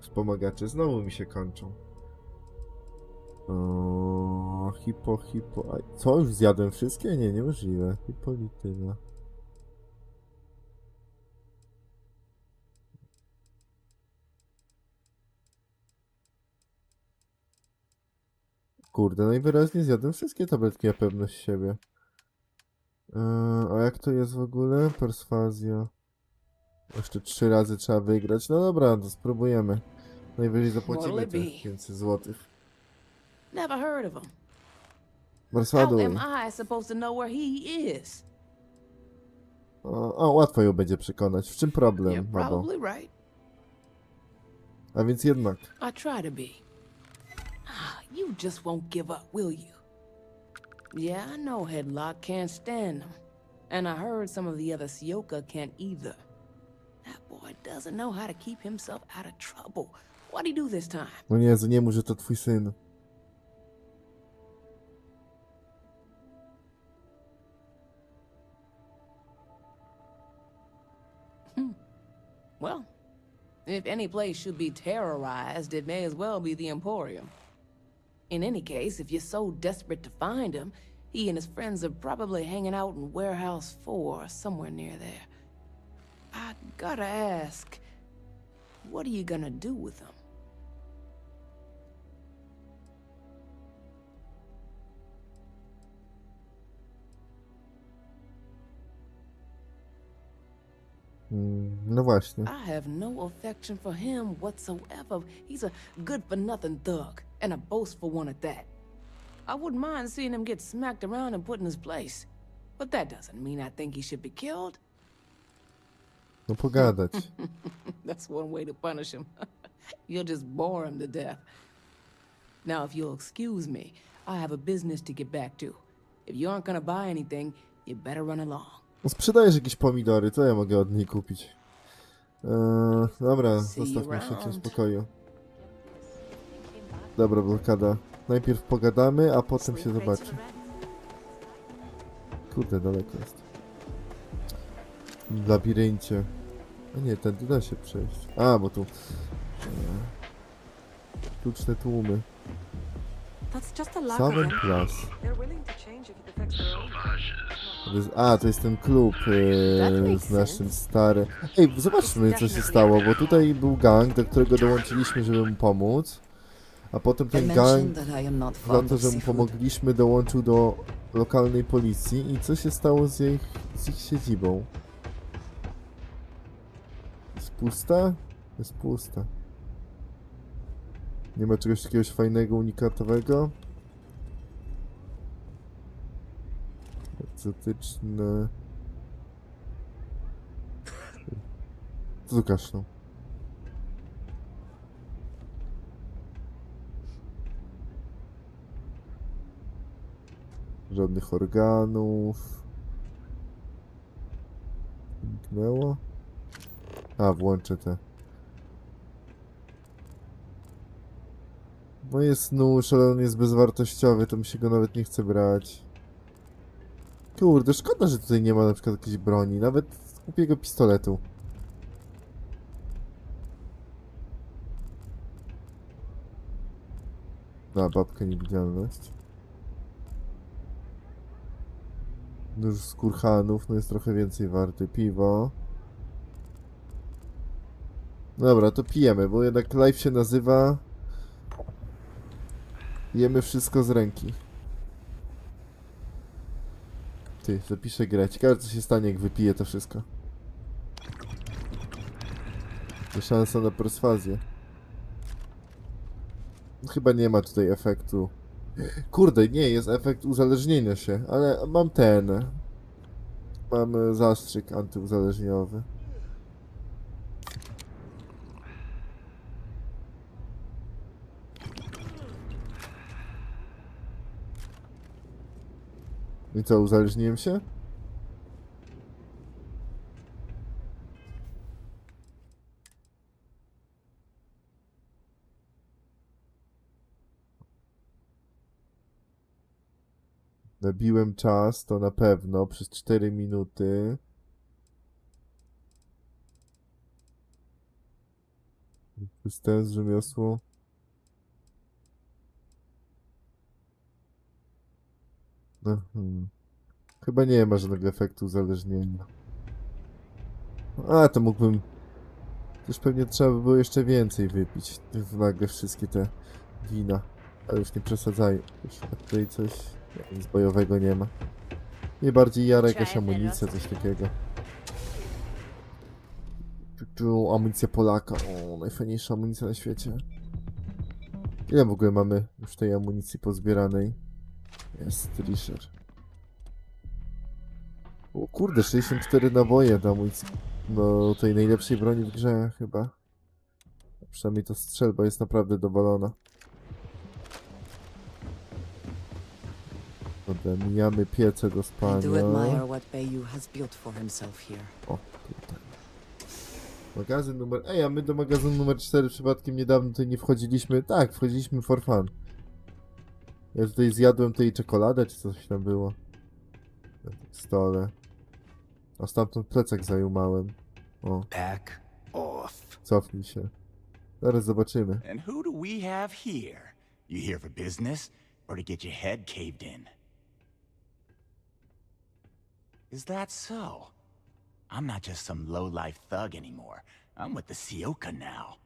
Wspomagacze znowu mi się kończą. O, hipo. Co, już zjadłem wszystkie? Nie, niemożliwe. Hipolityna. Kurde, najwyraźniej zjadłem wszystkie tabletki na pewność siebie. A jak to jest w ogóle? Perswazja. Jeszcze 3 razy trzeba wygrać. No dobra, to spróbujemy. Najwyżej zapłacimy te 500 złotych. Never heard of him. How Perswaduj. am I supposed to know where he is? O, łatwo ją będzie przekonać. W czym problem, You're babo? probably right. A więc jednak. I try to be. You just won't give up, will you? Yeah, I know Headlock can't stand them. And I heard some of the other Sioka can't either. That boy doesn't know how to keep himself out of trouble. What'd he do this time? No Jezu, nie mów, że to twój syn. Well, if any place should be terrorized, it may as well be the Emporium. In any case, if you're so desperate to find him, he and his friends are probably hanging out in Warehouse 4, somewhere near there. I gotta ask, what are you gonna do with him? No właśnie. I have no affection for him whatsoever. He's a good-for-nothing thug, and a boastful one at that. I wouldn't mind seeing him get smacked around and put in his place. But that doesn't mean I think he should be killed. No pogadać. That's one way to punish him. You'll just bore him to death. Now, if you'll excuse me, I have a business to get back to. If you aren't gonna buy anything, you better run along. Sprzedajesz jakieś pomidory, co ja mogę od niej kupić? Dobra, zostawmy się w tym spokoju. Dobra, blokada. Najpierw pogadamy, a potem się zobaczy. Kurde, daleko jest. W labiryncie. A nie, tędy da się przejść. A, bo tu... Sztuczne tłumy. That's just a lack Seven of Plus. They're willing to change if it affects their own. To jest ten klub z naszym starym... Ej, zobaczmy co się stało, bo tutaj był gang, do którego dołączyliśmy, żeby mu pomóc. A potem ten gang, za to, że mu pomogliśmy, dołączył do lokalnej policji. I co się stało z ich siedzibą? Jest pusta? Jest pusta. Nie ma czegoś jakiegoś fajnego, unikatowego? Egzotyczne... Co tu kaszlą? Żadnych organów. Zniknęło? A, włączę te. No jest nóż, ale on jest bezwartościowy, to mi się go nawet nie chce brać. Kurde, szkoda, że tutaj nie ma na przykład jakiejś broni, nawet głupiego pistoletu. A, babka niewidzialność. Nóż z kurhanów, no jest trochę więcej warty. Piwo. Dobra, to pijemy, bo jednak live się nazywa... Jemy wszystko z ręki. Ty, zapiszę grę. Ciekawe co się stanie, jak wypiję to wszystko. To szansa na perswazję. Chyba nie ma tutaj efektu. Kurde, nie, jest efekt uzależnienia się, ale mam ten. Mam zastrzyk antyuzależniowy. I co, uzależniłem się? Nabiłem czas, to na pewno, przez 4 minuty. Występ z rzemiosło. Chyba nie ma żadnego efektu uzależnienia. A, to mógłbym... Też pewnie trzeba by było jeszcze więcej wypić. Nagle wszystkie te wina. Ale już nie przesadzaj. Już tutaj coś... Nic bojowego nie ma. Nie bardziej jara jakaś amunicja, coś takiego. Tu amunicja Polaka. O, najfajniejsza amunicja na świecie. Ile w ogóle mamy już tej amunicji pozbieranej? Jest Risher. O kurde, 64 naboje do amunicji. No, tej najlepszej broni w grze chyba. Przynajmniej to strzelba jest naprawdę dowalona. Dobra, mijamy piece do spania. O, tutaj. Magazyn numer... Ej, a my do magazynu numer 4 przypadkiem niedawno tutaj nie wchodziliśmy. Tak, wchodziliśmy for fun. Ja tutaj zjadłem tej czekoladę, czy coś tam było. Na tym stole. A stamtąd plecak zajumałem. O. Back off. Cofnij się. Zaraz zobaczymy. And who do we have here? You here for business or to get your head caved in? Is that so? I'm not just some low-life thug anymore. I'm with the Sioka now.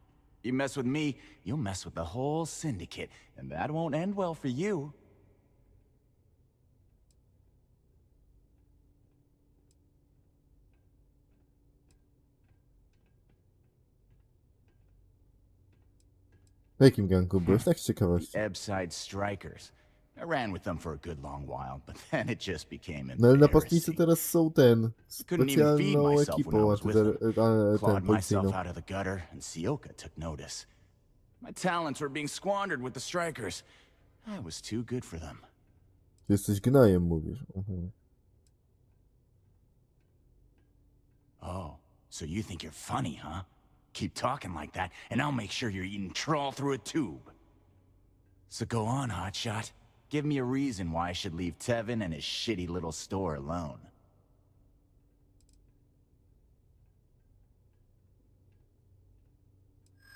You mess with me, you'll mess with the whole syndicate, and that won't end well for you. W jakim gangu byłeś? Tak z ciekawości. The Ebbside Strikers. I ran with them for a good long while, but then it just became No ale embarrassing. napastnicy teraz są Couldn't even feed specjalną myself when I ekipą was with them. Clawed myself policyjną. out of the gutter, and Sioka took notice. My talents were being squandered with the Strikers. I was too good for them. Jesteś gnojem, mówisz. Oh, so you think you're funny, huh? Keep talking like that, and I'll make sure you're eating trawl through a tube. So go on, hotshot. Give me a reason why I should leave Tevin and his shitty little store alone.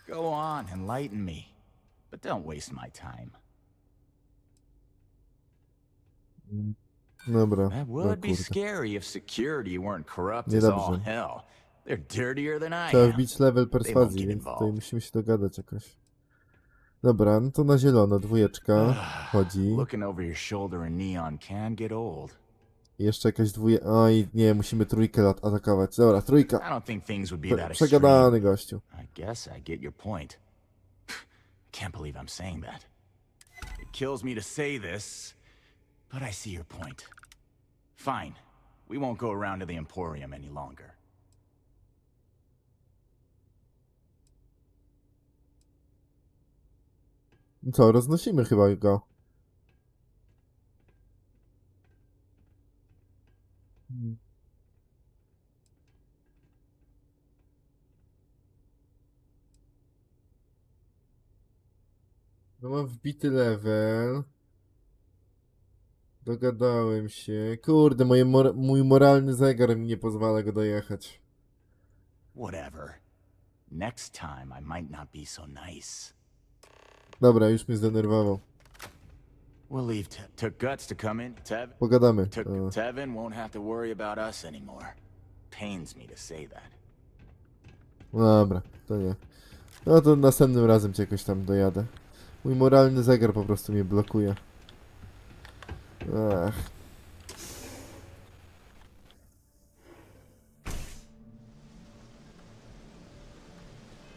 Go on, enlighten me. But don't waste my time. Dobra, That no would be kurde. scary if security weren't corrupt as all Niedobrze. hell. They're dirtier than I Trzeba am. wbić level They won't perswazji, get więc tutaj involved. musimy się dogadać jakoś. Dobra, no to na zielono, 2 chodzi. Looking over your shoulder in neon can get old. I jeszcze jakaś 2. Oj, nie, musimy 3 atakować. Dobra, 3. I don't think things would be that extreme. Przegadany gościu. I guess I get your point. Can't believe I'm saying that. It kills me to say this, but I see your point. Fine. We won't go around to the Emporium any longer. Co, roznosimy chyba go. No mam wbity level. Dogadałem się. Kurde, mój moralny zegar mi nie pozwala go dojechać. Whatever. Next time I might not be so nice. Dobra, już mnie zdenerwował. We'll leave took guts to come in. Pogadamy. Tevin won't have to worry about us anymore. Pains me to say that. Dobra, to nie. No to następnym razem cię jakoś tam dojadę. Mój moralny zegar po prostu mnie blokuje. Ach.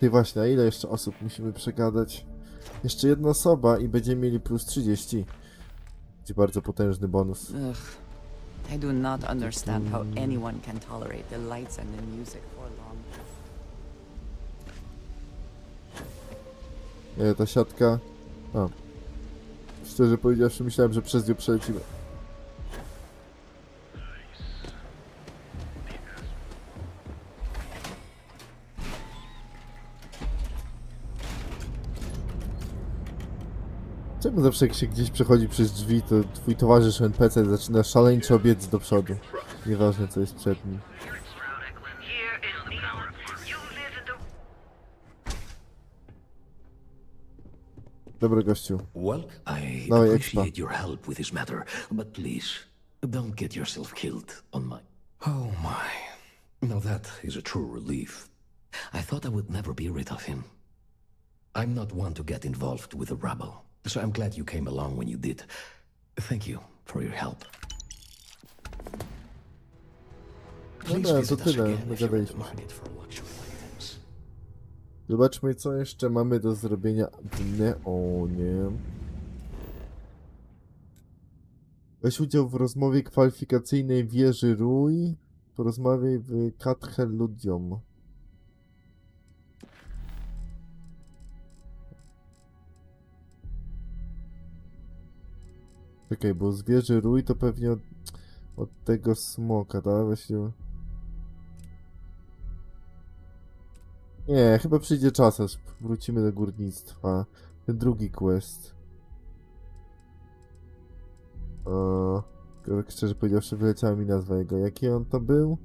Ty właśnie, a ile jeszcze osób musimy przegadać? Jeszcze 1 osoba i będziemy mieli plus 30. Będzie bardzo potężny bonus. Ugh. I do not understand how anyone can tolerate the lights and the music for long. Ta siatka... A. Szczerze powiedziawszy, myślałem, że przez nią przelecimy. Czemu zawsze jak się gdzieś przechodzi przez drzwi, to twój towarzysz NPC zaczyna szaleńczo biec do przodu. Nieważne co jest przed nim. Dobra, gościu. Well, I Dawaj, appreciate your help with this matter, but please, don't get yourself killed on my... Oh my. Now that is a true relief. I thought I would never be rid of him. I'm not one to get involved with the rabble, so I'm glad you came along when you did. Thank you for your help. Dobra, to tyle. Dogadaliśmy się. Zobaczmy, co jeszcze mamy do zrobienia w Neonie. Weź udział w rozmowie kwalifikacyjnej wieży Rój. Porozmawiaj w Kathe ludziom. Czekaj, bo z wieży Rój to pewnie od tego smoka, tak? Właśnie... Nie, chyba przyjdzie czas, aż wrócimy do górnictwa. Ten drugi quest. Tak szczerze powiedziawszy, wyleciała mi nazwa jego. Jaki on to był?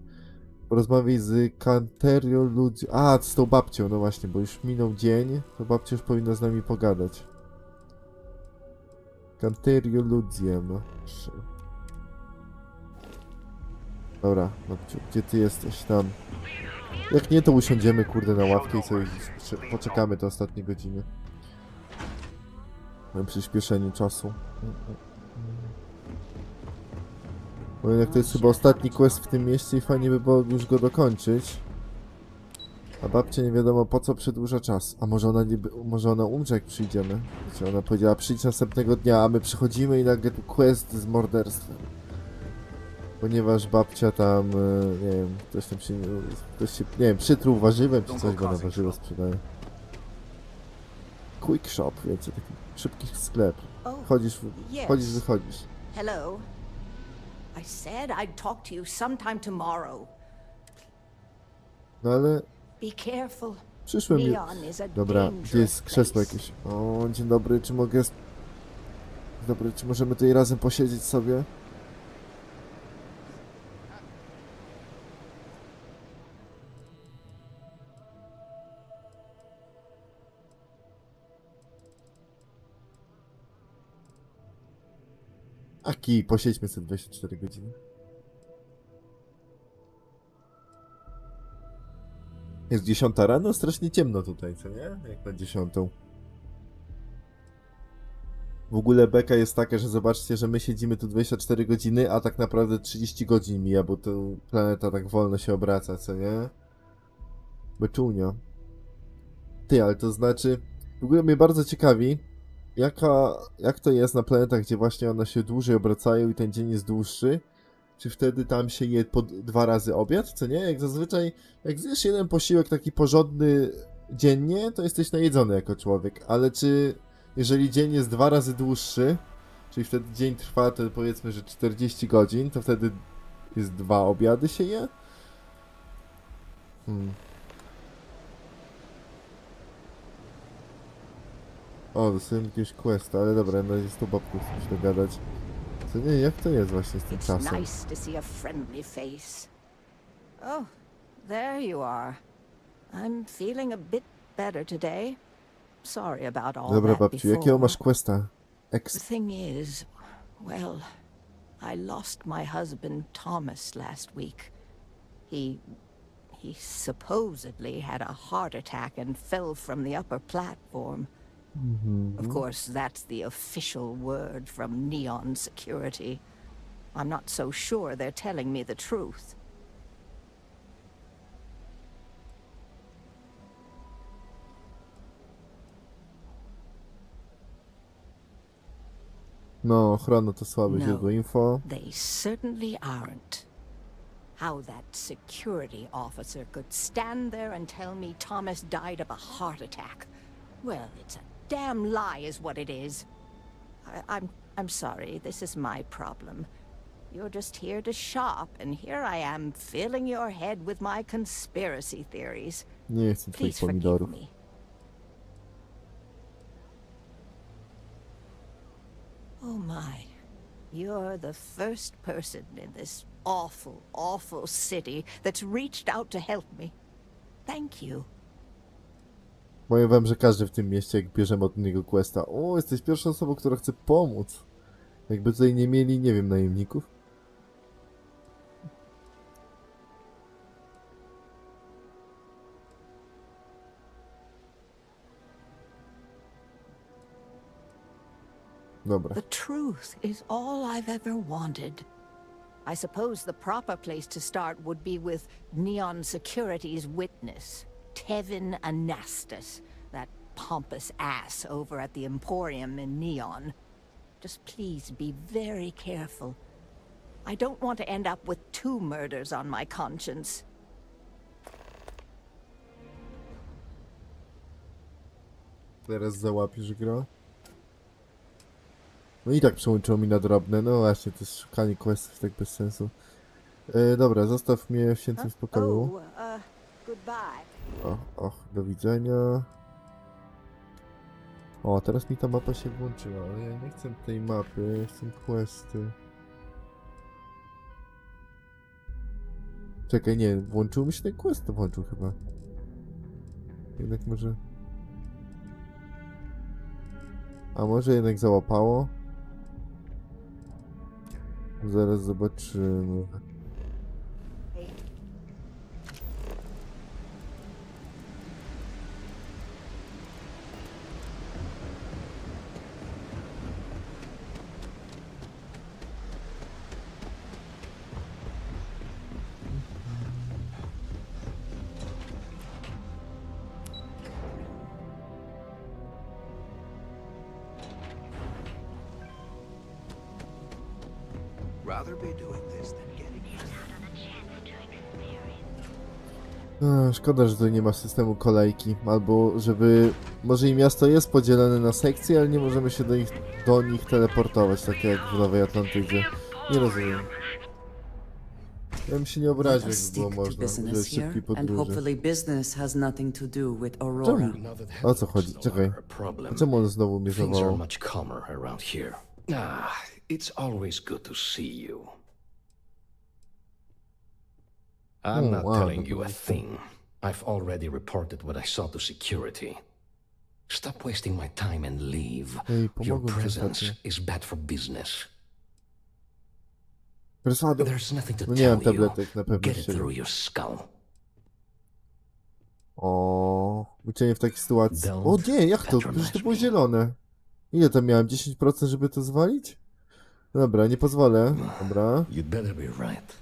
Porozmawiaj z Canterio ludzi... A, z tą babcią, no właśnie, bo już minął dzień, to babcia już powinna z nami pogadać. Canterio ludziem. Dobra, babciu, gdzie ty jesteś? Tam. Jak nie, to usiądziemy, kurde, na ławkę i sobie poczekamy te ostatnie godziny. Mam przyspieszenie czasu. Bo jednak to jest chyba ostatni quest w tym mieście i fajnie by było już go dokończyć. A babcia nie wiadomo po co przedłuża czas. A może ona umrze jak przyjdziemy? Wiecie, ona powiedziała przyjdź następnego dnia, a my przychodzimy i nagle tu quest z morderstwem. Ponieważ babcia tam, nie wiem, ktoś się, nie wiem, przytruł warzywem czy coś, bo na warzywo sprzedaje. Quick shop, wiecie, taki szybki sklep. Chodzisz, wychodzisz. Hello. I said I'd talk to you sometime tomorrow. No ale... Be careful. Przyszłem już. Dobra, gdzie jest krzesło jakieś? O, dzień dobry, czy mogę... Dzień dobry, czy możemy tutaj razem posiedzieć sobie? Aki, posiedźmy sobie 24 godziny. Jest 10 rano, strasznie ciemno tutaj, co nie? Jak na 10. W ogóle beka jest taka, że zobaczcie, że my siedzimy tu 24 godziny, a tak naprawdę 30 godzin mija, bo tu planeta tak wolno się obraca, co nie? Beczunia. Ty, ale to znaczy, w ogóle mnie bardzo ciekawi, jak to jest na planetach, gdzie właśnie one się dłużej obracają i ten dzień jest dłuższy. Czy wtedy tam się je po 2 razy obiad, co nie? Jak zazwyczaj, jak zjesz jeden posiłek taki porządny dziennie, to jesteś najedzony jako człowiek, ale czy jeżeli dzień jest 2 razy dłuższy, czyli wtedy dzień trwa, to powiedzmy, że 40 godzin, to wtedy jest 2 obiady się je? O, dostałem jakiegoś questa, ale dobra, no jest to babką, chcę się dogadać. Co nie, jak to jest właśnie z tym czasem? Nice to see a friendly face. Oh, there you are. I'm feeling a bit better today. Sorry about all Dobra, that babciu, before. jakiego masz questa? The thing is, well, I lost my husband Thomas last week. He supposedly had a heart attack and fell from the upper platform. Of course, that's the official word from Neon Security. I'm not so sure they're telling me the truth. No, ochrona to słabe źródło info. They certainly aren't. How that security officer could stand there and tell me Thomas died of a heart attack. Well, it's a damn lie is what it is. I'm sorry, this is my problem. You're just here to shop, and here I am filling your head with my conspiracy theories. Nie chcę twoich Please forgive pomidorów. me. Oh my, you're the first person in this awful, awful city that's reached out to help me. Thank you. Powiem wam, że każdy w tym mieście, jak bierzemy od niego questa, o, jesteś pierwszą osobą, która chce pomóc. Jakby tutaj nie mieli, nie wiem, najemników. Dobra. The truth is all I've ever wanted. I suppose the proper place to start would be with Neon Security's witness, Tevin Anastas, that pompous ass over at the Emporium in Neon. Just please be very careful. I don't want to end up with 2 murders on my conscience. Teraz załapiesz grę. No i tak przełączyło mi na drobne, no właśnie, to jest szukanie questów tak bez sensu. Dobra, zostaw mnie w świętym spokoju. Och, do widzenia. O, teraz mi ta mapa się włączyła, ale ja nie chcę tej mapy, ja chcę questy. Czekaj, nie, włączył mi się ten quest, to włączył chyba. Jednak może... A może jednak załapało? Zaraz zobaczymy. Rather be doing this than getting Szkoda, że tutaj nie ma systemu kolejki, albo żeby... Może i miasto jest podzielone na sekcje, ale nie możemy się do nich teleportować, tak jak w Nowej Atlantydzie. Nie rozumiem. Ja bym się nie obraził, jakby było można używać szybkiej podróży. Czemu? O co chodzi? Czekaj. A czemu on znowu mnie zawołał? It's always good to see you. I'm not telling you a thing. I've already reported what I saw to security. Stop wasting my time and leave. Your presence is bad for business. Perswado. There's nothing to No nie mam tell you. tabletek na pewno. Get it Się. through your skull. O, uczenie w takiej sytuacji. O nie, jak to? Przecież to było zielone. Ile tam miałem? 10%, żeby to zwalić? Dobra, nie pozwolę. Dobra. You'd better be right.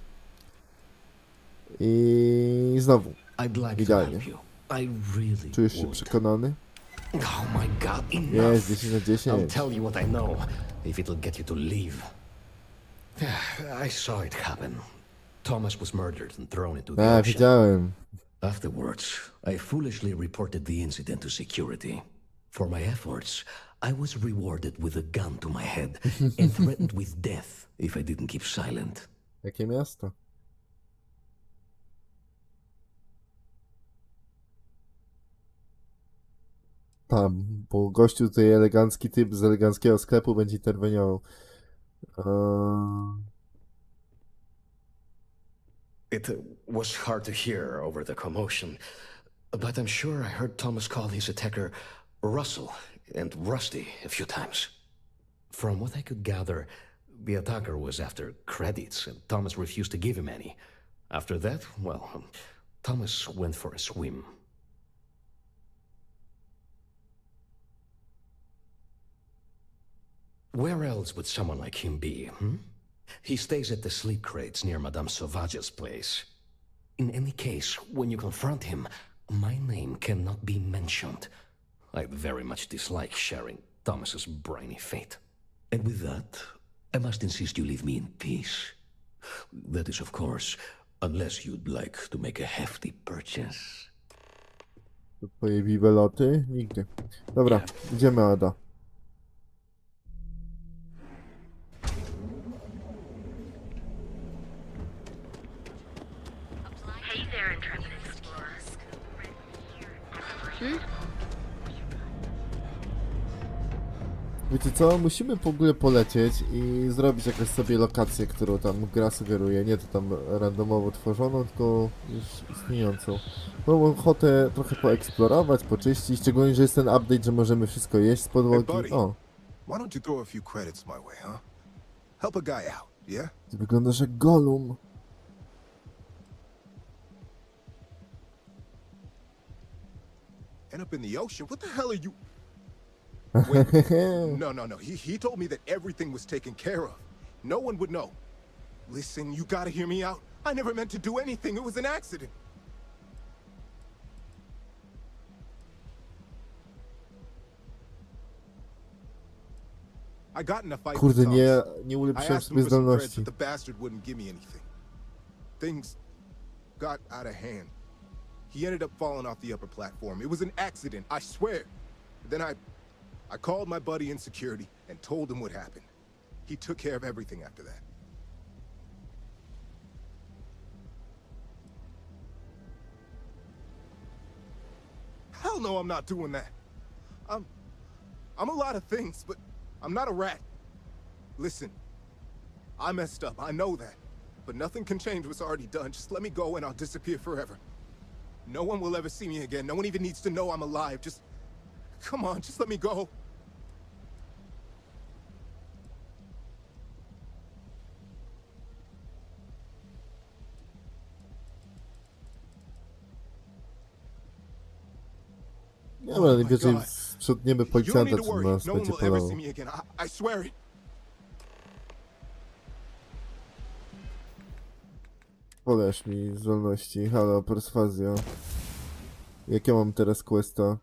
I znowu. I'd like Idealnie. to help you. I really Czujesz się would. przekonany? Oh my god, enough. Jest, 10 na I'll 10. tell you what I know, if it'll get you to leave. I saw it happen. Thomas was murdered and thrown into the Tak, ocean. widziałem. Afterwards, I foolishly reported the incident to security. For my efforts, I was rewarded with a gun to my head and threatened with death if I didn't keep silent. Jakie miasto? Tam, bo gościu tutaj elegancki typ z eleganckiego sklepu będzie interweniował. It was hard to hear over the commotion, but I'm sure I heard Thomas call his attacker Russell and Rusty a few times. From what I could gather, the attacker was after credits, and Thomas refused to give him any. After that, well, Thomas went for a swim. Where else would someone like him be, hmm? He stays at the sleep crates near Madame Sauvage's place. In any case, when you confront him, my name cannot be mentioned. I very much dislike sharing Thomas's briny fate. And with that, I must insist you leave me in peace. That is, of course, unless you'd like to make a hefty purchase. Twoje bibeloty? Nigdy. Dobra, idziemy, Ada. Hey there, intrepid explorers. Wiecie co? Musimy w ogóle polecieć i zrobić jakąś sobie lokację, którą tam gra sugeruje. Nie to tam randomowo tworzoną, tylko już istniejącą. Mam ochotę trochę poeksplorować, poczyścić, szczególnie, że jest ten update, że możemy wszystko jeść z podłogi. O, Why don't you throw a few credits my way, huh? Help a guy out, yeah? ty wyglądasz jak Gollum. End up in the ocean? What the hell are you... Wait, no. He told me that everything was taken care of. No one would know. Listen, you gotta hear me out. I never meant to do anything. It was an accident. I got in a fight with Kurde, Thomas. nie I ulepszyłem asked him sobie for some credits, zdolności. but the bastard wouldn't give me anything. Things got out of hand. He ended up falling off the upper platform. It was an accident, I swear. Then I called my buddy in security and told him what happened. He took care of everything after that. Hell no, I'm not doing that. I'm a lot of things, but I'm not a rat. Listen, I messed up, I know that. But nothing can change what's already done. Just let me go and I'll disappear forever. No one will ever see me again. No one even needs to know I'm alive. Just... come on, just let me go. Dobra, najwyżej sprzątniemy You don't policjanta, need to co worry. nas No one będzie will ever see polował. me again. I swear it. Poleż mi zdolności. Halo, perswazja. Jakie mam teraz questa?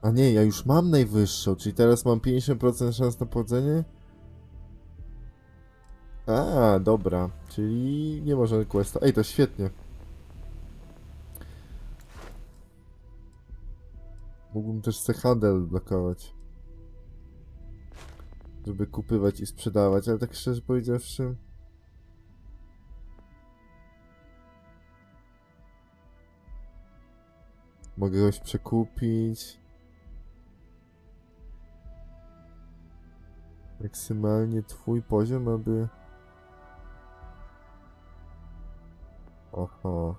A nie, ja już mam najwyższą, czyli teraz mam 50% szans na powodzenie? A, dobra, czyli nie można questa. Ej, to świetnie. Mógłbym też sobie handel blokować. Żeby kupywać i sprzedawać, ale tak szczerze powiedziawszy... Mogę kogoś przekupić. Maksymalnie twój poziom, aby... Oho.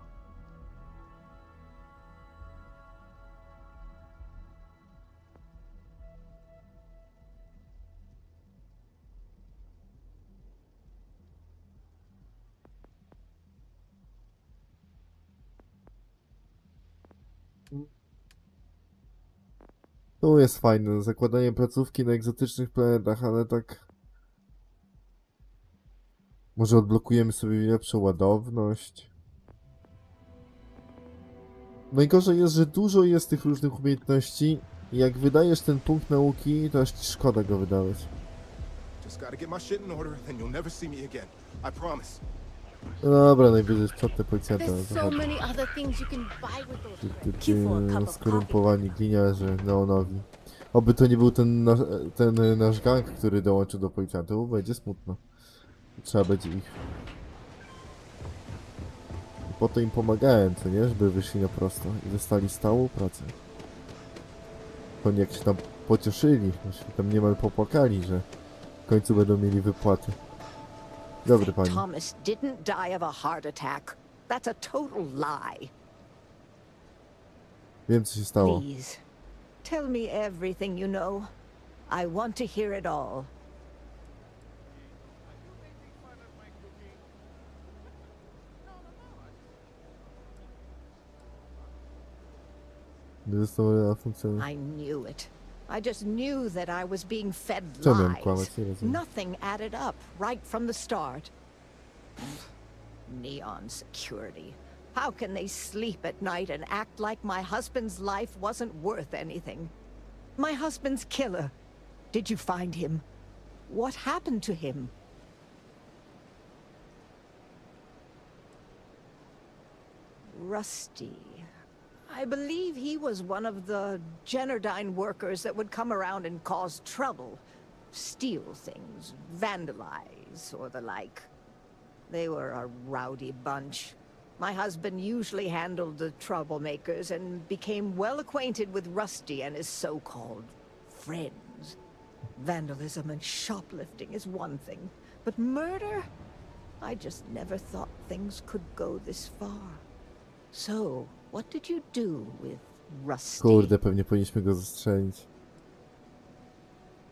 Tu jest fajne, zakładanie placówki na egzotycznych planetach, ale tak... Może odblokujemy sobie lepszą ładowność? Najgorzej jest, że dużo jest tych różnych umiejętności i jak wydajesz ten punkt nauki, to aż ci szkoda go wydawać. Just gotta get my shit in order, then you'll never see me again. I promise. No dobra, najwyżej sprzątnę policjanta. There's so many other things you can buy with those credits. Queue for a cup of Skorumpowani gliniarze neonowi. Oby to nie był ten nasz gang, który dołączył do policjantów, bo będzie smutno. Trzeba będzie ich. I po to im pomagałem, co nie? Żeby wyszli na prosto i dostali stałą pracę. Oni jak się tam pocieszyli, się tam niemal popłakali, że w końcu będą mieli wypłaty. Dobry pani. Thomas didn't die of a heart attack. That's a total lie. Wiem, co się stało. Please, tell me everything you know. I want to hear it all. I knew it. I just knew that I was being fed Co miałem lies. kłamać? Nie rozumiem. Nothing added up right from the start. Neon security. How can they sleep at night and act like my husband's life wasn't worth anything? My husband's killer. Did you find him? What happened to him? Rusty. I believe he was one of the Generdyne workers that would come around and cause trouble. Steal things, vandalize, or the like. They were a rowdy bunch. My husband usually handled the troublemakers and became well acquainted with Rusty and his so-called friends. Vandalism and shoplifting is one thing, but murder? I just never thought things could go this far. So, what did you do with Rusty? Kurde, pewnie powinniśmy go zastrzelić.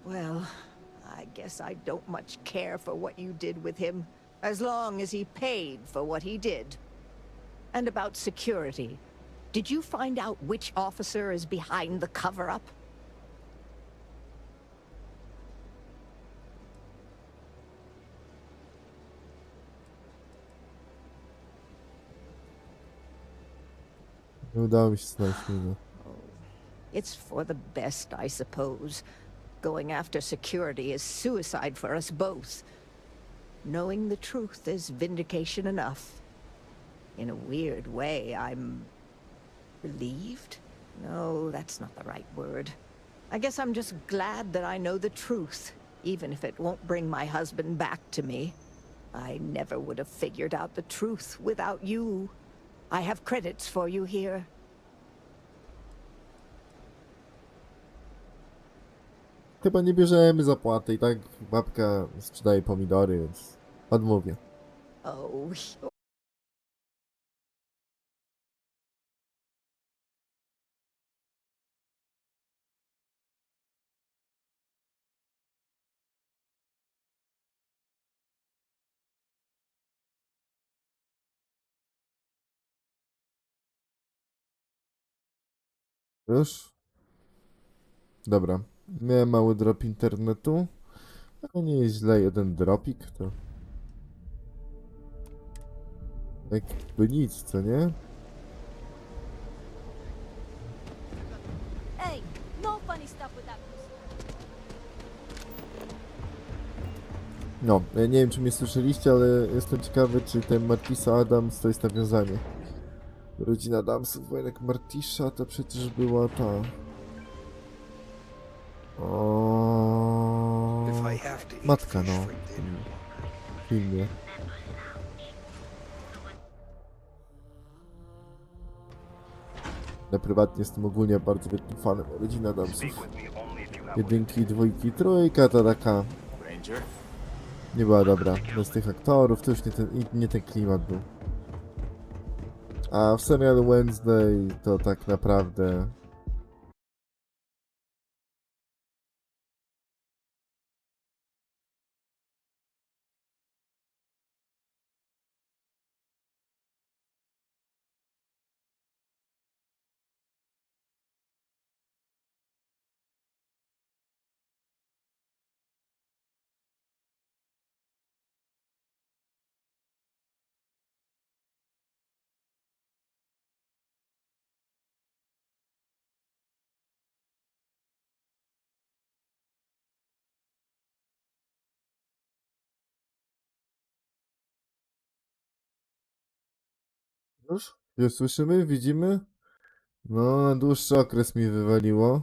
Well, I guess I don't much care for what you did with him, as long as he paid for what he did. And about security, did you find out which officer is behind the cover-up? Nie udało mi się znaleźć minę. It's for the best, I suppose. Going after security is suicide for us both. Knowing the truth is vindication enough. In a weird way, I'm relieved? No, that's not the right word. I guess I'm just glad that I know the truth, even if it won't bring my husband back to me. I never would have figured out the truth without you. I have credits for you here. Chyba nie bierzemy zapłaty i tak babka sprzedaje pomidory, więc odmówię. Oh, Już? Dobra. Miałem mały drop internetu. Ale nie jest źle, jeden dropik to... Jakby nic, co nie? Hey, no funny stuff with that. No, nie wiem czy mnie słyszeliście, ale jestem ciekawy, czy ten Martisa Adams to jest nawiązanie. Rodzina Adamsów, bo jednak Martisza to przecież była ta... Matka, no. W filmie. Ja prywatnie jestem ogólnie bardzo wielkim fanem rodziny Adamsów. Jedynki, dwójki, trójka to taka... Nie była dobra. Bez tych aktorów to już nie ten klimat był. A w serialu Wednesday to tak naprawdę... Już słyszymy? Widzimy? No, na dłuższy okres mi wywaliło.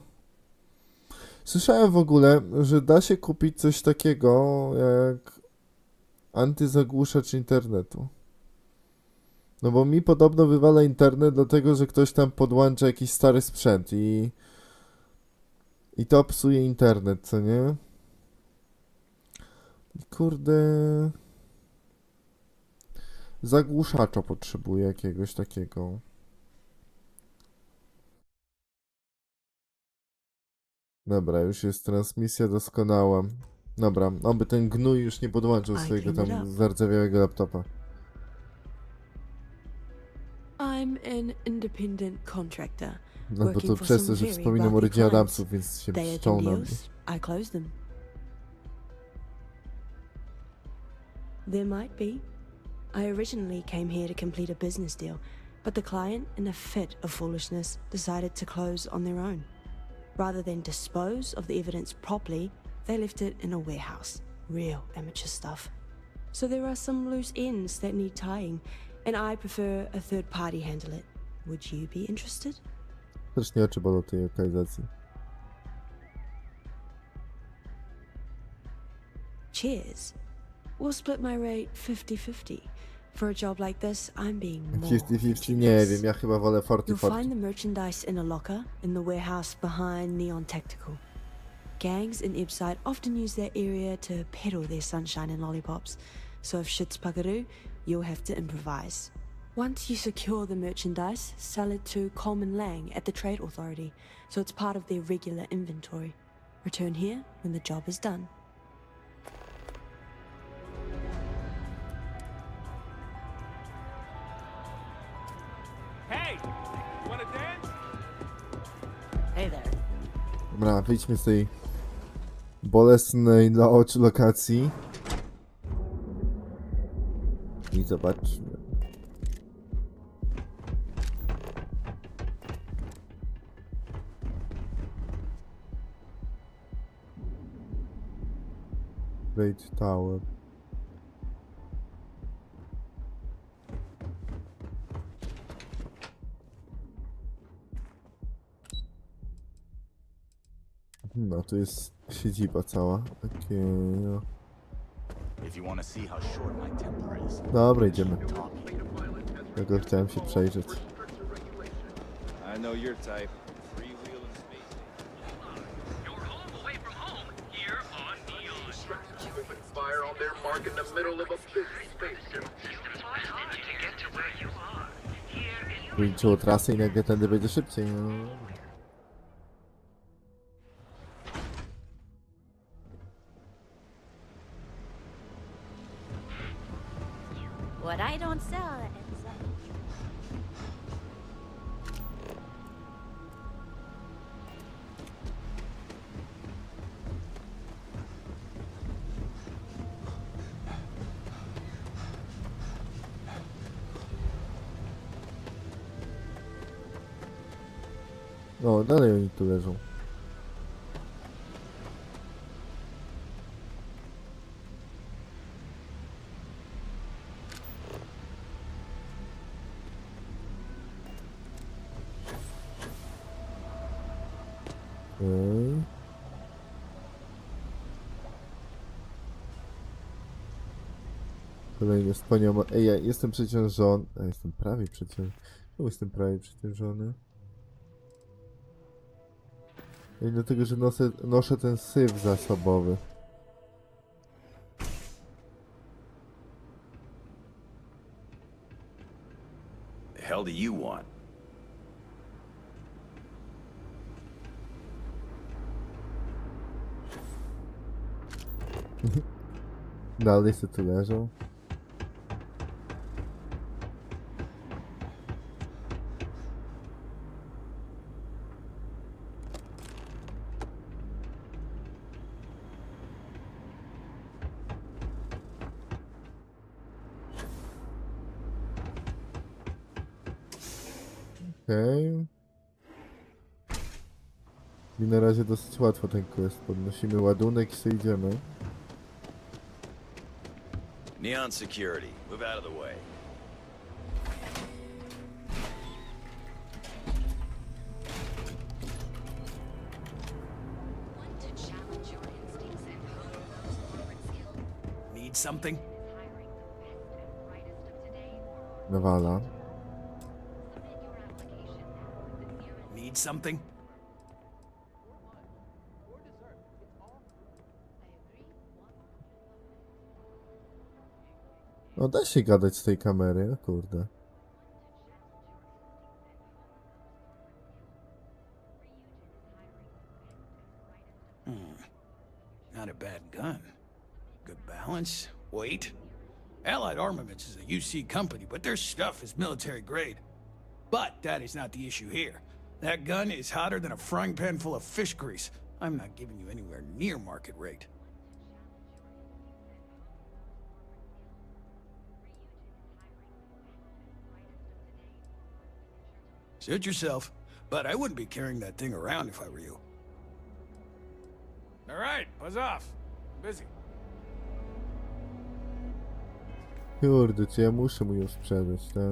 Słyszałem w ogóle, że da się kupić coś takiego jak antyzagłuszacz internetu. No bo mi podobno wywala internet dlatego, że ktoś tam podłącza jakiś stary sprzęt i to psuje internet, co nie? Kurde... Zagłuszacza potrzebuję jakiegoś takiego. Dobra, już jest transmisja doskonała. Dobra, oby ten gnój już nie podłączył swojego tam zardzewiałego laptopa. I'm an independent contractor. No bo to przez to, że wspominam o rodzinie Adamsów, więc się wstrzą na mnie. I close them. There might be. I originally came here to complete a business deal, but the client, in a fit of foolishness, decided to close on their own. Rather than dispose of the evidence properly, they left it in a warehouse. Real amateur stuff. So there are some loose ends that need tying, and I prefer a third party handle it. Would you be interested? Strasznie oczy bolą tej lokalizacji. Cheers. We'll split my rate 50-50. For a job like this, I'm being more 50-50, nie wiem, ja chyba wolę 40-40. You'll find the merchandise in a locker in the warehouse behind Neon Tactical. Gangs in Ibside often use that area to peddle their sunshine and lollipops, so if shit's buckaroo, you'll have to improvise. Once you secure the merchandise, sell it to Coleman Lang at the Trade Authority, so it's part of their regular inventory. Return here when the job is done. Hey, you wanna dance? Hey there. Dobra, wyjdźmy z tej bolesnej dla oczu lokacji. I zobaczmy. Great Tower. No, tu jest siedziba cała. Okej, no. Dobra, idziemy. Tego chciałem się przejrzeć. I know your type. Freewheel and space. You're home away from home here on Neon. Open fire on their mark in the middle of a big space. Systems hard to get to where you are. Here in Wyliczyło trasę i nagle tędy będzie szybciej. No. What I don't sell ends up. O, dalej oni tu leżą. Okay. Kolejny wspaniały. Ej, ja jestem przeciążony. Jestem prawie przeciążony. Jestem prawie przeciążony. I dlatego, że noszę ten syf zasobowy. The hell do you want? Dalej se tu leżą. Okej. I na razie dosyć łatwo ten quest. Podnosimy ładunek i sobie idziemy. Neon security. Move out of the way. Need something? Nawala. Need something? No da się gadać z tej kamery, o kurde. Not a bad gun. Good balance, weight. Allied Armaments is a UC company, but their stuff is military grade. But that is not the issue here. That gun is hotter than a frying pan full of fish grease. I'm not giving you anywhere near market rate. Suit yourself, but I wouldn't be carrying that thing around if I were you. All right, buzz off. I'm busy. Kurde, czy ja muszę mu ją sprzedać, tak?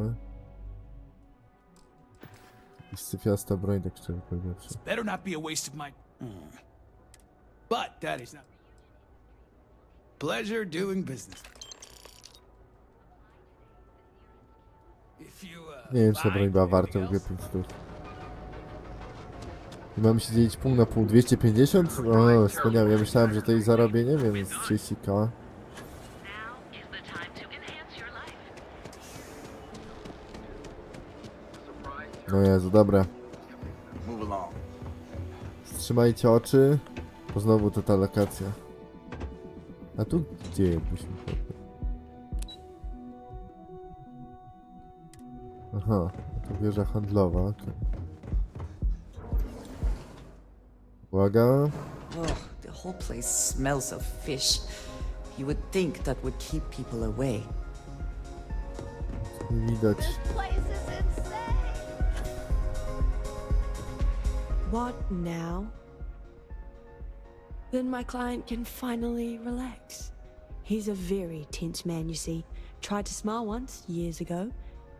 Jakiś syfiasta broń, tak szczerze powiedziawszy. Better not be a waste of my... But that is not... Pleasure doing business. If you, Nie wiem, czy ta broń była warta w ogóle 500. I mamy się dzielić pół na pół. 250? O, wspaniale. Ja myślałem, że tutaj zarobię, nie wiem, z 30k. No Jezu, dobra. Wstrzymajcie oczy, bo znowu to ta lokacja. A tu gdzie jakbyśmy... Aha, to wieża handlowa, okej. Uwaga. Oh, the whole place smells of fish. You would think that would keep people away. Widać. What now? Then my client can finally relax. He's a very tense man, you see. Tried to smile once, years ago,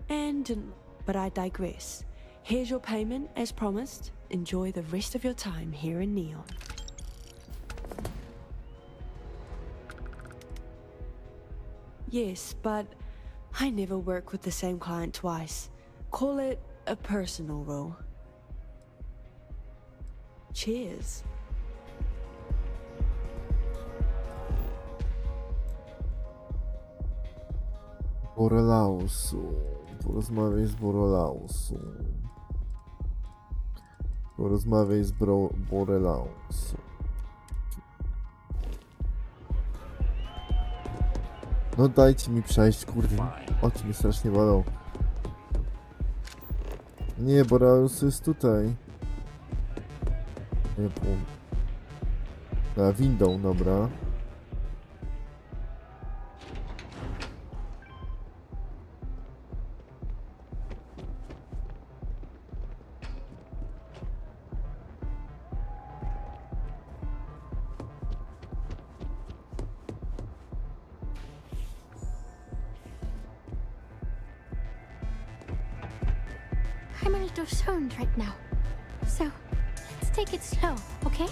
and didn't. But I digress. Here's your payment, as promised. Enjoy the rest of your time here in Neon. Yes, but I never work with the same client twice. Call it a personal rule. Cheers. Borelausu. Porozmawiaj z Borelausu. Porozmawiaj z Borelausu. No dajcie mi przejść, kurde. Oczy mnie strasznie bolą. Nie, Borelaus jest tutaj. Nie pół. Na windą, dobra. I'm a little stoned right now. So, let's take it slow, okay?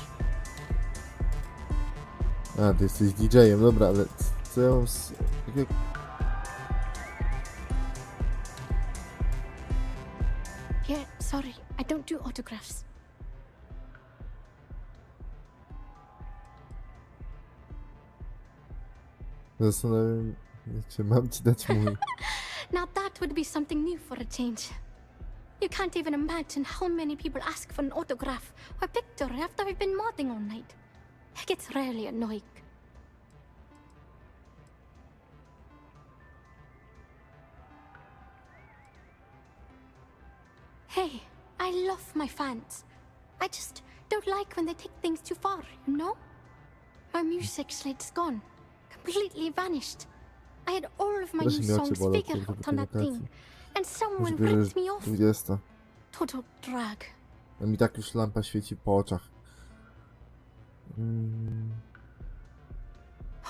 A, ty jesteś DJ-em, dobra, ale co ja mam z... Yeah, sorry, I don't do autographs. Zastanawiam się, czy mam ci dać mój... Now that would be something new for a change. You can't even imagine how many people ask for an autograph or picture after we've been modding all night. It gets really annoying. Hey, I love my fans. I just don't like when they take things too far, you know? My music slate's gone. Completely vanished. I had all of my new songs figured out on that thing. And someone ripped me off. 20. Total drag. A mi tak już lampa świeci po oczach.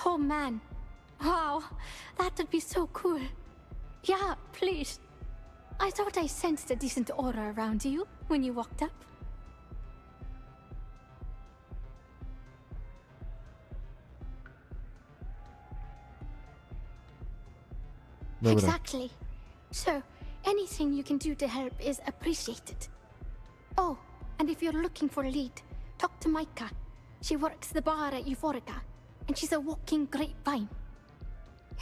Oh man. Wow. That would be so cool. Yeah, please. I thought I sensed a decent aura around you when you walked up. Dobra. Exactly. So, anything you can do to help is appreciated. Oh, and if you're looking for a lead, talk to Micah. She works the bar at Euphorica, and she's a walking grapevine.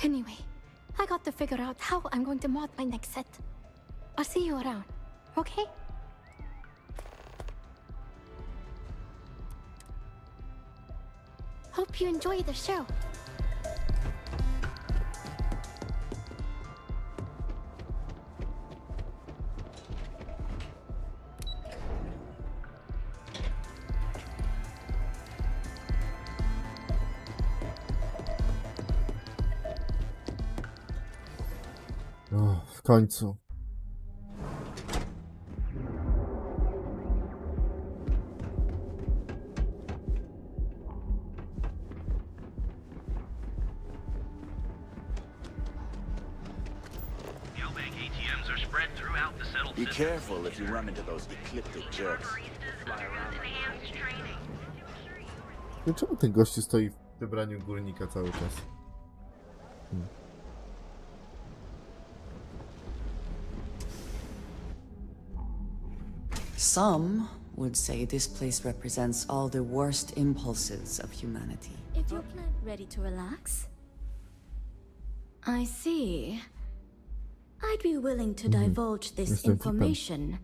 Anyway, I got to figure out how I'm going to mod my next set. I'll see you around, okay? Hope you enjoy the show. O, w końcu. Be careful if you run into those ecliptic jerks. No czemu ten gościu stoi w wybraniu górnika cały czas? Some would say this place represents all the worst impulses of humanity. If your plant ready to relax? I see. I'd be willing to divulge this Jestem information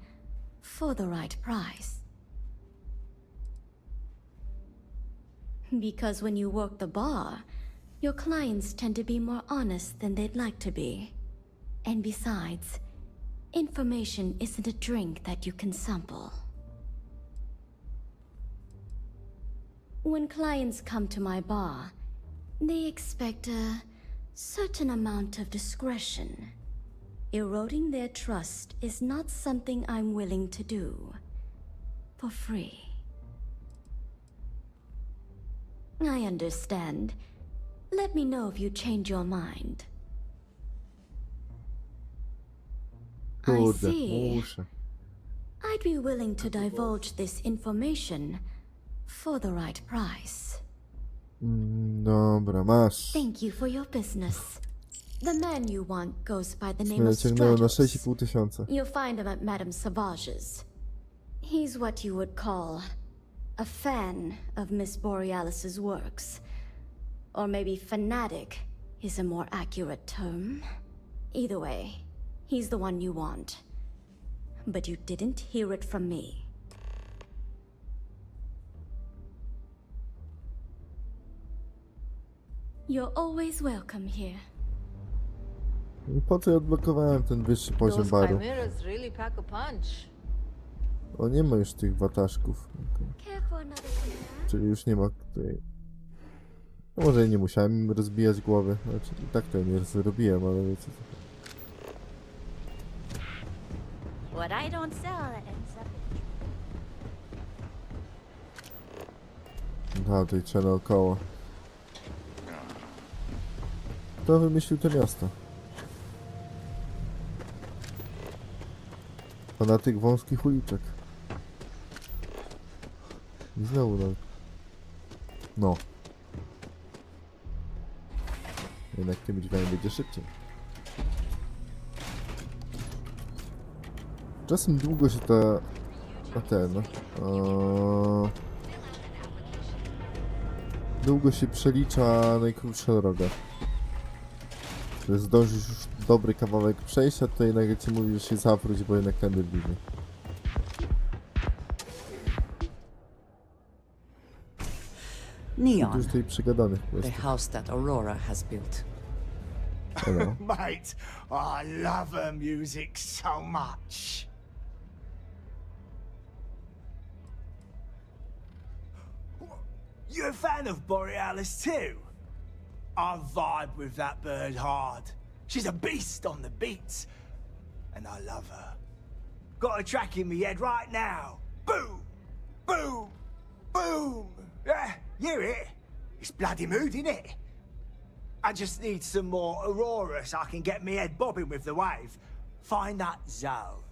for the right price. Because when you work the bar, your clients tend to be more honest than they'd like to be. And besides, information isn't a drink that you can sample. When clients come to my bar, they expect a certain amount of discretion. Eroding their trust is not something I'm willing to do for free. I understand. Let me know if you change your mind. I Kurde, see. muszę. I'd be willing to divulge this information for the right price. Dobra, masz. Thank you for your business. The man you want goes by the name Mnie of ciągnęło na Stratos. 6,5 tysiąca. You'll find him at Madame Sauvage's. He's what you would call a fan of Miss Borealis's works. Or maybe fanatic is a more accurate term. Either way, he's the one you want. But you didn't hear it from me. You're always welcome here. I po co ja odblokowałem ten wyższy poziom baru? Chimeras really pack a punch. O, nie ma już tych wataszków. Okay. Care for another chimera? Czyli już nie ma tutaj... No może i nie musiałem im rozbijać głowy. Znaczy, i tak to nie zrobiłem, ale wiecie co. What I don't sell ends up. No, tutaj trzeba naokoło. Kto wymyślił to miasto? Fanatyk wąskich uliczek. I znowu no. No. Jednak tym drzwiami będzie szybciej. Czasem długo się ta... długo się przelicza najkrótsza droga. Że zdążysz już dobry kawałek przejść, a tutaj nagle ci mówi, że się zawróć, bo jednak tędy bliżej. Neon, Już tutaj przegadanych the questów. house that Aurora has built. Hello. Mate, I love her music so much. You're a fan of Borealis too? I vibe with that bird hard. She's a beast on the beats. And I love her. Got a track in me head right now. Boom! Boom! Boom! Yeah, you hear it? It's bloody mood, innit? I just need some more Aurora so I can get me head bobbing with the wave. Find that zone.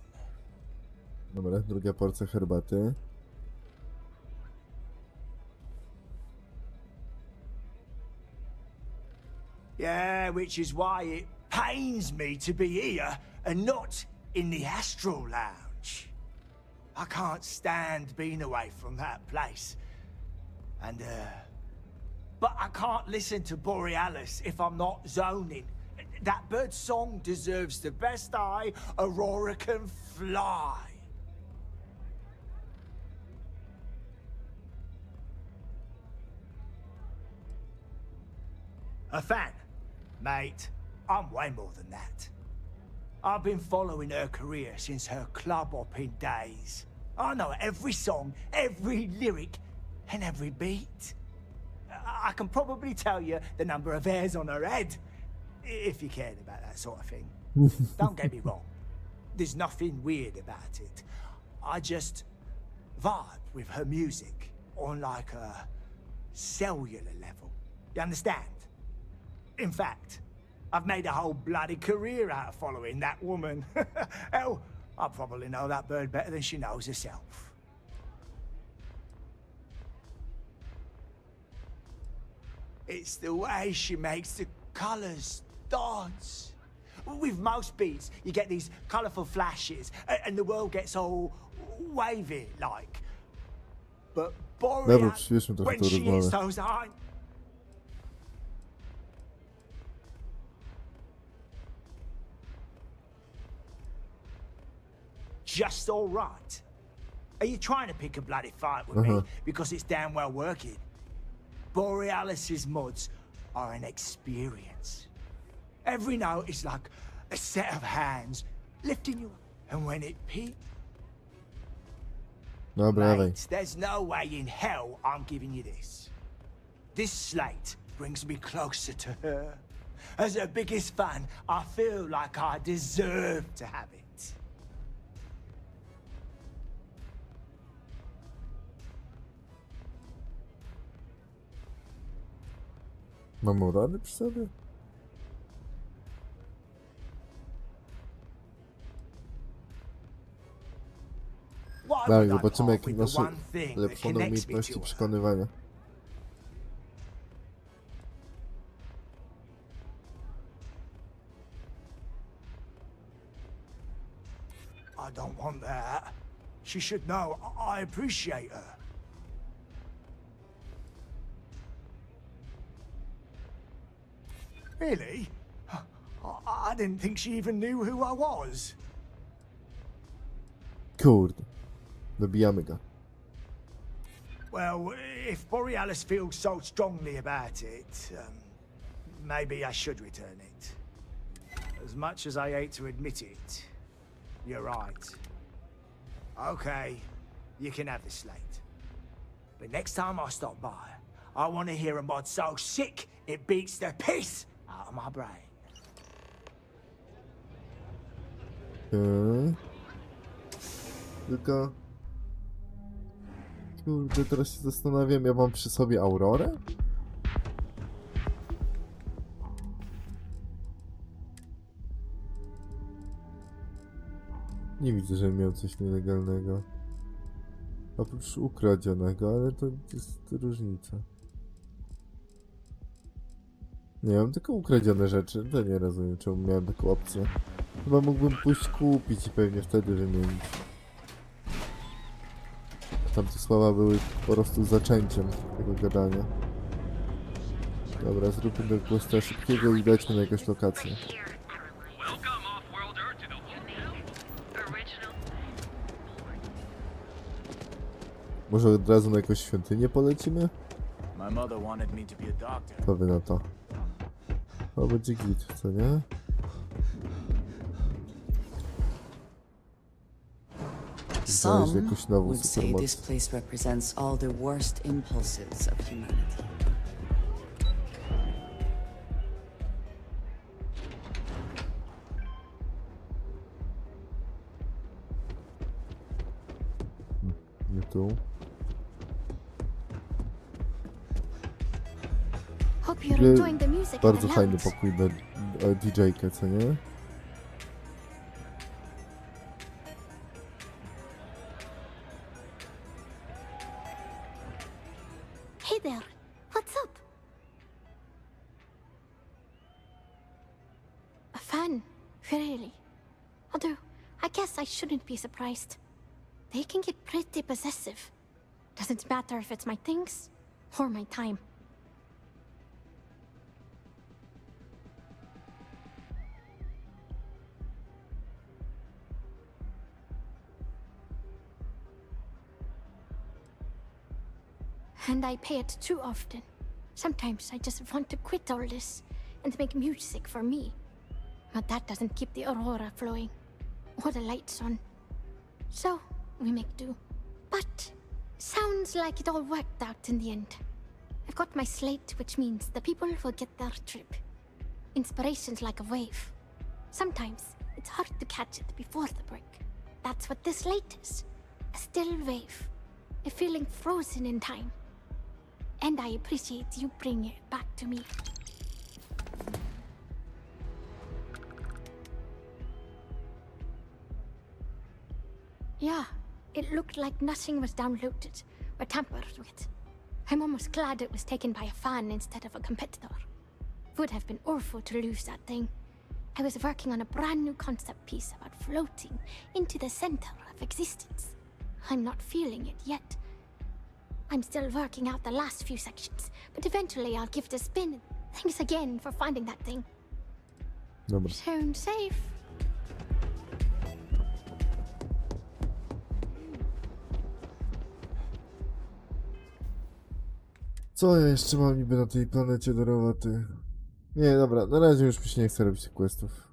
Dobra, druga porcja herbaty. Yeah, which is why it pains me to be here and not in the Astral Lounge. I can't stand being away from that place. And, but I can't listen to Borealis if I'm not zoning. That bird's song deserves the best eye Aurora can fly. A fan, mate. I'm way more than that. I've been following her career since her club hopping days. I know every song, every lyric, and every beat. I can probably tell you the number of hairs on her head, if you cared about that sort of thing. Don't get me wrong. There's nothing weird about it. I just vibe with her music on like a cellular level. You understand? In fact, I've made a whole bloody career out of following that woman. Hell, I probably know that bird better than she knows herself. It's the way she makes the colors dance. With most beats, you get these colorful flashes, and the world gets all wavy like. But Boreal, when she hits those high. Just all right. Are you trying to pick a bloody fight with me because it's damn well working? Borealis's mods are an experience. Every note is like a set of hands lifting you up. And when it peaks, mate, there's no way in hell I'm giving you this. This slate brings me closer to her. As her biggest fan, I feel like I deserve to have it. Mamy rany przy sobie? Tak, zobaczymy jakie nasze lepszone umiejętności przekonywania. I don't want that. She should know I appreciate her. Really? I didn't think she even knew who I was. Kurde. Dobijamy go. Well, if Borealis feels so strongly about it, maybe I should return it. As much as I hate to admit it, you're right. Okay, you can have the slate. But next time I stop by, I want to hear a mod so sick it beats the piss out of my brain. Tylko... Kurde, teraz się zastanawiam, ja mam przy sobie Aurorę? Nie widzę, że miał coś nielegalnego. Oprócz ukradzionego, ale to jest różnica. Nie, mam tylko ukradzione rzeczy, to nie rozumiem, czemu miałem taką opcję. Chyba mógłbym pójść kupić i pewnie wtedy wymienić. Tamte słowa były po prostu zaczęciem tego gadania. Dobra, zróbmy do questa szybkiego i lećmy na jakąś lokację. Może od razu na jakąś świątynię polecimy? To wy na to. To będzie git, co nie? Some would say this place represents all the worst impulses of humanity. Nie tu. Bardzo fajny pokój na DJ-kę, co nie? Hey there, what's up? A guess I shouldn't be surprised. They can get pretty possessive. Doesn't matter if it's my things or my time. And I pay it too often. Sometimes I just want to quit all this and make music for me. But that doesn't keep the aurora flowing or the lights on. So we make do. But sounds like it all worked out in the end. I've got my slate, which means the people will get their trip. Inspiration's like a wave. Sometimes it's hard to catch it before the break. That's what this slate is. A still wave. A feeling frozen in time. And I appreciate you bringing it back to me. Yeah, it looked like nothing was downloaded or tampered with. I'm almost glad it was taken by a fan instead of a competitor. Would have been awful to lose that thing. I was working on a brand new concept piece about floating into the center of existence. I'm not feeling it yet. I'm still working out the last few sections, but eventually I'll give it a spin. Thanks again for finding that thing. Dobra. Sound safe. Co ja jeszcze mam niby na tej planecie do roboty? Nie, dobra, na razie już mi się nie chce robić tych questów.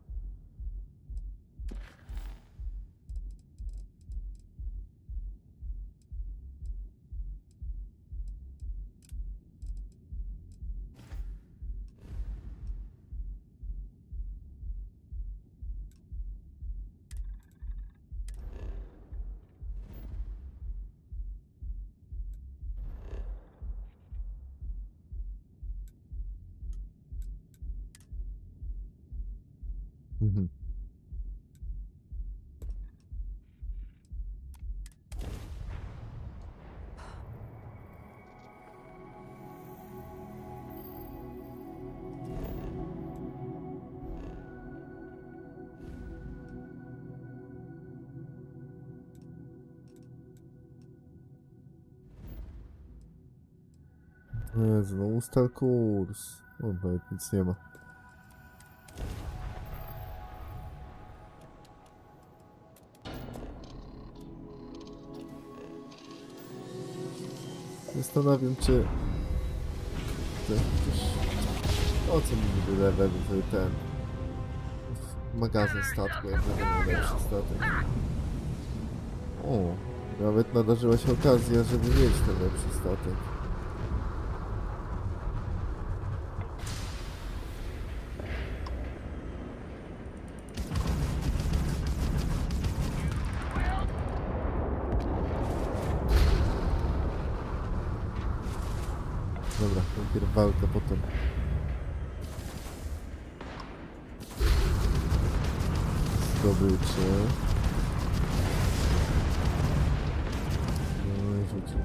Mhm. Jezu, no ustal kurs. O, nawet nic nie ma. Zastanawiam czy... O co mi niby level ten... magazyn statku, jak będę miał lepszy statek. O, nawet nadarzyła się okazja, żeby mieć ten lepszy statek. Dobra, najpierw walka, potem... zdobycie. No i rzucił.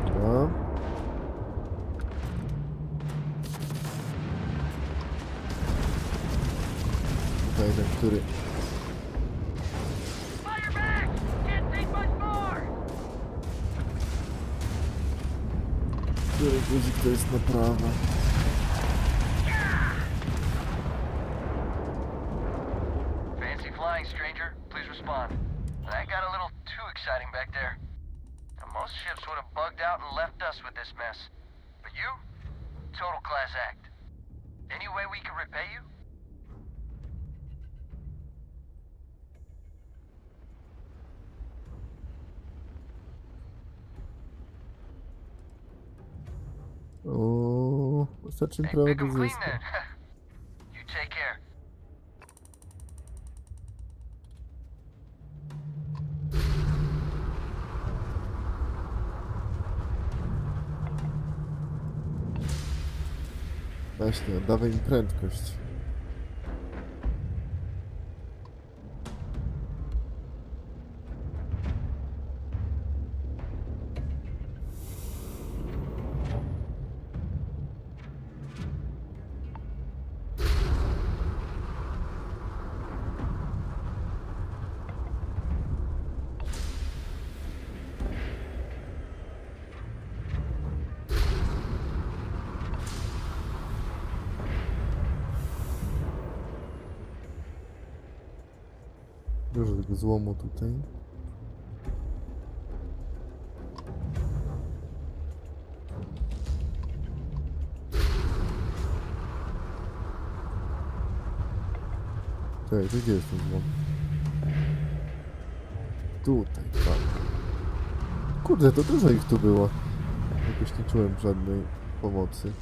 Dobra. Tutaj ten, który... Który guzik to jest naprawa? Fancy flying, stranger. Please respond. That got a little too exciting back there. Now, most ships would have bugged out and left us with this mess. But you? Total class act. Any way we can repay you? O, wystarczy prawo do zysku. You take care. Właśnie, oddawaj im prędkość. Dużo tego złomu tutaj. Czekaj, gdzie jest ten złom? Tutaj, tak. Kurde, to dużo ich tu było. Jakoś nie czułem żadnej pomocy.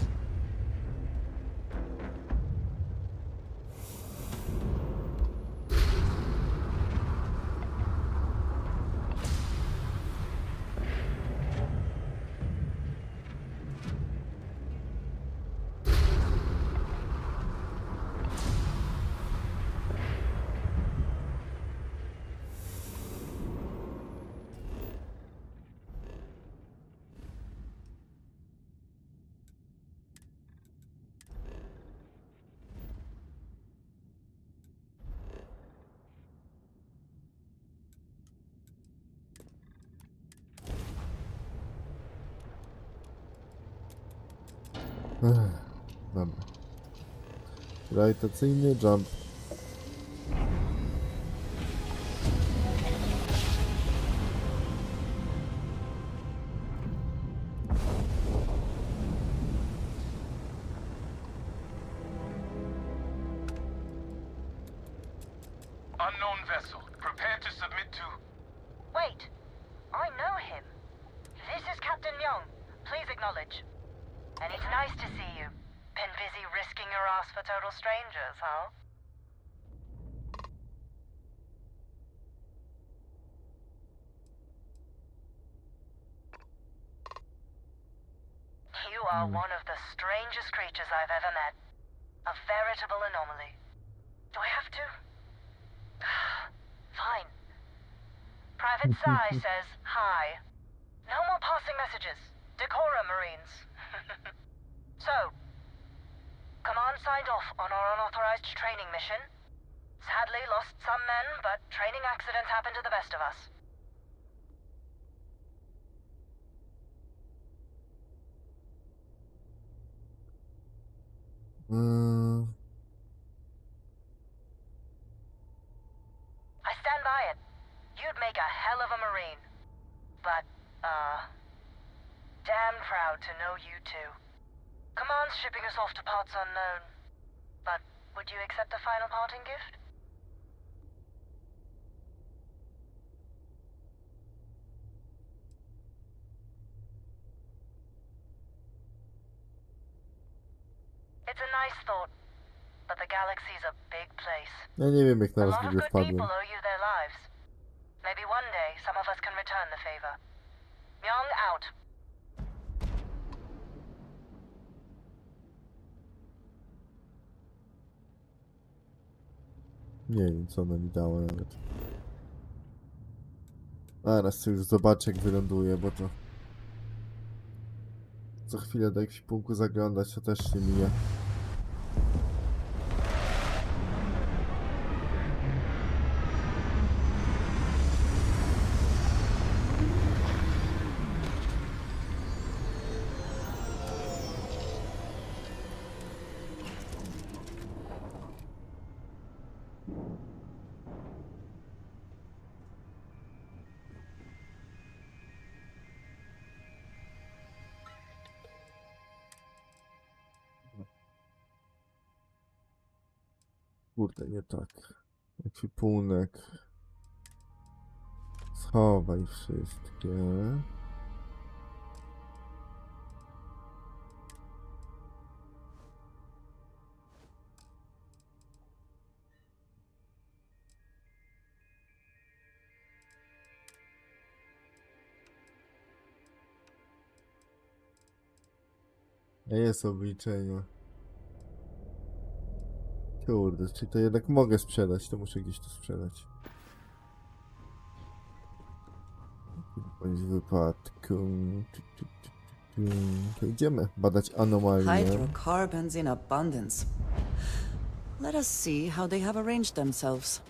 Dobra. Grawitacyjny jump. Unknown vessel. Prepare to submit to... Wait. I know him. This is Captain Young. Please acknowledge. And it's nice to see you. Been busy risking your ass for total strangers, huh? You are one of the strangest creatures I've ever met. A veritable anomaly. Do I have to? Fine. Private Sai says hi. No more passing messages. Decorum, Marines. So, Command signed off on our unauthorized training mission. Sadly lost some men, but training accidents happen to the best of us. I stand by it. You'd make a hell of a Marine. But, damn proud to know you too. Command's shipping us off to parts unknown. But would you accept a final parting gift? It's a nice thought, but the galaxy's a big place. Ja nie wiem, jak na A was lot of będzie good wpadłem. people owe you their lives. Maybe one day some of us can return the favor. Young out. Nie wiem, co ona mi dała nawet. A raz to już zobaczę, jak wyląduje, bo to... Co chwilę do ekwipunku zaglądać, to też się mija. Kurde, nie tak. Ekwipunek. Schowaj wszystkie. Jest obliczenie. Kurde, czyli to jednak mogę sprzedać, to muszę gdzieś to sprzedać. Bądź w wypadku. To idziemy badać anomalie. Hydrocarbons in abundance. Let us see how they have arranged themselves.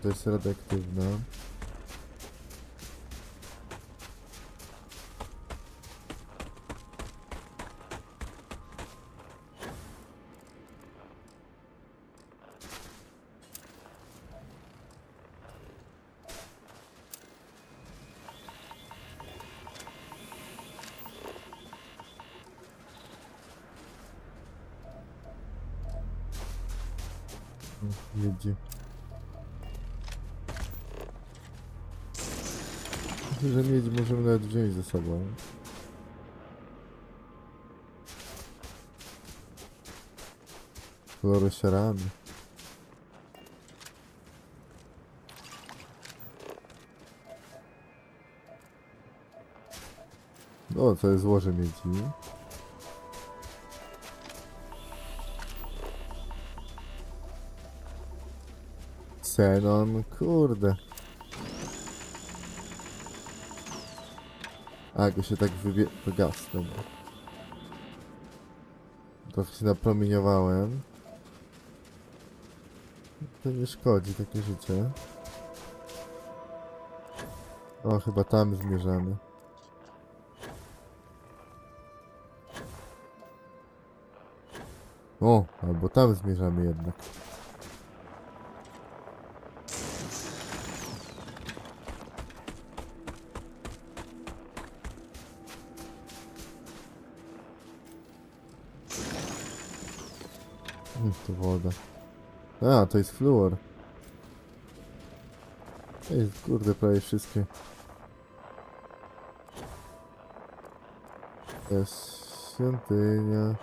To jest radioaktywna. Miedzi. Myślę, że miedź możemy nawet wziąć ze sobą. Fluorosiarami. O, to jest złoże miedzi. Xenon, kurde. A, go się tak wygasnął. Trochę się napromieniowałem. To nie szkodzi, takie życie. O, chyba tam zmierzamy. O, albo tam zmierzamy jednak. To woda. A, to jest fluor. To jest, kurde, prawie wszystkie. To jest świątynia.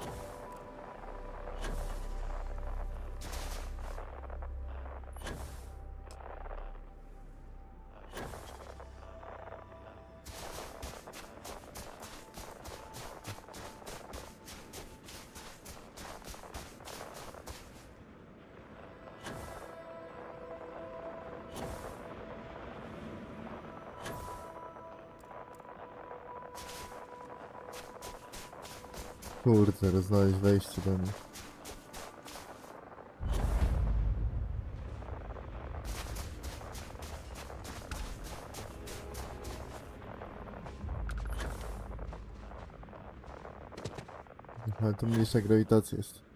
Kurde, znaleźć wejście do nich. Ale tu mniejsza grawitacja jest.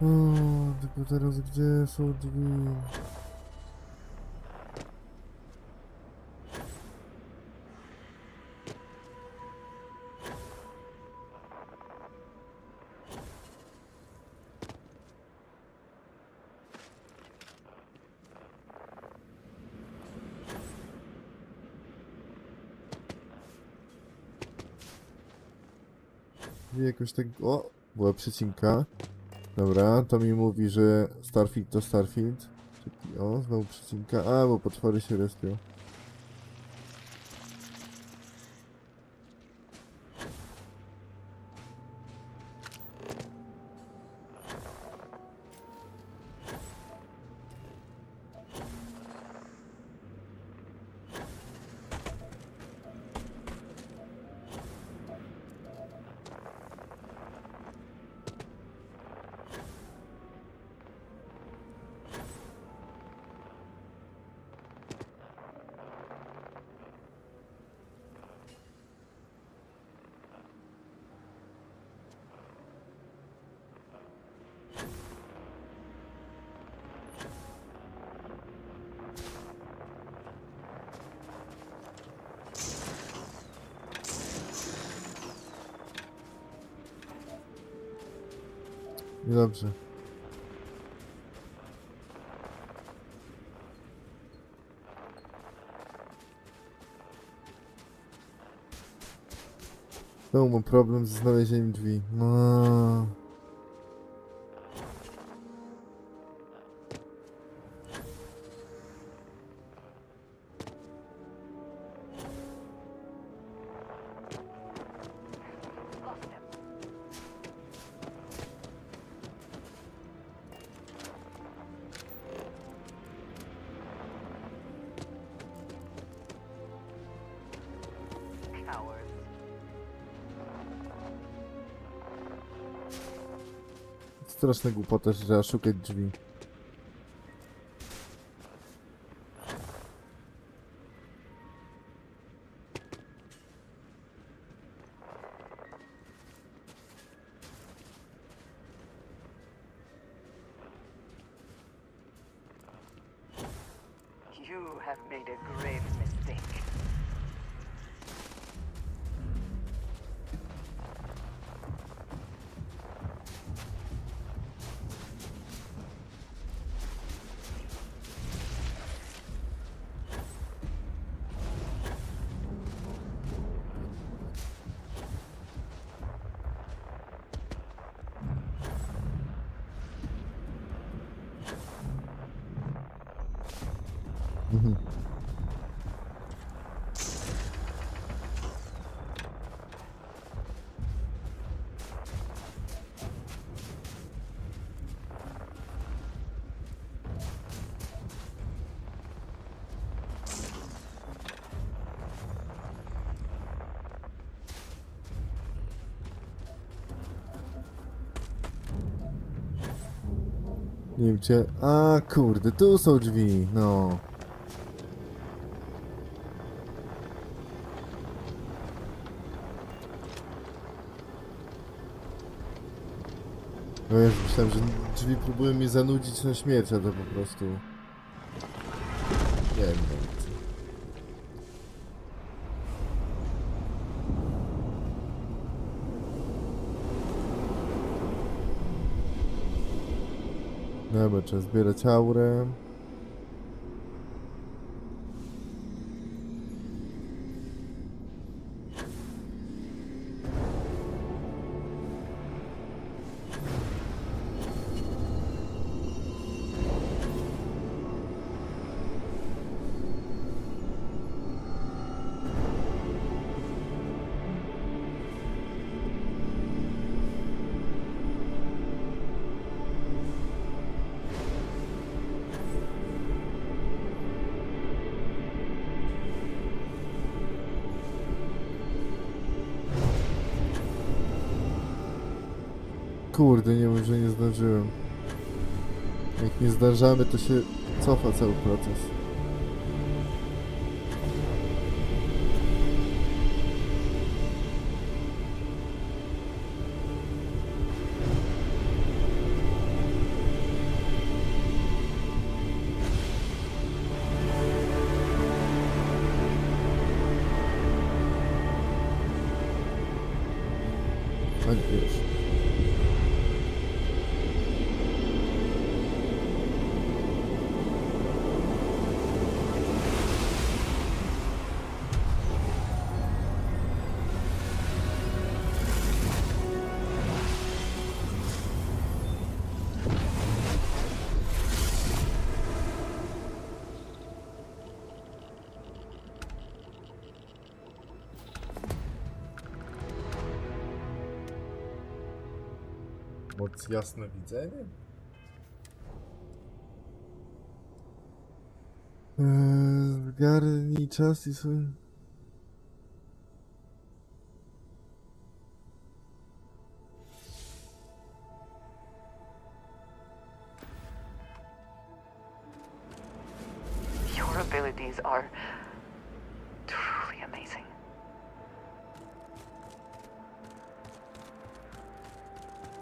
O, tylko teraz gdzie są drzwi? Jakoś tak... O! Była przecinka. Dobra, to mi mówi, że Starfield to Starfield. O, znowu przecinka. A, bo potwory się respią. Niedobrze. Znowu mam problem ze znalezieniem drzwi. No. Straszna głupota, że trzeba szukać drzwi. You have made a grave mistake. Mhm. Nie wiem gdzie... A kurde, tu są drzwi, no. No ja myślałem, że drzwi próbują mnie zanudzić na śmierć, a to po prostu... Nie wiem. Dobra, trzeba zbierać aurę. Kurde, nie wiem, że nie zdążyłem. Jak nie zdążamy, to się cofa cały proces. A nie, już. Moc jasne widzenie? Zgarnij czas i swój... Your abilities are truly amazing.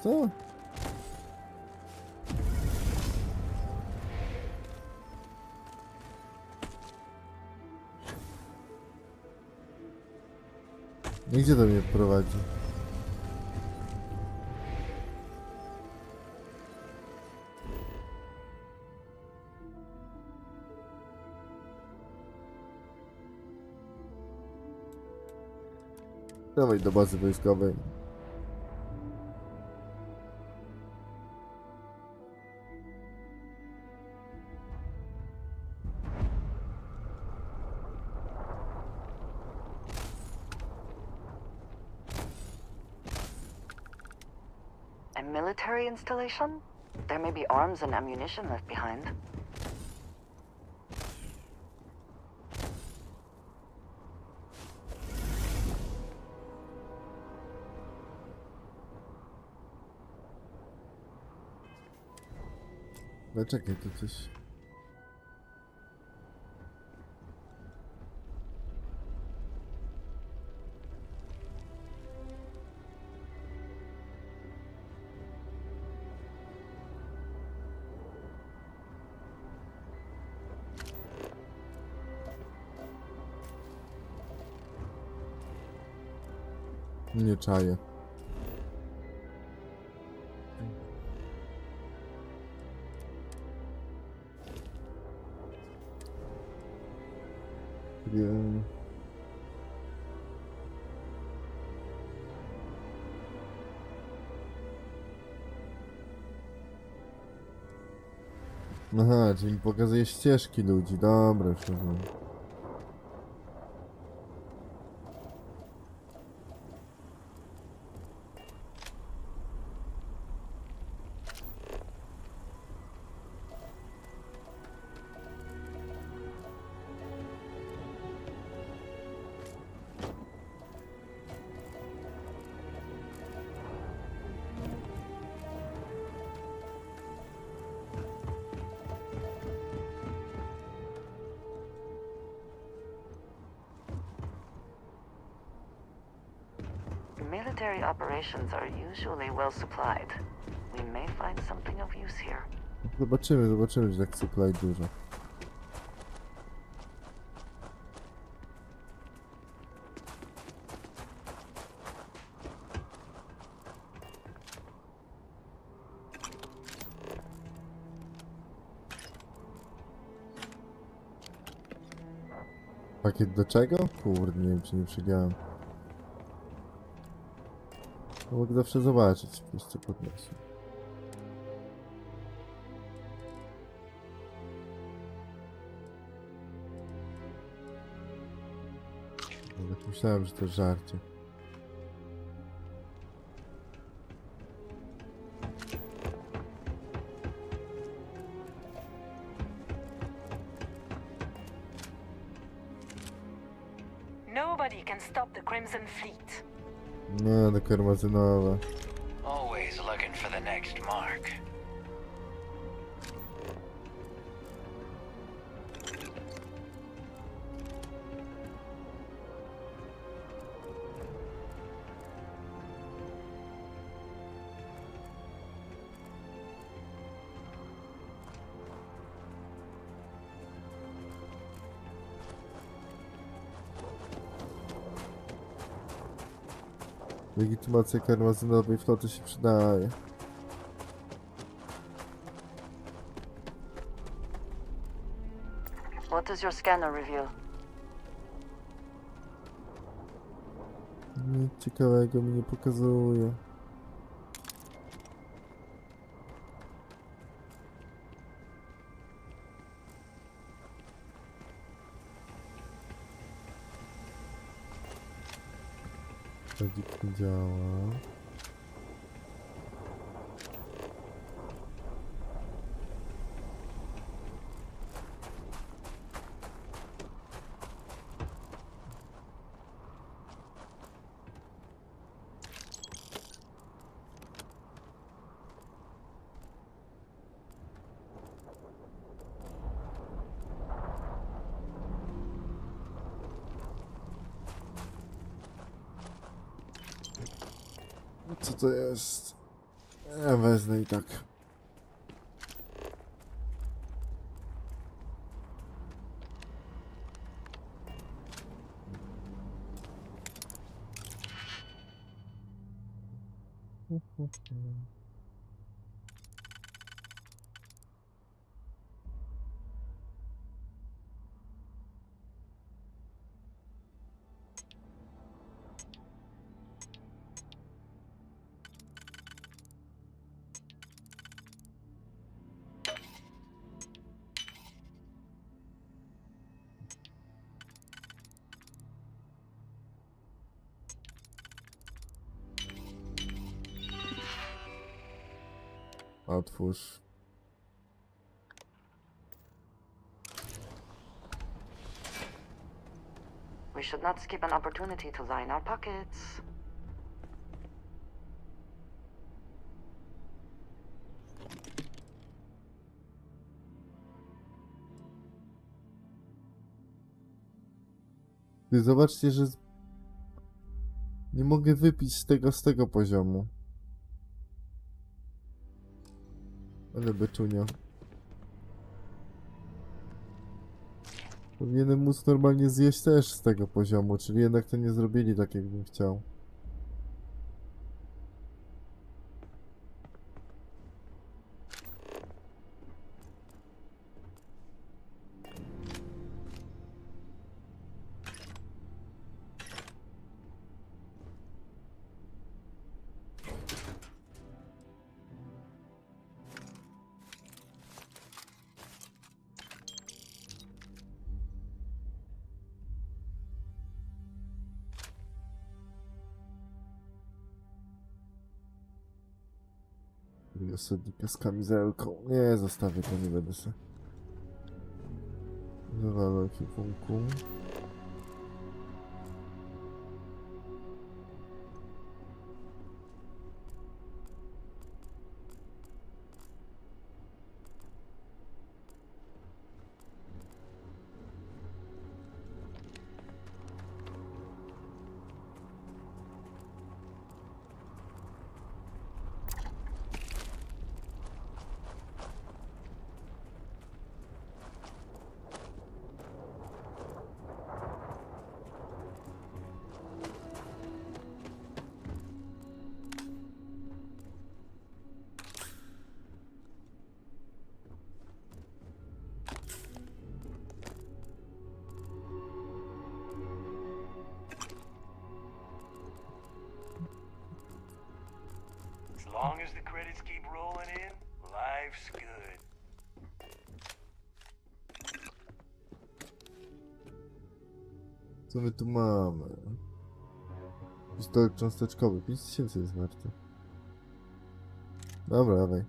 Co? I gdzie to mnie prowadzi? Dawaj do bazy wojskowej. A military installation? There may be arms and ammunition left behind. No czekaj, to coś... Nie czaję. Nie. Aha, czyli mi pokazuje ścieżki ludzi. Dobra, już rozumiem. Military operations are usually well supplied. We may find something of use here. Zobaczymy, czy tak supply dużo. Pakiet do czego? Kurde, nie wiem, czy nie przegrałem. Mogę zawsze zobaczyć, jeszcze podniosę. Myślałem, że to żarcie. Nobody can stop the Crimson Fleet. Nie, do karmazynowe. Always looking for the next mark. Legitymacja karmazynowej floty się przydaje. What does your scanner reveal? Nic ciekawego mi nie pokazuje. Radzik nie działa. Co to jest? Ja wezmę i tak. Otwórz. We should not skip an opportunity to line our pockets. Ty zobaczcie, że nie mogę wypić z tego poziomu. Ale beczunia. Powinienem móc normalnie zjeść też z tego poziomu, czyli jednak to nie zrobili tak, jakbym chciał. osadnika z kamizelką. Nie, zostawię to, nie będę się wywalał ekwipunku. As long as the credits keep rolling in, life's good. Co my tu mamy? Pistolet cząsteczkowy, 5000 jest warty. Dobra, dawaj.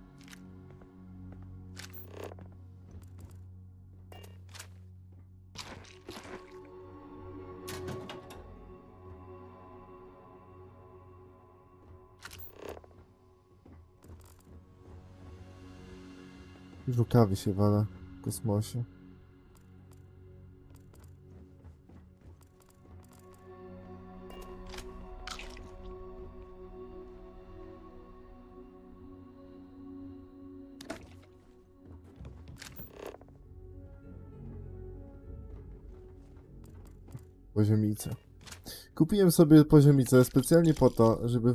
Żukawy się wala w kosmosie. Poziomicę. Kupiłem sobie poziomicę specjalnie po to, żeby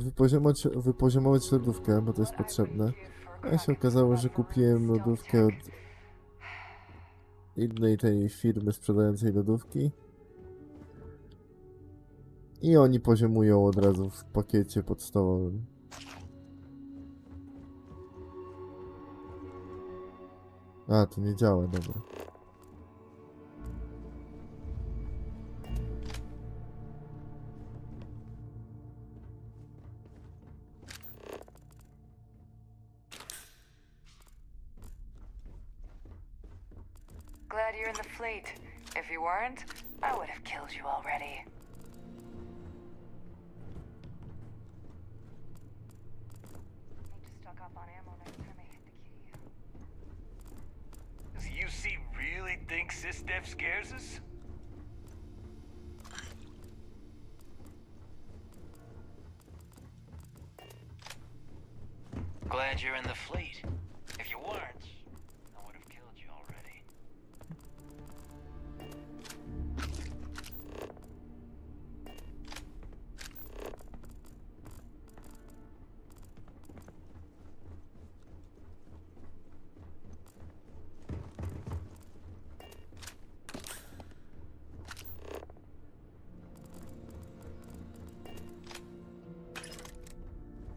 wypoziomować lodówkę, bo to jest potrzebne. A się okazało, że kupiłem lodówkę od innej tej firmy sprzedającej lodówki. I oni poziomują od razu w pakiecie podstawowym. A, to nie działa, dobra. Glad you're in the fleet. If you weren't, I would have killed you already. Need to stock up on ammo next time I hit the key. Does UC really think SysDef scares us? Glad you're in the fleet. If you weren't, I would have killed you already.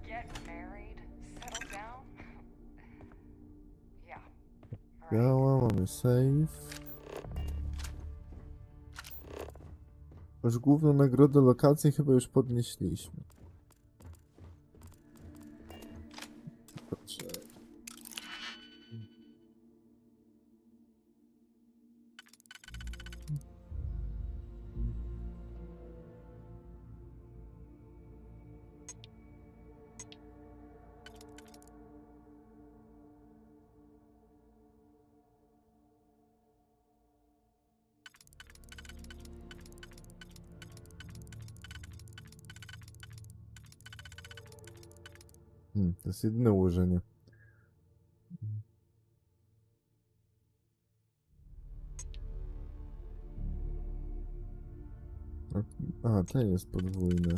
Get married? Settle down? Yeah. Działa, mamy save. Już główną nagrodę lokacji chyba już podnieśliśmy. Patrzę. To jest jedyne ułożenie. A, ten jest podwójny.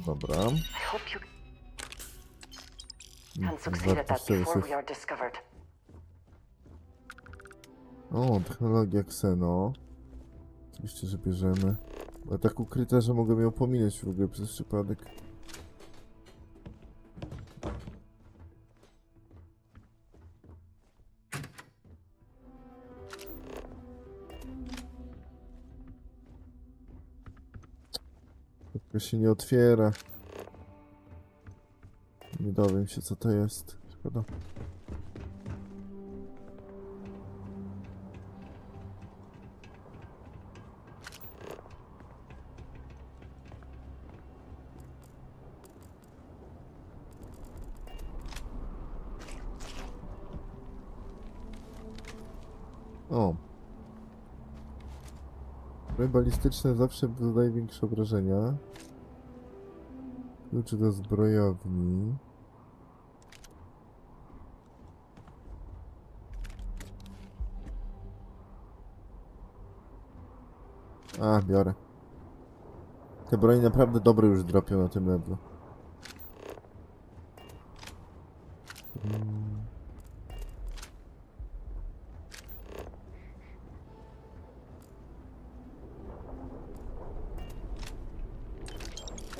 Dobra. And succeed at that before we are discovered. O, technologia Xeno. Oczywiście, że bierzemy. Ale tak ukryta, że mogę ją pominąć w ogóle przez przypadek. To się nie otwiera. Nie dowiem się, co to jest. Szkoda. O. Broń balistyczne zawsze zadaje większe obrażenia. Klucz do zbrojowni. A, biorę. Te broni naprawdę dobre już dropią na tym levelu.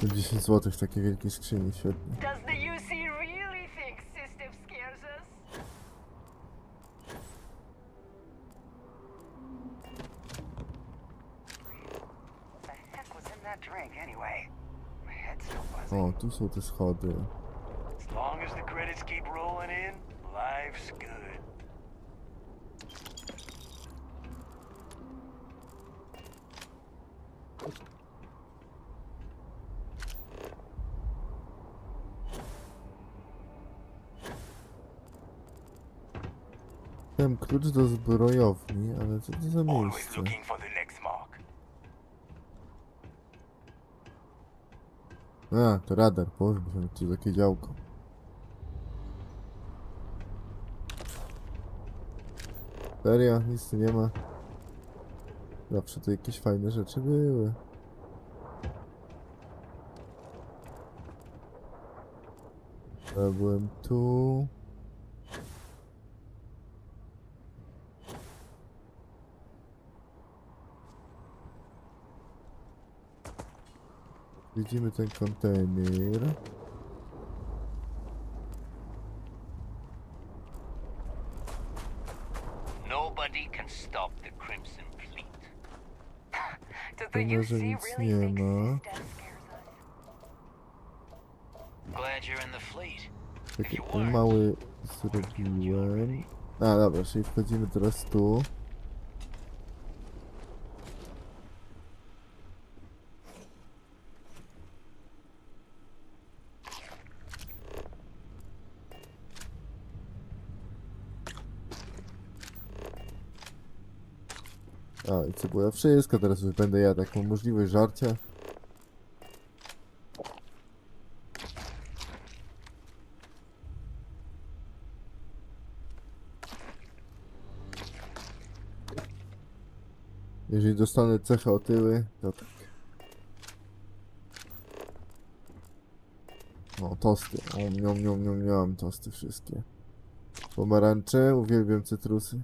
To 10 zł w takiej wielkiej skrzyni, świetnie. Does the UC really think system scares us? What the heck was in that drink anyway? My head's still buzzing. O, tu są te schody. As long as the credits keep rolling in, life's good. Miałem klucz do zbrojowni, ale co to za miejsce? Looking for the next mark. A, to radar, Boże, myślałem, że to takie działko. Serio? Nic tu nie ma. Zawsze tu jakieś fajne rzeczy były. Ja byłem tu. Widzimy ten kontener. Nobody can stop the Crimson Fleet. To może nic nie ma. Glad you're in the fleet. Taki mały zrobiłem. A, dobra, czyli wchodzimy teraz tu. A, i co było? Wszystko teraz już będę jadł. Jak mam możliwość żarcia. Jeżeli dostanę cechę otyły, to tak. O, tosty. O, miam, tosty wszystkie. Pomarańcze, uwielbiam cytrusy.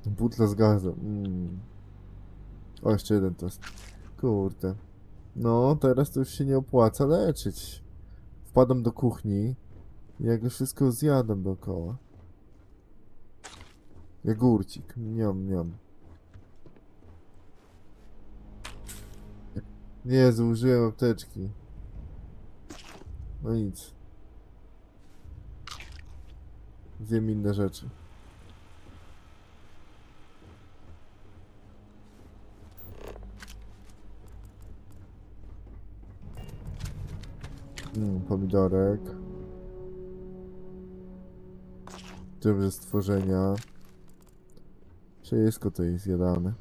Butla z gazem. O, jeszcze jeden tost. Kurde. No, teraz to już się nie opłaca leczyć. Wpadam do kuchni i jakby wszystko zjadam dookoła. Jagurcik. Miam. Nie, zużyłem apteczki. No nic. Zjem inne rzeczy. Pomidorek. Dobrze stworzenia. Wszystko to jest zjadane.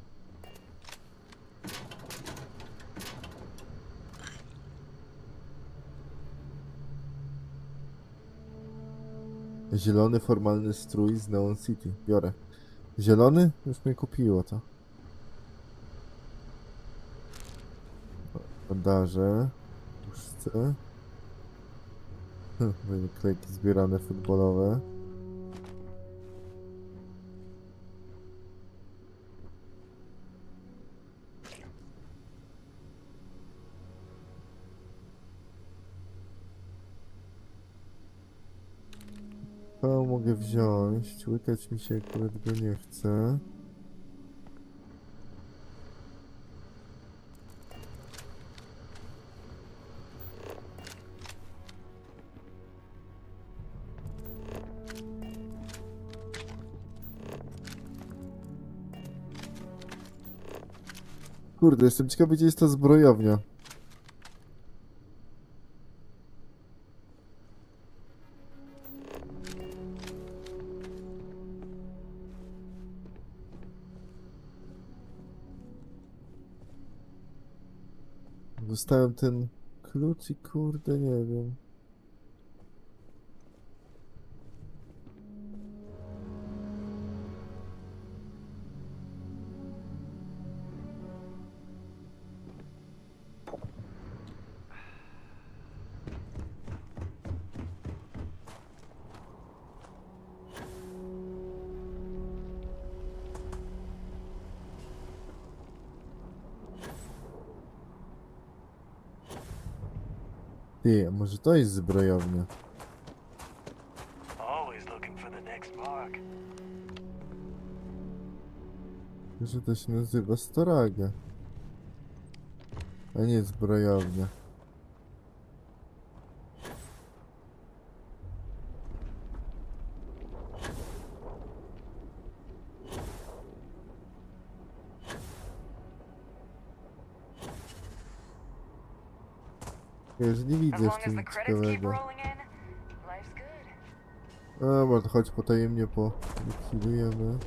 Zielony formalny strój z Neon City. Biorę. Zielony? Już mnie kupiło to. Bandaże. Puszce. Naklejki zbierane futbolowe. To mogę wziąć. Łykać mi się akurat go nie chce. Kurde, jestem ciekawy, gdzie jest ta zbrojownia. Dostałem ten klucz i kurde, nie wiem. Ty, a może to jest zbrojownia? Że to się nazywa Storaga. A nie zbrojownia. Ja już nie widzę w tym ciekawego. Dobra, to chodź potajemnie polikwidujemy.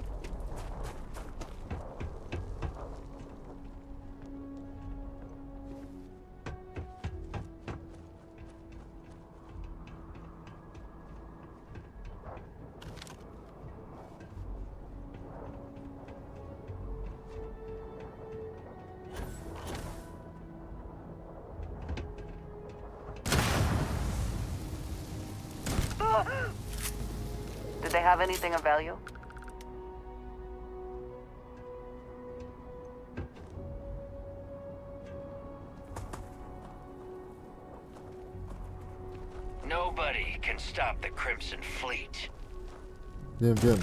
Did they have anything of value? Nobody can stop the Crimson Fleet. Wiem, wiem.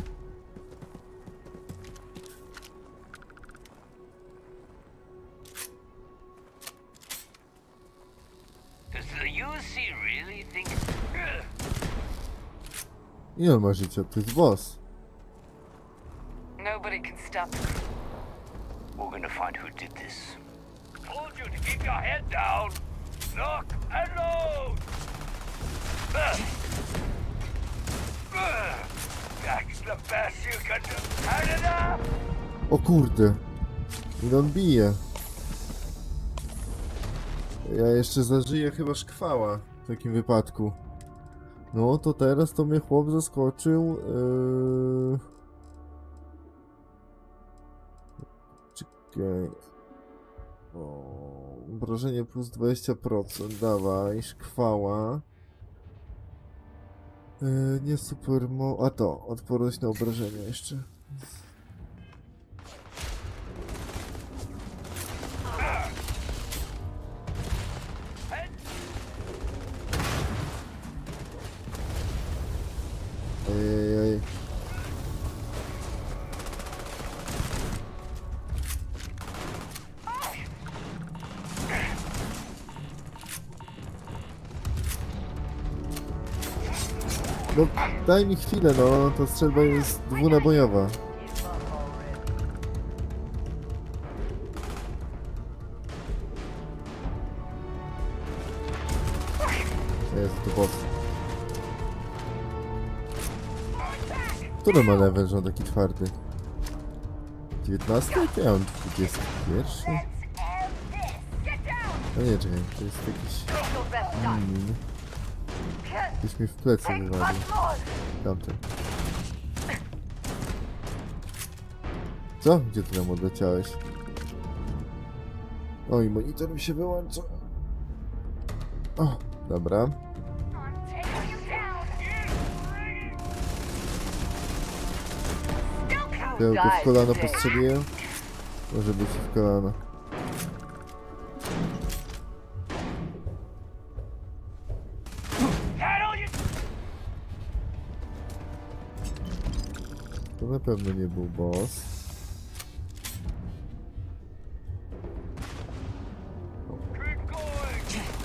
Does the UC really think... Ile ma życia? To jest boss. Nobody can stop the... We're gonna find who did this. Told you to keep your head down. Lock and load. That's the best you can do. Had enough? O kurde. Ile on bije. Ja jeszcze zażyję chyba szkwała w takim wypadku. No to teraz to mnie chłop zaskoczył. Czekaj. Obrażenie plus 20%. Dawaj, szkwała. Nie super a to, odporność na obrażenia jeszcze. Ej. No, daj mi chwilę, no, ta strzelba jest dwunabojowa. Jest to boss. Który ma level, że on taki twardy? 19? Ja mam 21. No nie, czekaj, to jest jakiś... Gdzieś mi w plecy wywalił. Tamten. Co? Gdzie ty tam odleciałeś? Oj, monitor mi się wyłączył. O, dobra. Ja go w kolano postrzeliłem. Może być w kolano. To na pewno nie był boss.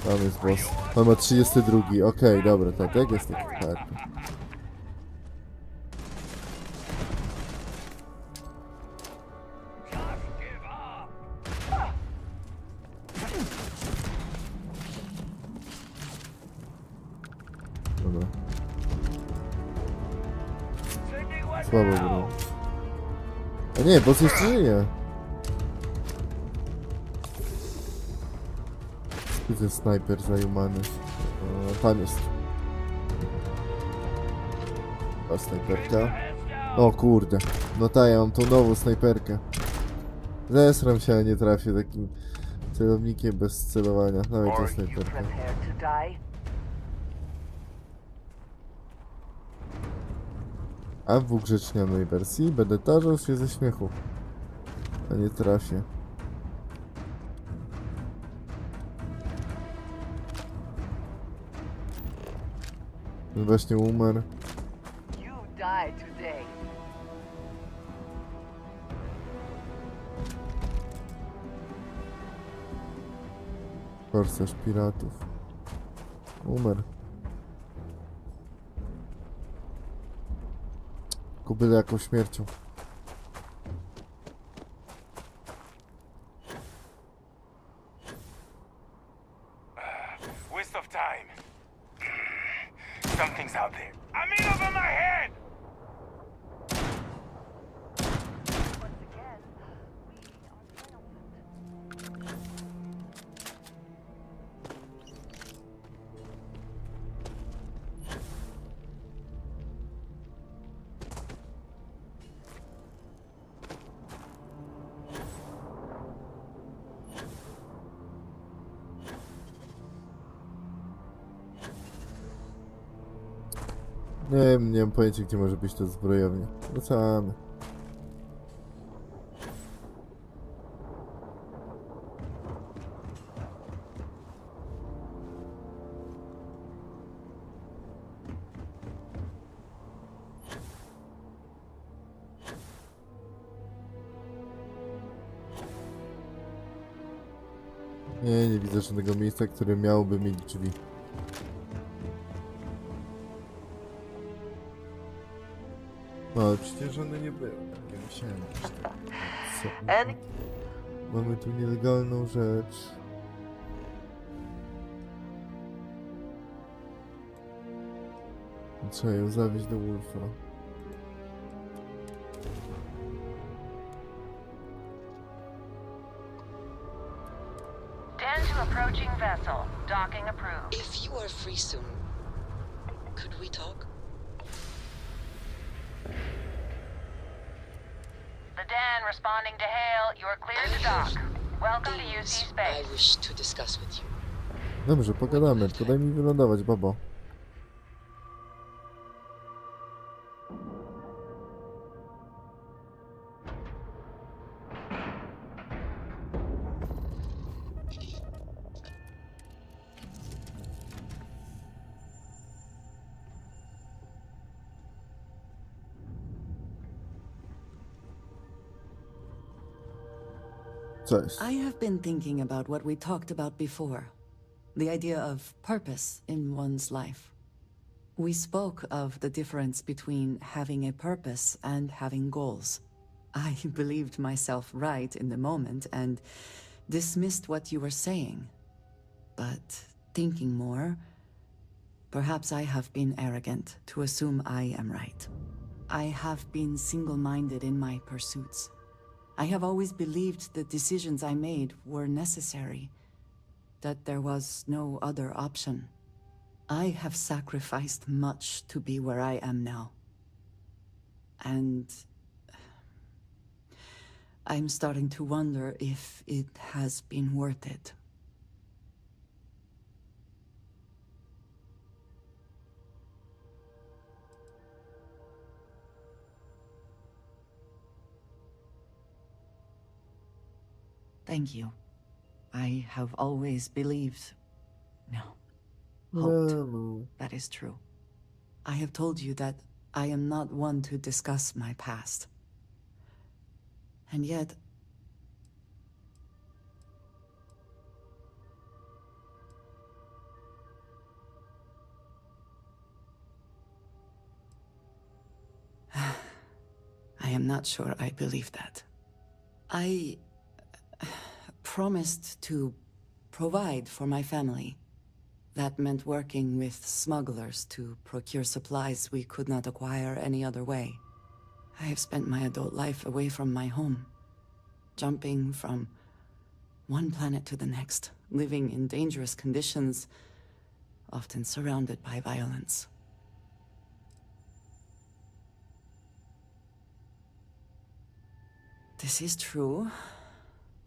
Tam jest boss. On ma 32. Okej, dobra, tak jest taki twardy. Dobra. Słabo bro. A nie, boss jeszcze żyje. Widzę snajper zajumany. O, tam jest. Ta snajperka. O kurde. No ta, ja mam tą nową snajperkę. Zesram się, ale nie trafię takim celownikiem bez celowania. No i to snajperka. A w ugrzecznianej wersji będę tarzał się ze śmiechu. A nie trafię. Właśnie umarł. Korsarz piratów. Umarł. Byle jaką śmiercią. Waste of time. Something's out there. I'm in over my head! Nie mam pojęcia, gdzie może być to zbrojownia. Wracamy. Nie widzę żadnego miejsca, które miałoby mieć drzwi. No, ale przecież one nie były. Nie musiałem być tak. Mamy tu nielegalną rzecz. Trzeba ją zawieźć do Wolfa. Tend to approaching vessel. Docking approved. If you are free soon, could we talk? The Dan responding to hail. You are clear to dock. Welcome to UC space. I wish to discuss with you. Dobrze, pogadamy. Tylko daj mi wylądować, babo. I have been thinking about what we talked about before. The idea of purpose in one's life. We spoke of the difference between having a purpose and having goals. I believed myself right in the moment and dismissed what you were saying. But thinking more, perhaps I have been arrogant to assume I am right. I have been single-minded in my pursuits. I have always believed the decisions I made were necessary, that there was no other option. I have sacrificed much to be where I am now. And I'm starting to wonder if it has been worth it. Thank you. I have always believed, hoped that is true. I have told you that I am not one to discuss my past. And yet, I am not sure I believe that. I promised to provide for my family. That meant working with smugglers to procure supplies we could not acquire any other way. I have spent my adult life away from my home, jumping from one planet to the next, living in dangerous conditions, often surrounded by violence. This is true,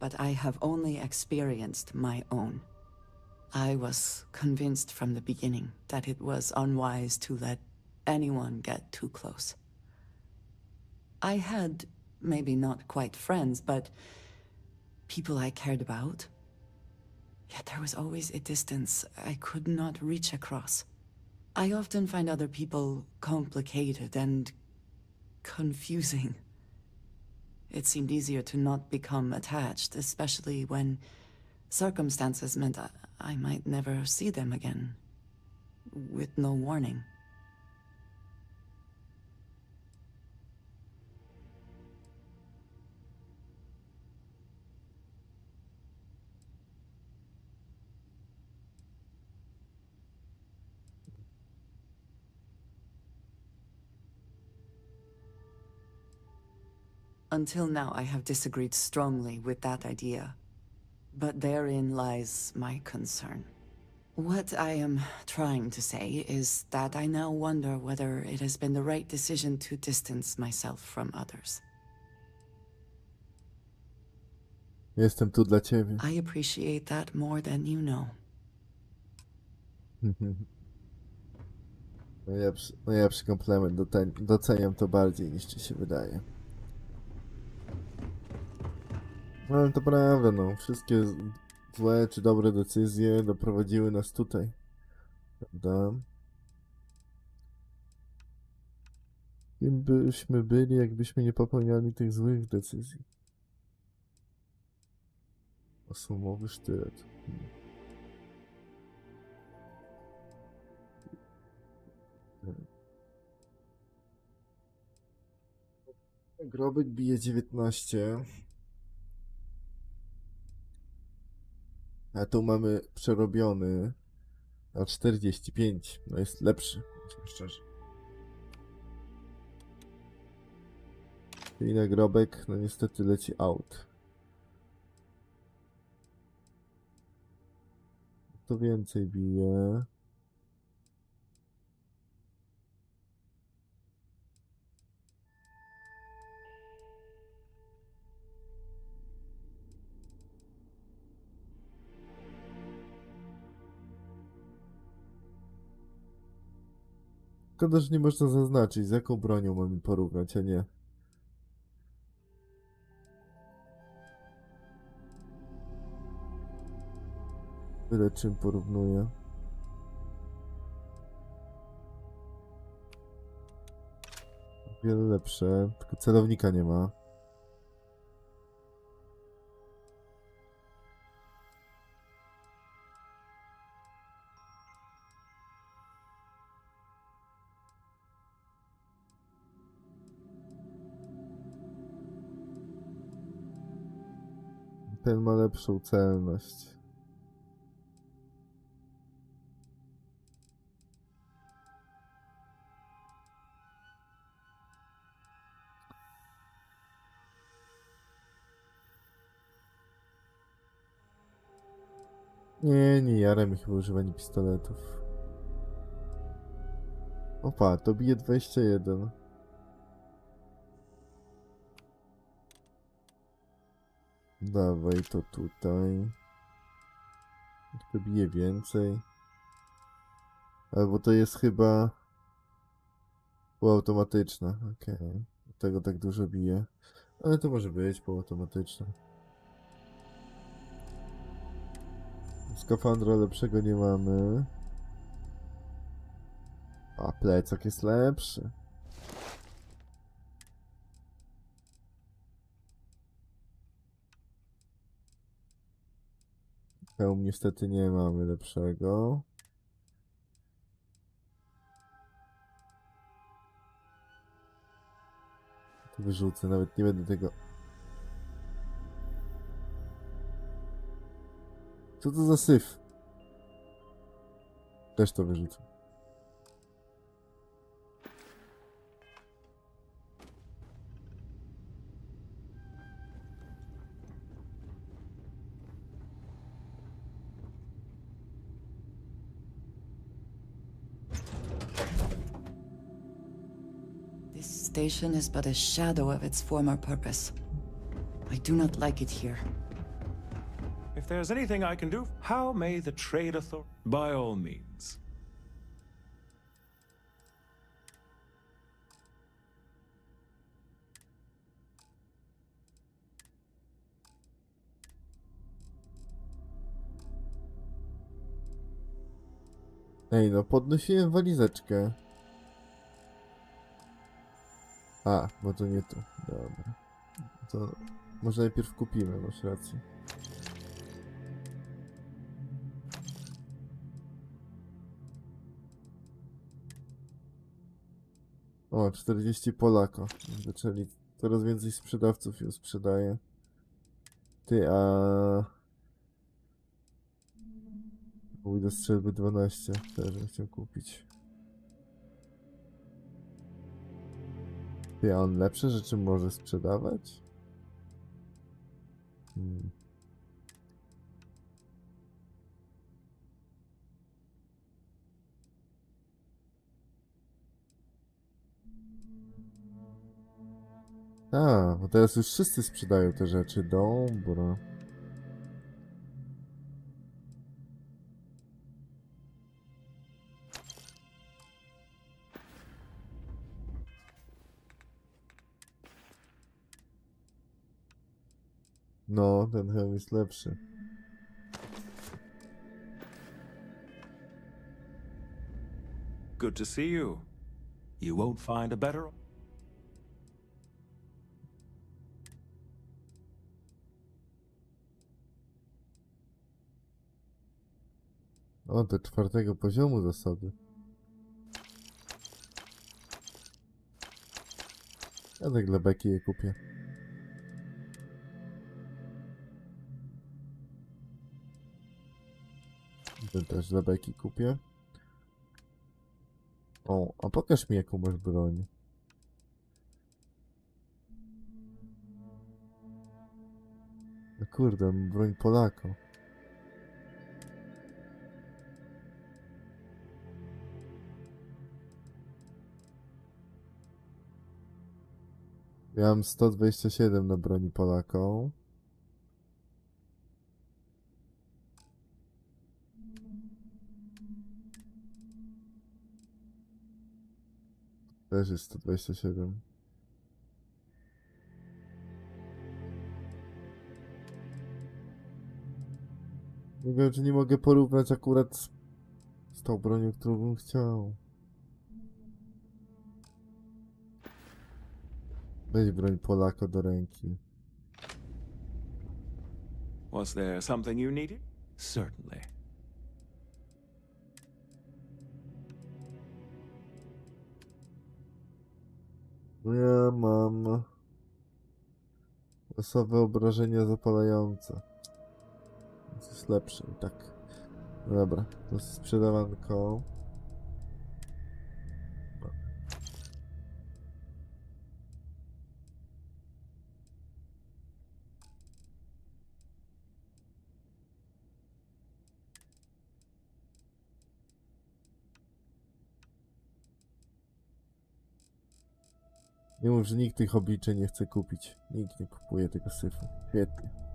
but I have only experienced my own. I was convinced from the beginning that it was unwise to let anyone get too close. I had, maybe not quite friends, but people I cared about. Yet there was always a distance I could not reach across. I often find other people complicated and confusing. It seemed easier to not become attached, especially when circumstances meant I might never see them again, with no warning. Until now, I have disagreed strongly with that idea. But therein lies my concern. What I am trying to say is that I now wonder whether it has been the right decision to distance myself from others. Jestem tu dla ciebie. I appreciate that more than you know. Najlepszy komplement. Doceniam to bardziej niż ci się wydaje. No ale to prawda, no. Wszystkie złe czy dobre decyzje doprowadziły nas tutaj. Prawda? Kim byśmy byli, jakbyśmy nie popełniali tych złych decyzji? Osomowy sztylet. Grobek bije 19. A tu mamy przerobiony na 45. No jest lepszy, bądźmy szczerzy. I nagrobek, no niestety leci out. To więcej bije. Szkoda, że nie można zaznaczyć, z jaką bronią mamy porównać, a nie. Tyle czym porównuję. Wiele lepsze, tylko celownika nie ma. Ten ma lepszą celność. Nie jarem mi chyba używanie pistoletów. Opa, to bije 21. Dawaj to tutaj. To bije więcej. Albo to jest chyba półautomatyczne. Okej. Tego tak dużo bije. Ale to może być półautomatyczne. Skafandra lepszego nie mamy. A plecak jest lepszy. Hełm niestety nie mamy lepszego. To wyrzucę, nawet nie będę tego... Co to za syf? Też to wyrzucę. This station is but a shadow of its former purpose. I do not like it here. If there's anything I can do, how may the trade authority? By all means. Ej, no podnosiłem walizeczkę. A, bo to nie tu. Dobra. To może najpierw kupimy, masz rację. O, 40 Polako. Zaczęli. Coraz więcej sprzedawców ją sprzedaje. Ty, a... Mój do strzelby 12. Też bym chciał kupić. Ty, a on lepsze rzeczy może sprzedawać? A, bo teraz już wszyscy sprzedają te rzeczy. Dobra. No, ten hełm jest lepszy. Good to see you. You won't find a better. O, do 4. poziomu zasady. Ja tak dla beki je kupię. Ten też dla beki kupię. O, a pokaż mi jaką masz broń. No kurde, mam broń Polako. Ja mam 127 na broni Polaką. Też jest 127. Nie wiem, czy nie mogę porównać akurat z tą bronią, którą bym chciał. Weź broń Polaka do ręki. Was there something you needed? Certainly. Ja mam losowe obrażenia zapalające. To jest lepsze i tak. Dobra, to jest sprzedawanko. Nie mów, że nikt tych obliczeń nie chce kupić. Nikt nie kupuje tego syfu. Świetnie.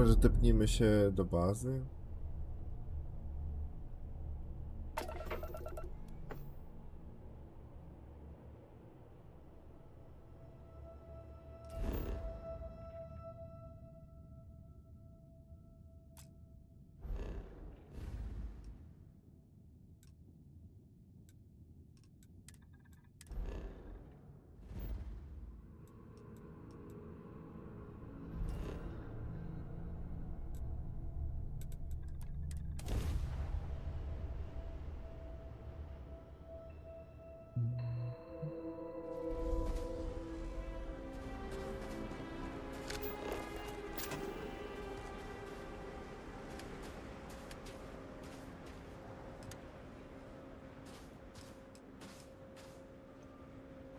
Może tepnijmy się do bazy?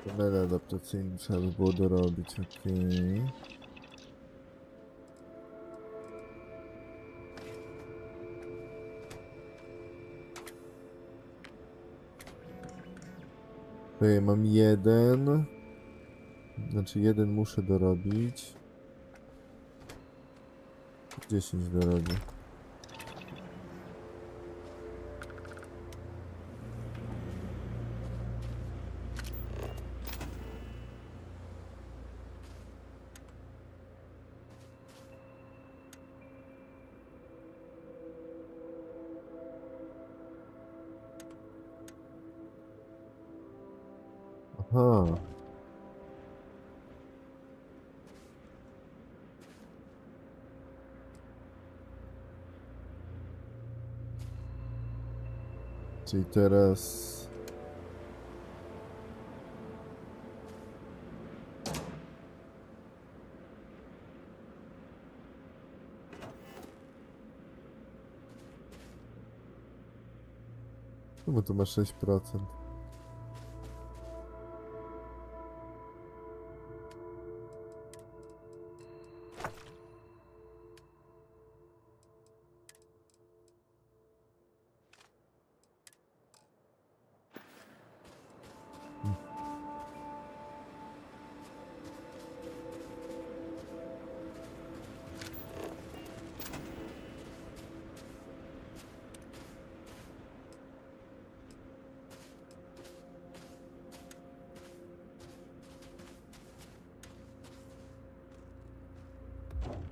Panele adaptacyjne trzeba by było dorobić, okej. Tutaj mam jeden. Znaczy jeden muszę dorobić. 10 dorobię. Aha. Czyli teraz... Czemu tu ma 6%?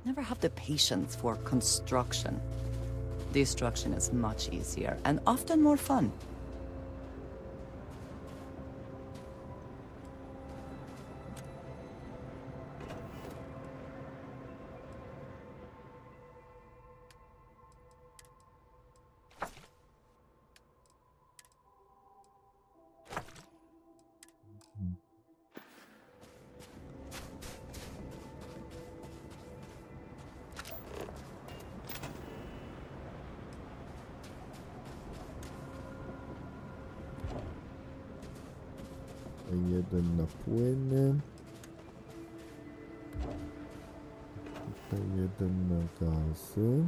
Never have the patience for construction. Destruction is much easier and often more fun. Jeden na płyny. Tutaj jeden na gazy.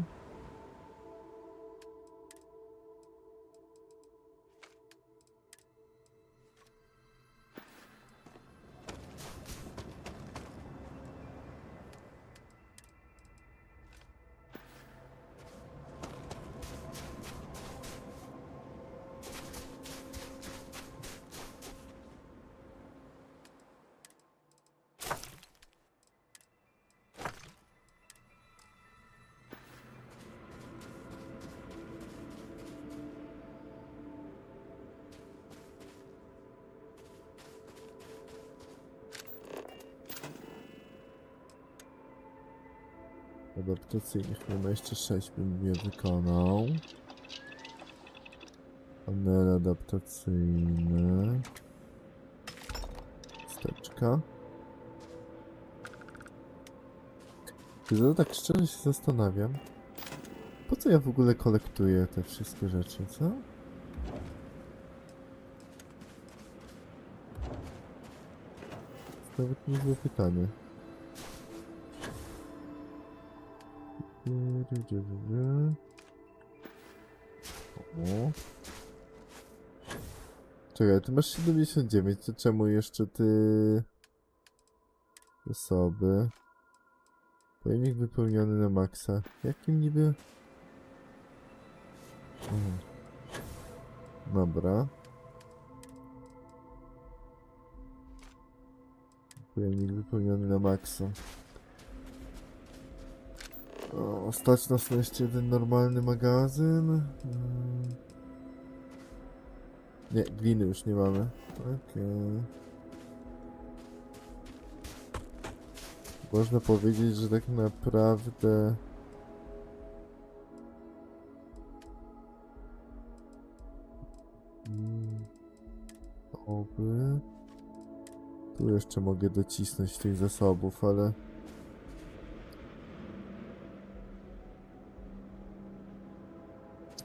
Adaptacyjnych nie ma jeszcze 6, bym je wykonał. Panele adaptacyjne. Wsteczka. Tak szczerze się zastanawiam, po co ja w ogóle kolektuję te wszystkie rzeczy, co? To nawet niezłe pytanie. O. Czekaj, ty masz 79, to czemu jeszcze ty... Zasoby... Pojemnik wypełniony na maksa. Jakim niby? Dobra. Pojemnik wypełniony na maksa. O, stać nas na jeszcze jeden normalny magazyn. Nie, gliny już nie mamy. Okej. Można powiedzieć, że tak naprawdę... Oby... Tu jeszcze mogę docisnąć tych zasobów, ale...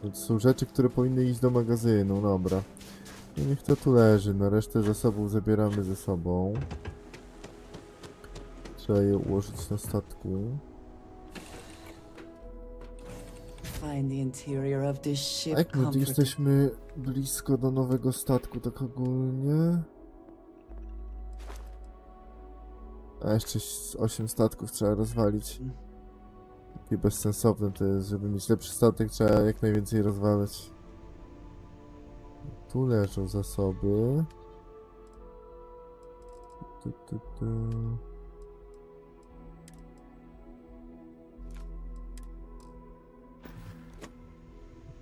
To są rzeczy, które powinny iść do magazynu, dobra. No niech to tu leży, na resztę zasobów zabieramy ze sobą. Trzeba je ułożyć na statku. A jak my tu jesteśmy blisko do nowego statku, tak ogólnie? A jeszcze 8 statków trzeba rozwalić. Takie bezsensowne to jest, żeby mieć lepszy statek, trzeba jak najwięcej rozwalać. Tu leżą zasoby.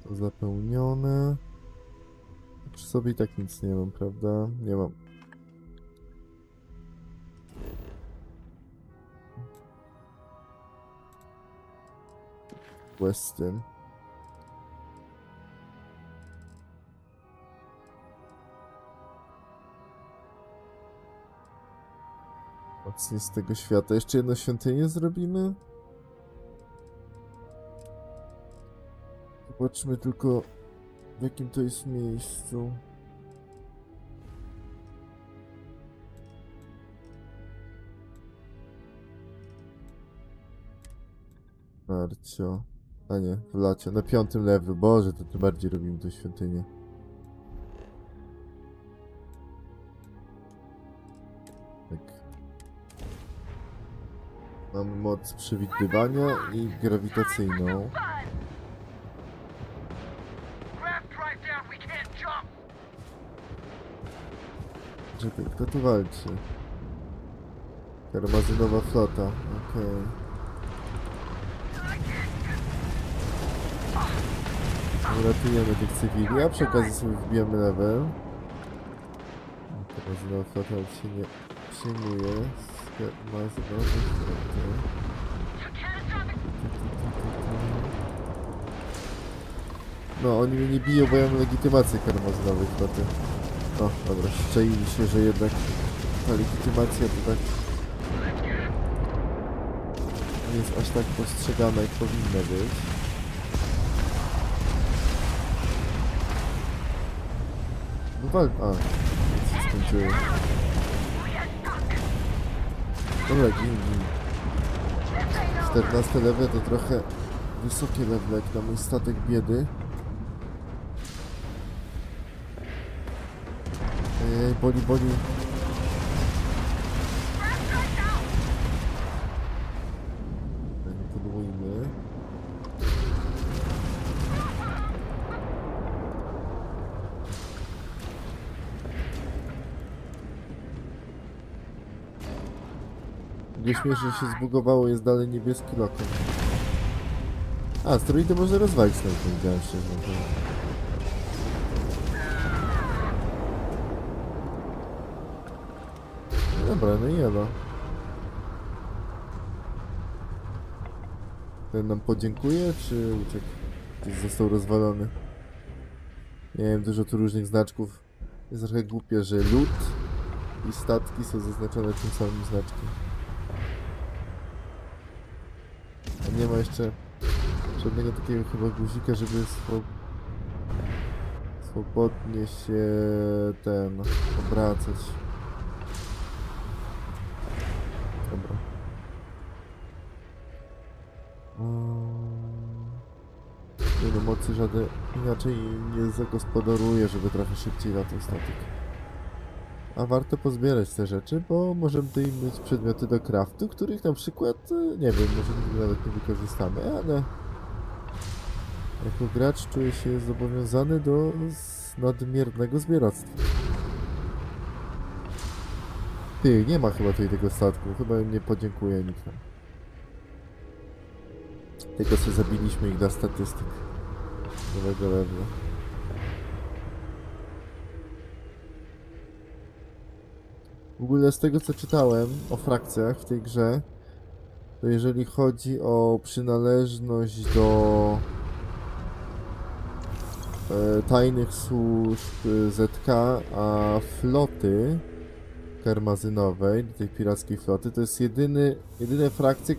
To zapełnione. Przy sobie i tak nic nie mam, prawda? Nie mam. Western. Mocniej z tego świata. Jeszcze jedno świątynię zrobimy? Zobaczmy tylko, w jakim to jest miejscu. Marcio. A nie, w lacie. Na 5. levelu. Boże, to tym bardziej robimy tę świątynię. Tak. Mamy moc przewidywania i grawitacyjną. Czekaj, kto tu walczy? Karmazynowa flota, okej. Uratujemy tych cywili, a przy okazji sobie wbijamy level. Karmazynowa flota się nie przyjmuje. Karmazynowa flota. No, oni mnie nie biją, bo ja mam legitymację karmazynowej floty. O, dobra, szczęli się, że jednak ta legitymacja to tak nie jest aż tak postrzegana, jak powinna być. No a, się skończyło. Dobra, gin. 14 level to trochę wysokie level jak na mój statek biedy. Boli. Kontynuujmy. Nie śmieszę, że się zbugowało, jest dalej niebieski lokal. A, steroidy można rozwalić, nawet nie wiedziałem szczerze. Dobra, no i jelo. Ten nam podziękuje, czy uciekł? Gdzieś został rozwalony. Nie wiem, dużo tu różnych znaczków. Jest trochę głupie, że lód i statki są zaznaczone tym samym znaczkiem. A nie ma jeszcze żadnego takiego chyba guzika, żeby swobodnie się obracać. Dobra. Nie no, mocy żaden inaczej nie zagospodaruje, żeby trochę szybciej latał statek. A warto pozbierać te rzeczy, bo możemy tutaj mieć przedmioty do craftu, których na przykład, nie wiem, może nigdy nawet nie wykorzystamy, ale jako gracz czuję się zobowiązany do nadmiernego zbieractwa. Ty, nie ma chyba tutaj tego statku, chyba im nie podziękuję nikt nam. Tylko sobie zabiliśmy ich dla statystyk nowego levelu. W ogóle z tego co czytałem o frakcjach w tej grze, to jeżeli chodzi o przynależność do tajnych służb ZK, a floty karmazynowej, do tej pirackiej floty, to jest jedyne frakcje,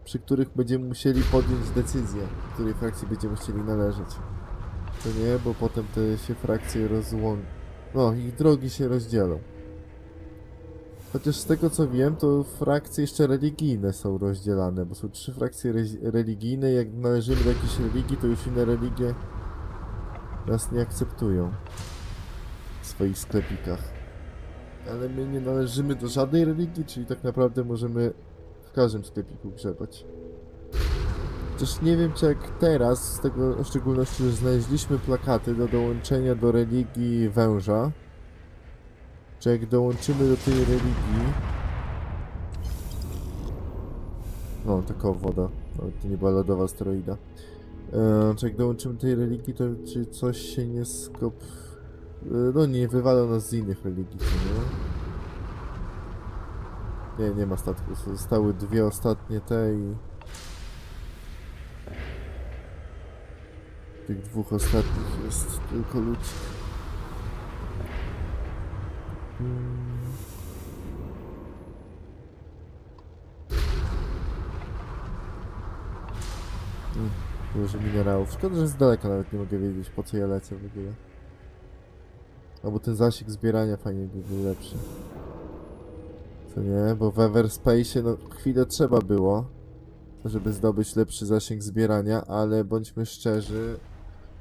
przy których będziemy musieli podjąć decyzję, której frakcji będziemy chcieli należeć. To nie, bo potem te się frakcje rozłączą. No, ich drogi się rozdzielą. Chociaż z tego co wiem, to frakcje jeszcze religijne są rozdzielane, bo są 3 frakcje religijne. Jak należymy do jakiejś religii, to już inne religie nas nie akceptują w swoich sklepikach. Ale my nie należymy do żadnej religii, czyli tak naprawdę możemy w każdym sklepiku grzebać. Chociaż nie wiem, czy jak teraz, z tego w szczególności, że znaleźliśmy plakaty do dołączenia do religii węża, czy jak dołączymy do tej religii... No, taka woda. No, to nie była lodowa asteroida. Czy jak dołączymy do tej religii, to czy coś się nie no nie wywala nas z innych religii, co nie? Nie, nie ma statku. Zostały 2 ostatnie te i... Tych 2 ostatnich jest tylko ludzi. Dużo minerałów. Szkoda, że z daleka nawet nie mogę wiedzieć, po co ja lecę w ogóle. Albo ten zasięg zbierania fajnie by był lepszy. Co nie? Bo w Everspace'ie no chwilę trzeba było, żeby zdobyć lepszy zasięg zbierania, ale bądźmy szczerzy,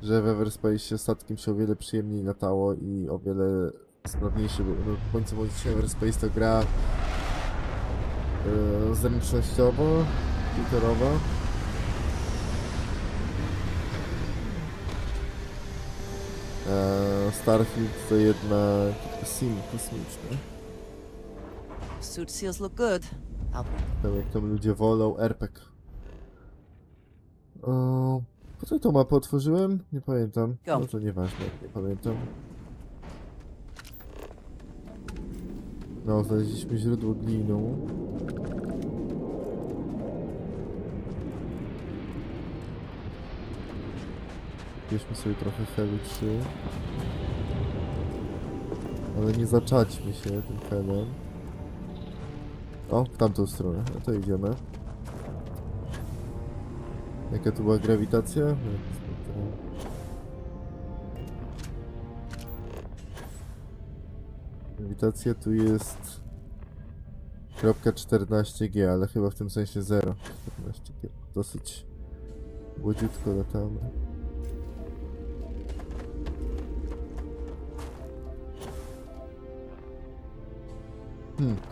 że w Everspace'ie statkiem się o wiele przyjemniej latało i o wiele sprawniejszy był. No, w końcu Everspace to gra zręcznościowo, komputerowa. Starfield to jednak sim kosmiczny. Suit seals look good. Tam jak tam ludzie wolą, RPG. Po co tą mapę otworzyłem? Nie pamiętam. No to nieważne, nie pamiętam. No, znaleźliśmy źródło glinu. Bierzmy sobie trochę helu 3. Ale nie zaczaćmy się tym helem. O, w tamtą stronę. No to idziemy. Jaka tu była grawitacja? Grawitacja tu jest... .14G, ale chyba w tym sensie 0. 14G. Dosyć łodziutko latamy.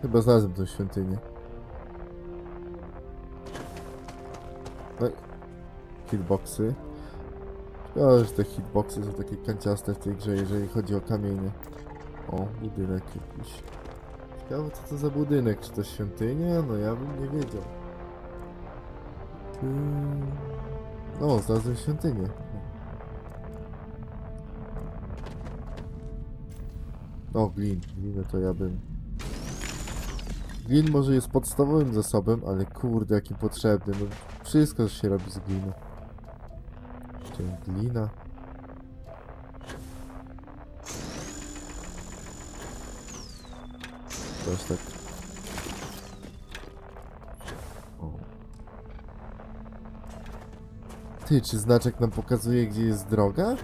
Chyba znalazłem tą świątynię. No i... hitboxy. Szkoda, że te hitboxy są takie kanciaste w tej grze, jeżeli chodzi o kamienie. O, budynek jakiś. Ciekawe co to za budynek, czy to świątynia? No ja bym nie wiedział. No, znalazłem świątynię. O, glin. Glinę to ja bym... Glin może jest podstawowym zasobem, ale kurde jaki potrzebny. No, wszystko się robi z gliny. Czyli glina. Coś tak. O. Ty, czy znaczek nam pokazuje, gdzie jest droga?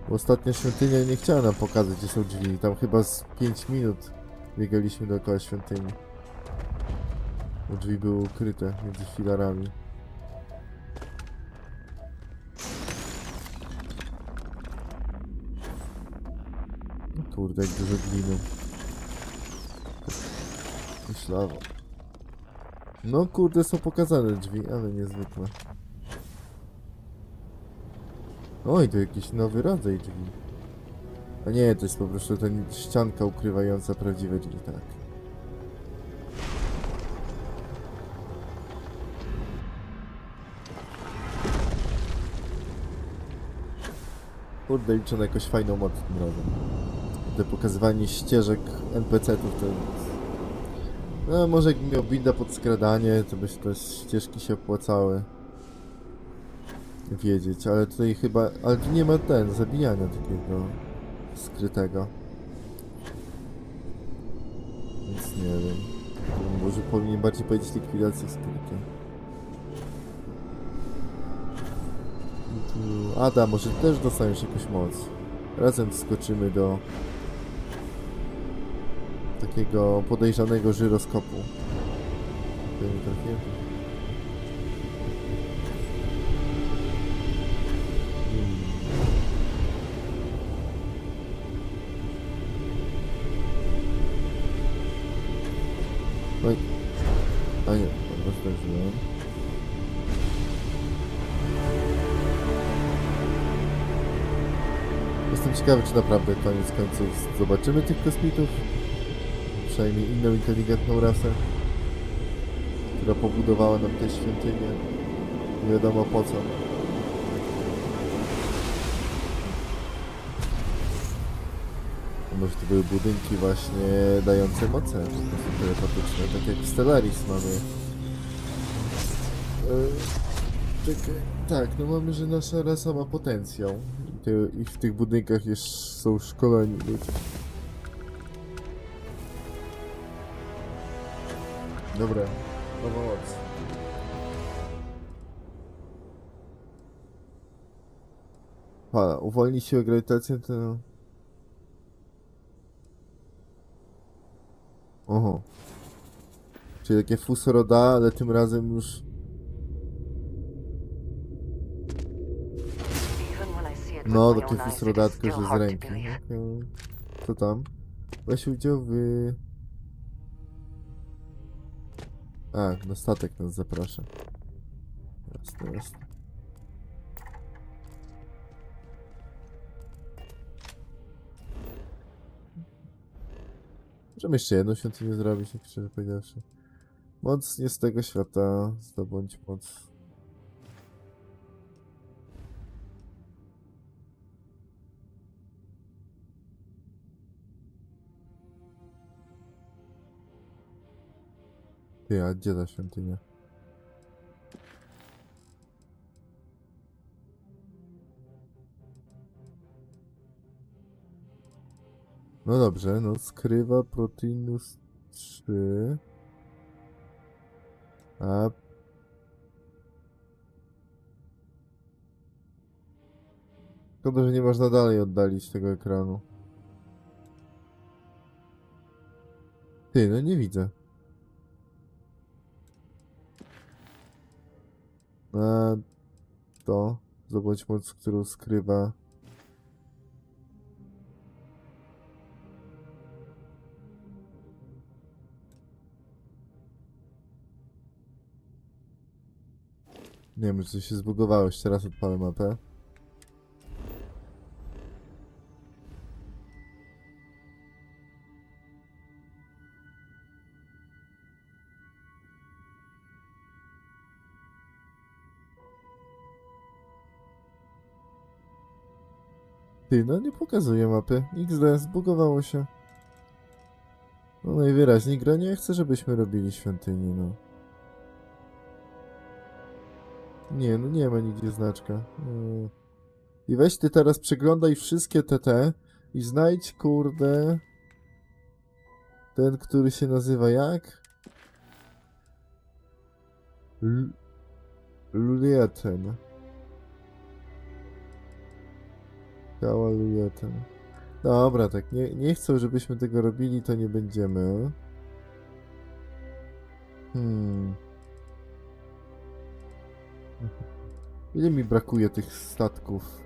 Bo ostatnia świątynia nie chciała nam pokazać, gdzie są drzwi. Tam chyba z 5 minut biegaliśmy dookoła świątyni. Bo drzwi były ukryte między filarami. Kurde, jak dużo gliny. Myślałem. No kurde, są pokazane drzwi, ale niezwykłe. Oj, to jakiś nowy rodzaj drzwi. A nie, to jest po prostu ten ścianka ukrywająca prawdziwe drzwi, tak. Kurde, liczę na jakąś fajną moc tym razem. Te pokazywanie ścieżek NPC-ów to... No, może jakbym miał builda pod skradanie, to by te ścieżki się opłacały wiedzieć, ale tutaj chyba... Ale tu nie ma zabijania takiego skrytego. Więc nie wiem. Może powinien bardziej powiedzieć likwidacji skrytej. Ada, może też dostaniesz jakąś moc. Razem skoczymy do takiego podejrzanego żyroskopu. To nie trafiłem. Oj. A nie, rozdarzyłem. Jestem ciekawy, czy naprawdę koniec końców zobaczymy tych kosmitów. Przynajmniej inną inteligentną rasę, która pobudowała nam te świątynie. Nie wiadomo po co. A może to były budynki właśnie dające moce, po prostu telepatyczne, tak jak w Stellaris mamy. Czekaj. Tak, no mamy, że nasza rasa ma potencjał. I w tych budynkach są szkoleni ludzie. Dobra, nowa moc. Uwolni siłę grawitacji, to... Oho. Czyli takie fusoroda, ale tym razem już... No, takie fusoroda, tylko że z ręki. Okay. Co tam? Weź udział w... A, na statek nas zaprasza. Jasne, jasne. Możemy jeszcze jedną świątynię zrobić, jak szczerze powiedziawszy. Moc nie z tego świata. Zdobądź moc. Ty, a gdzie ta świątynia? No dobrze, no skrywa proteinus 3. A... Szkoda, że nie można dalej oddalić tego ekranu. Ty, no nie widzę. A to zobacz moc, którą skrywa. Nie wiem, czy coś się zbugowało. Jeszcze raz odpalę mapę. Ty, no nie pokazuje mapy. XD, zbugowało się. No najwyraźniej gra nie chce, żebyśmy robili świątyni, no. Nie, no nie ma nigdzie znaczka. I weź ty teraz przeglądaj wszystkie TT i znajdź, kurde... Ten, który się nazywa jak? Lulieten. Ciała Lulieten. Dobra, tak, nie chcą, żebyśmy tego robili, to nie będziemy. Ile mi brakuje tych statków?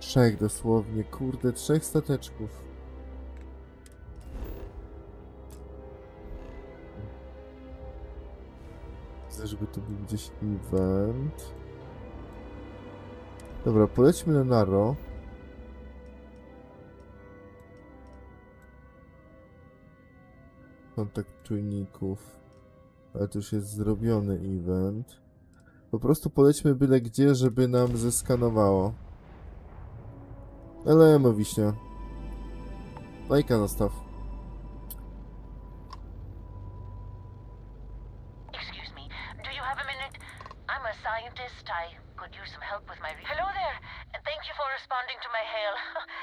Trzech dosłownie, kurde, 3 stateczków. Chcę, żeby to był gdzieś event. Dobra, polećmy na Naro. Kontakt czujników. Ale to już jest zrobiony event. Po prostu polećmy byle gdzie, żeby nam zeskanowało. Elemo wiśnia. Lajka zostaw. Excuse me, do you have a minute? I'm a scientist. I could use some help with my... Hello there! Thank you for responding to my hail.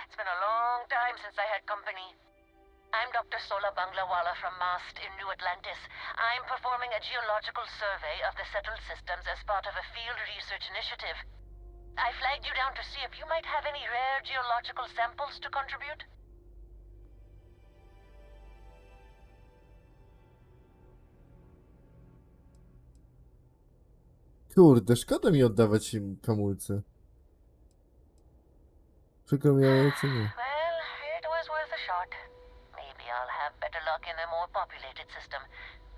It's been a long time since I had company. I'm Dr. Sola Banglawala from MAST in New Atlantis. I'm performing a geological survey of the settled systems as part of a field research initiative. I flagged you down to see if you might have any rare geological samples to contribute. Kurde, szkoda mi oddawać im kamulce. Przykro mi, ale co nie. Well, it was worth a shot. Maybe I'll have better luck in a more populated system.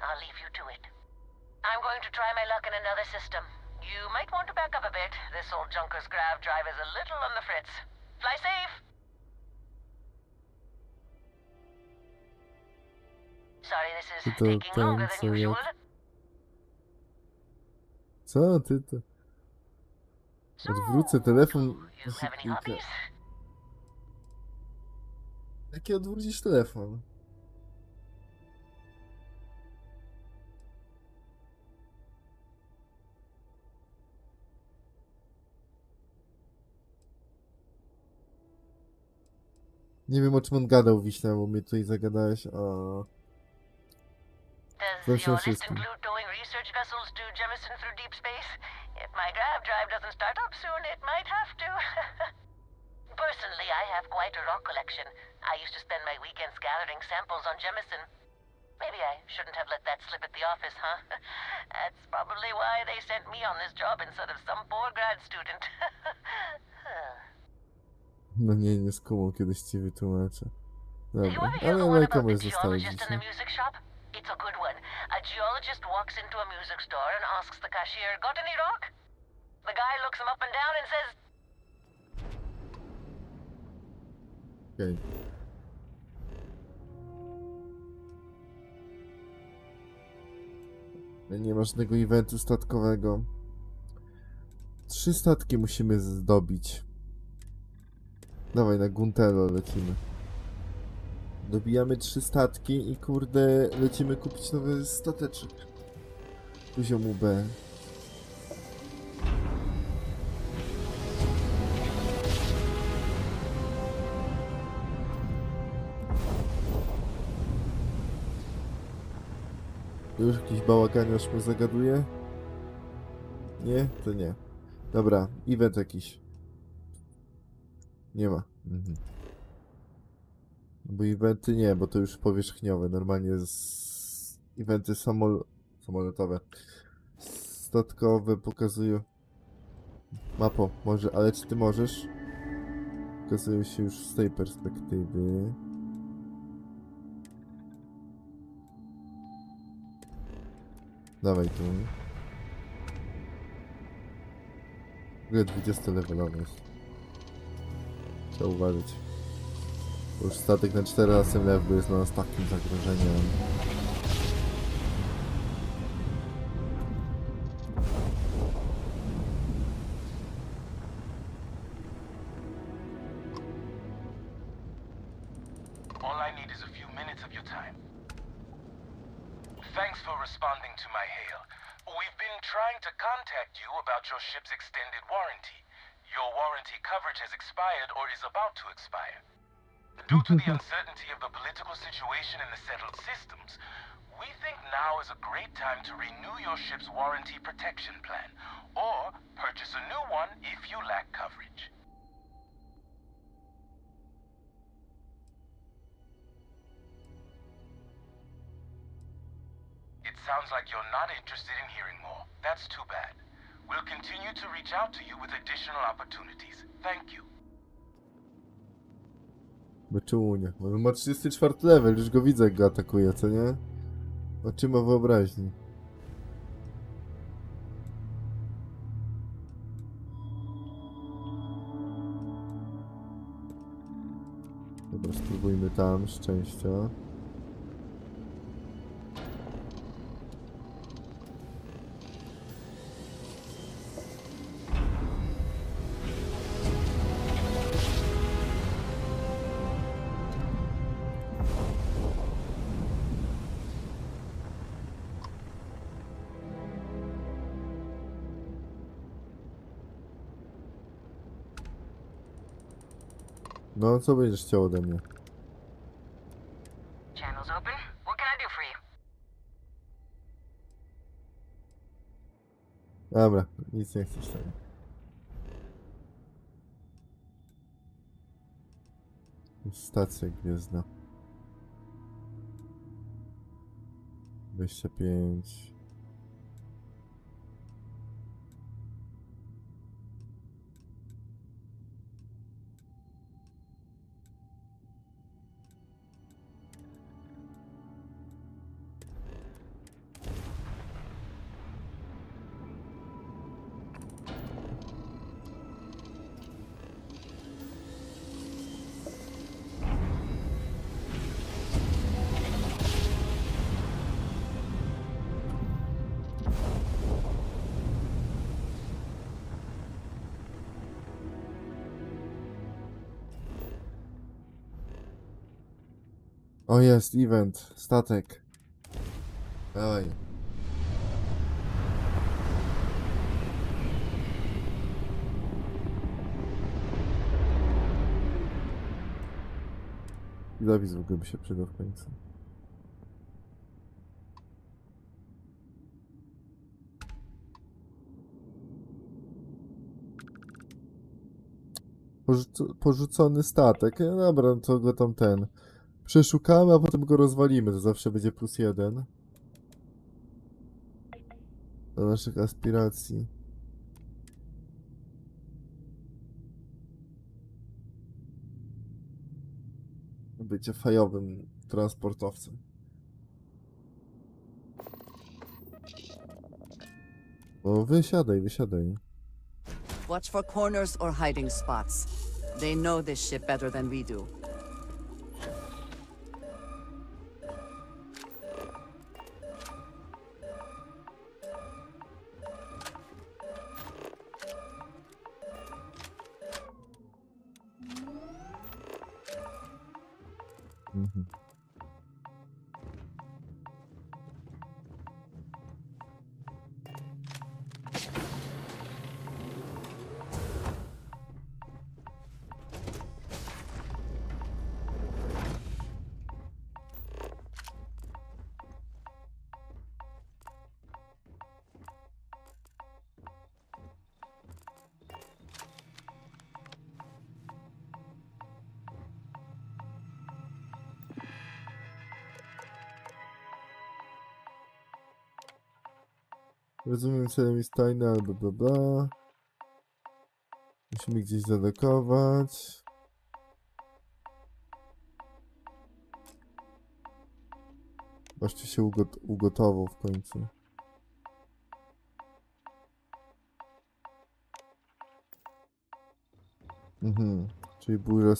I'll leave you to it. I'm going to try my luck in another system. You might want to back up a bit. This old junker's grav drive is a little on the fritz. Fly safe! Sorry, this is taking longer than usual. Co ty to? Odwrócę telefon. You have any hobbies? Jaki odwrócisz telefon? Nie wiem, o czym on gadał, Wiśnia, bo mnie tutaj zagadałeś o... Does your list include towing research vessels to Jemison through deep space? If my grav drive doesn't start up soon, it might have to. Personally, I have quite a rock collection. I used to spend my weekends gathering samples on Jemison. Maybe I shouldn't have let that slip at the office, huh? That's probably why they sent me on this job instead of some poor grad student. No nie skumał, kiedyś ci wytłumaczę. Dobra, ale lajka możesz zostawić dzisiaj. It's a good one. A geologist walks into a music store and asks the cashier, "Got any rock?" The guy looks him up and down and says... Okej. Nie ma żadnego eventu statkowego. 3 statki musimy zdobić. Dawaj, na Guntelo lecimy. Dobijamy 3 statki i kurde, lecimy kupić nowy stateczek. Poziomu B. Już jakiś bałaganiarz mnie zagaduje? Nie? To nie. Dobra, event jakiś. Nie ma. Bo eventy nie, bo to już powierzchniowe. Normalnie eventy samolotowe. Statkowe pokazują. Mapo, może, ale czy ty możesz? Pokazują się już z tej perspektywy. Dawaj tu. W ogóle 20-levelowy jest. Trzeba uważać. Bo już statek na 14 levelu jest dla nas takim zagrożeniem. All I need is a few minutes of your time. Thanks for responding to my hail. We've been trying to contact you about your ship's extended warranty. Your warranty coverage has expired or is about to expire. Due to the uncertainty of the political situation in the settled systems, we think now is a great time to renew your ship's warranty protection plan, or purchase a new one if you lack coverage. It sounds like you're not interested in hearing more. That's too bad. We'll continue to reach out to you with additional opportunities. Thank you. Beczunie. On ma 34 level, już go widzę, jak go atakuje, co nie? Oczyma wyobraźni. Dobra, spróbujmy tam, szczęścia. No, co będziesz chciał ode mnie? Channel's open. What can I do for you? Dobra, nic nie chcesz tam. Stacja gwiezdna. 25. O, jest event, statek. Dawaj. Zapis w ogóle by się przydał w końcu. Porzucony statek. Dobra, no to go tam przeszukamy, a potem go rozwalimy. To zawsze będzie +1 do naszych aspiracji. Bycie fajowym transportowcem. O, wysiadaj. Watch for corners or hiding spots. They know this ship better than we do. Rozumiem, celem jest tajny albo bla bla. Musimy gdzieś zadokować. Wreszcie się ugotował w końcu. Czyli burza.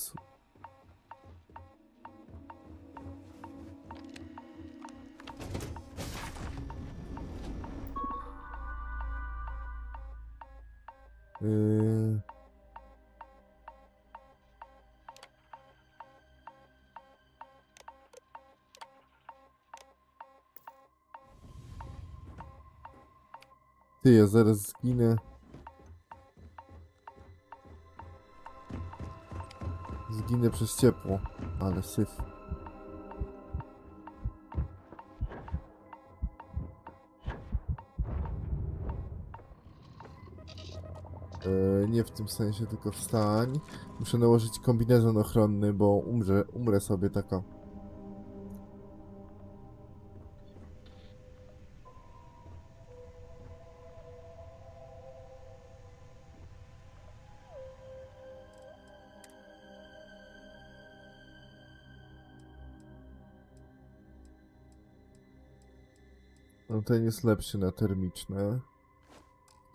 Ty, ja zaraz zginę. Zginę przez ciepło, ale syf. Nie w tym sensie, tylko wstań. Muszę nałożyć kombinezon ochronny, bo umrę sobie taka. No ten jest lepszy na termiczne.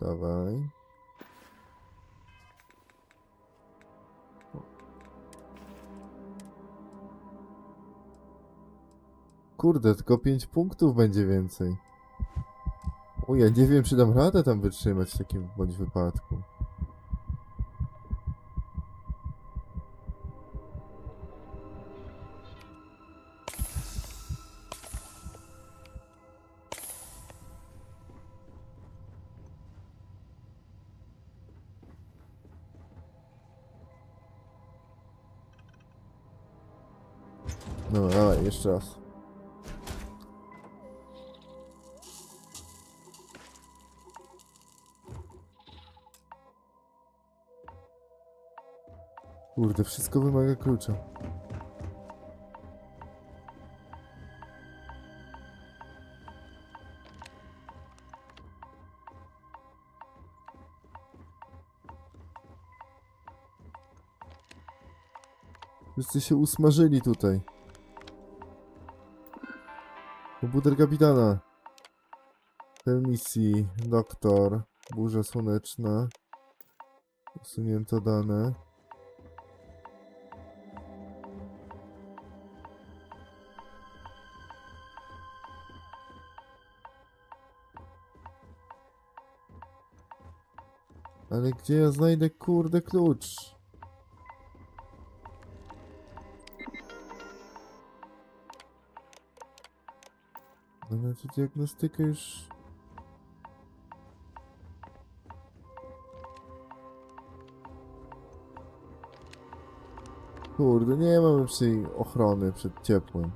Dawaj. Kurde, tylko 5 punktów będzie więcej. O, ja nie wiem, czy dam radę tam wytrzymać w takim bądź wypadku. No, dawaj, jeszcze raz. Kurde, wszystko wymaga klucza. Wszyscy się usmażyli tutaj. Komputer kapitana. Ten misji. Doktor. Burza słoneczna. Usunięto dane. Ale gdzie ja znajdę, kurde, klucz? Ale tu diagnostykę już... Kurde, nie mamy lepszej ochrony przed ciepłem.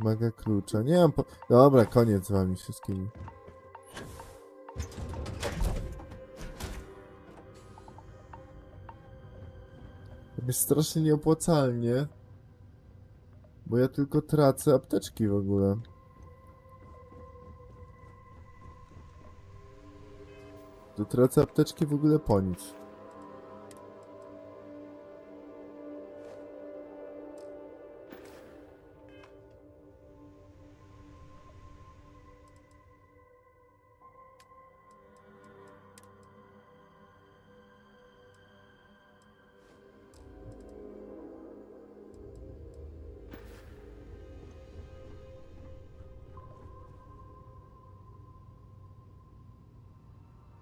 Maga klucza. Nie mam po... Dobra, koniec z wami wszystkimi. To jest strasznie nieopłacalnie. Bo ja tylko tracę apteczki w ogóle. To tracę apteczki w ogóle po nic.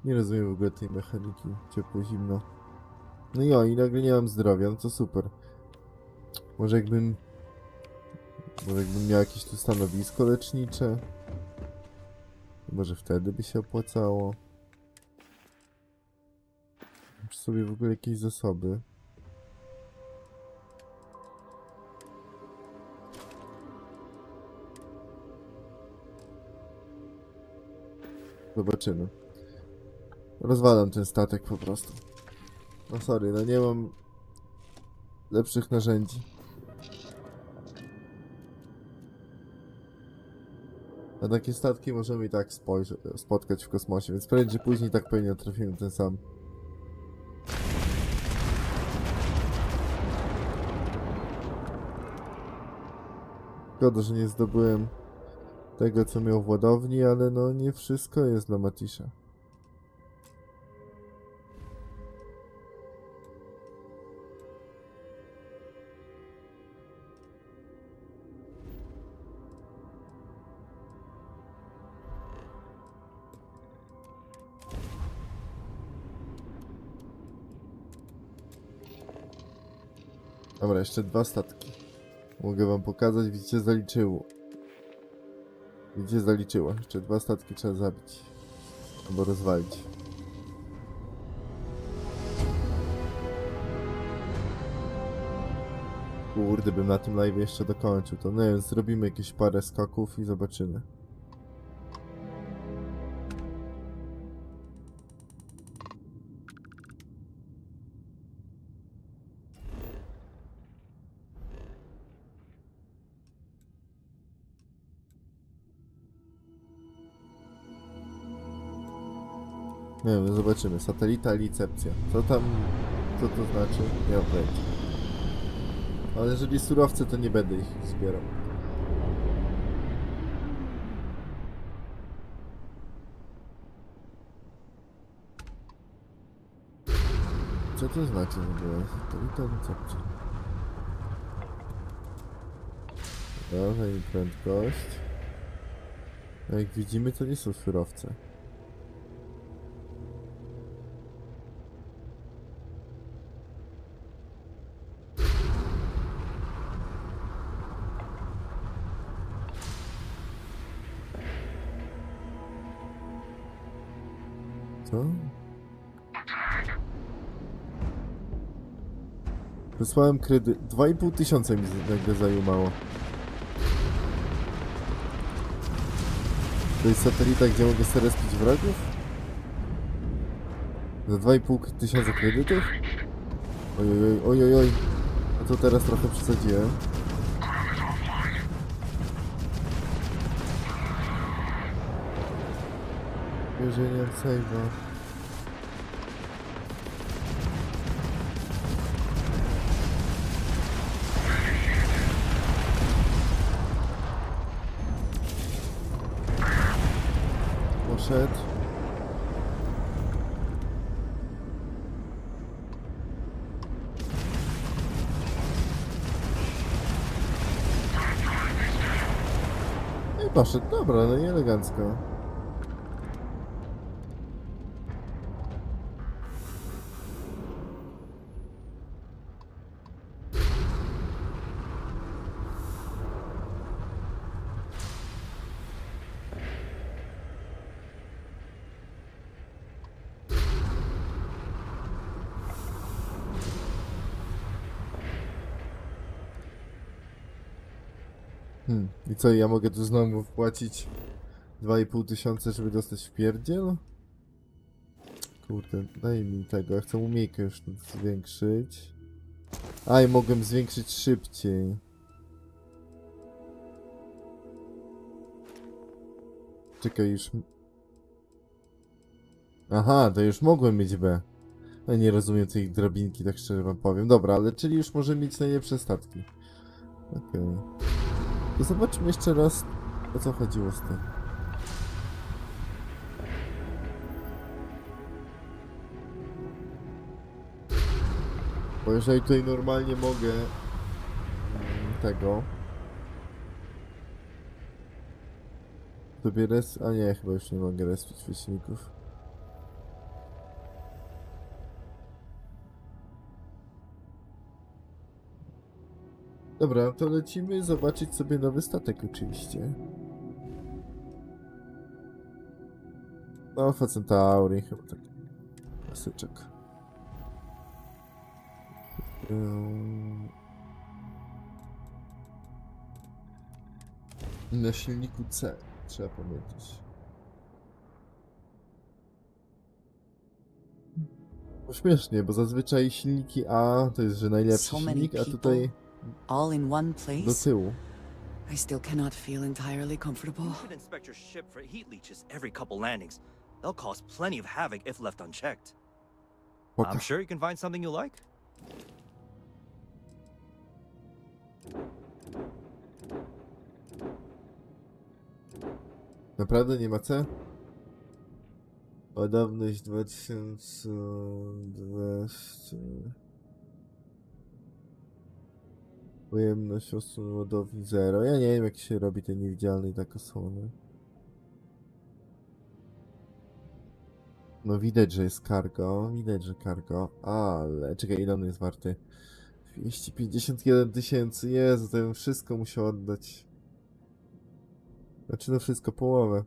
Nie rozumiem w ogóle tej mechaniki. Ciepło, zimno. No i o, i nagle nie mam zdrowia, no to super. Może jakbym miał jakieś tu stanowisko lecznicze. Może wtedy by się opłacało. Mam przy sobie w ogóle jakieś zasoby. Zobaczymy. Rozwalam ten statek po prostu. No sorry, no nie mam lepszych narzędzi. Na takie statki możemy i tak spotkać w kosmosie, więc prędzej czy później tak pewnie trafimy ten sam. Szkoda, że nie zdobyłem tego, co miał w ładowni, ale no nie wszystko jest dla Matisza. Dobra, jeszcze 2 statki. Mogę wam pokazać, widzicie, zaliczyło. Widzicie, zaliczyło. Jeszcze 2 statki trzeba zabić. Albo rozwalić. Kurde, bym na tym live jeszcze dokończył. To nie wiem, zrobimy jakieś parę skoków i zobaczymy. Nie wiem, zobaczymy. Satelita, recepcja. Co tam Co to znaczy? Nie mam pojęcia. Ale jeżeli surowce, to nie będę ich zbierał. Co to znaczy w ogóle? To recepcja. Dawaj mi prędkość. A jak widzimy, to nie są surowce. Co? Wysłałem kredyt. 2,5 tysiąca mi nagle zajmowało. To jest satelita, gdzie mogę sobie respić wrogów? Za 2,5 tysiąca kredytów? Ojojoj, ojojoj. A to teraz trochę przesadziłem. Jeżeli nie mam save'a. Poszedł. No i poszedł, dobra, no i elegancko. I co, ja mogę tu znowu wpłacić 2,5 tysiąca, żeby dostać wpierdziel? Kurde, daj mi tego, ja chcę umiejkę już tu zwiększyć. A, i mogłem zwiększyć szybciej. Czekaj, już... Aha, to już mogłem mieć B. Ja nie rozumiem tej drabinki, tak szczerze wam powiem. Dobra, ale czyli już możemy mieć najlepsze statki. Okej. To zobaczmy jeszcze raz, o co chodziło z tym. Bo jeżeli tutaj normalnie mogę tego sobie a nie, chyba już nie mogę respić wyśników. Dobra, to lecimy zobaczyć sobie nowy statek oczywiście. Alpha Centauri, chyba tak. Klasyczek. Na silniku C trzeba pamiętać. No śmiesznie, bo zazwyczaj silniki A to jest, że najlepszy silnik, a tutaj all in one place. do tyłu. I still cannot feel entirely comfortable. You should inspect your ship for heat leeches every couple landings. They'll cause plenty of havoc if left unchecked. I'm sure you can find something you like. Naprawdę nie ma C? Ładowność 2200. Pojemność osłon ładowni 0. Ja nie wiem, jak się robi ten niewidzialny tak osłony. No widać, że jest cargo. Widać, że cargo. Ale czekaj, ile on jest warty? 251 tysięcy. Jezu, to bym wszystko musiał oddać. Znaczy no wszystko, połowę.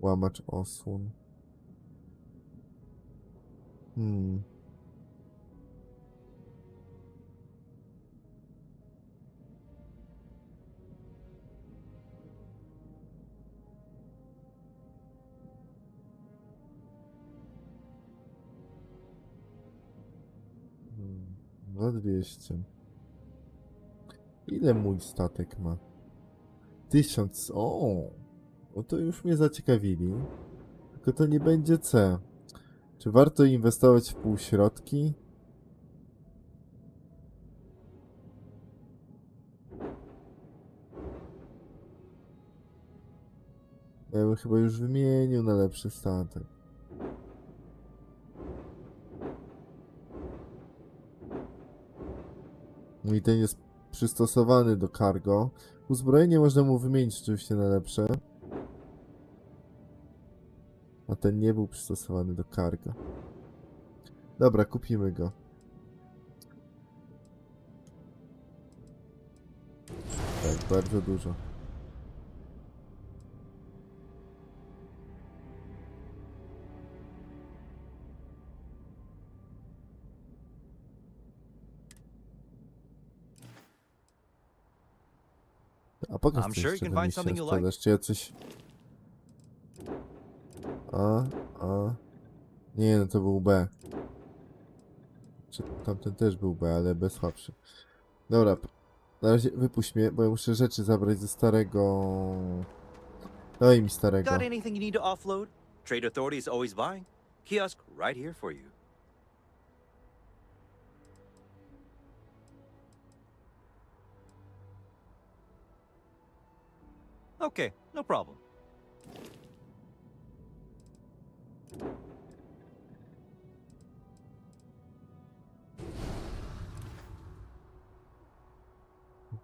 Łamacz osłon. 2200. Ile mój statek ma? 1000. O! No to już mnie zaciekawili. Tylko to nie będzie C. Czy warto inwestować w półśrodki? Ja bym chyba już wymienił na lepszy statek. No i ten jest przystosowany do cargo. Uzbrojenie można mu wymienić oczywiście na lepsze. A ten nie był przystosowany do cargo. Dobra, kupimy go. Tak, bardzo dużo. A pokaż I'm co sure you jeszcze can na find misję something you like. sprzedaż. Czy ja coś... Nie, no to był B. Czy tamten też był B, ale B słabszy. Dobra, na razie wypuść mnie, bo ja muszę rzeczy zabrać ze starego... Daj mi starego. Got anything you need to offload? Trade Authority is always buying. Kiosk right here for you. Okay, no problem.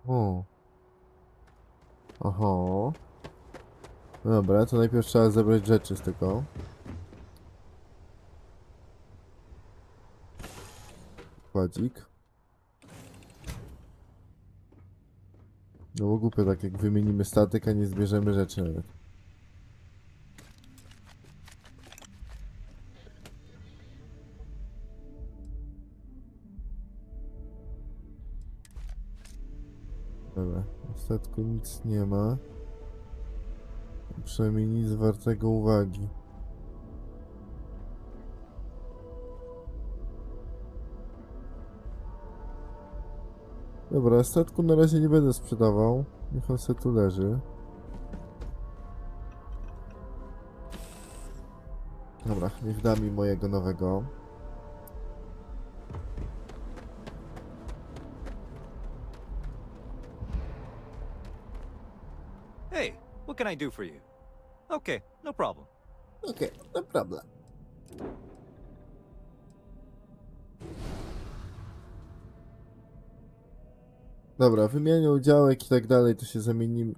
O. Oho. Dobra, to najpierw trzeba zebrać rzeczy z tego. Kładzik. No bo głupio tak jak wymienimy statek, a nie zbierzemy rzeczy nawet. Dobra, w statku nic nie ma. Przynajmniej nic wartego uwagi. Dobra, statku na razie nie będę sprzedawał. Niech on se tu leży. Dobra, niech da mi mojego nowego. Hey, what can I do for you? Okay, no problem. Okay, no problem. Dobra, wymianią działek i tak dalej, to się zamienimy.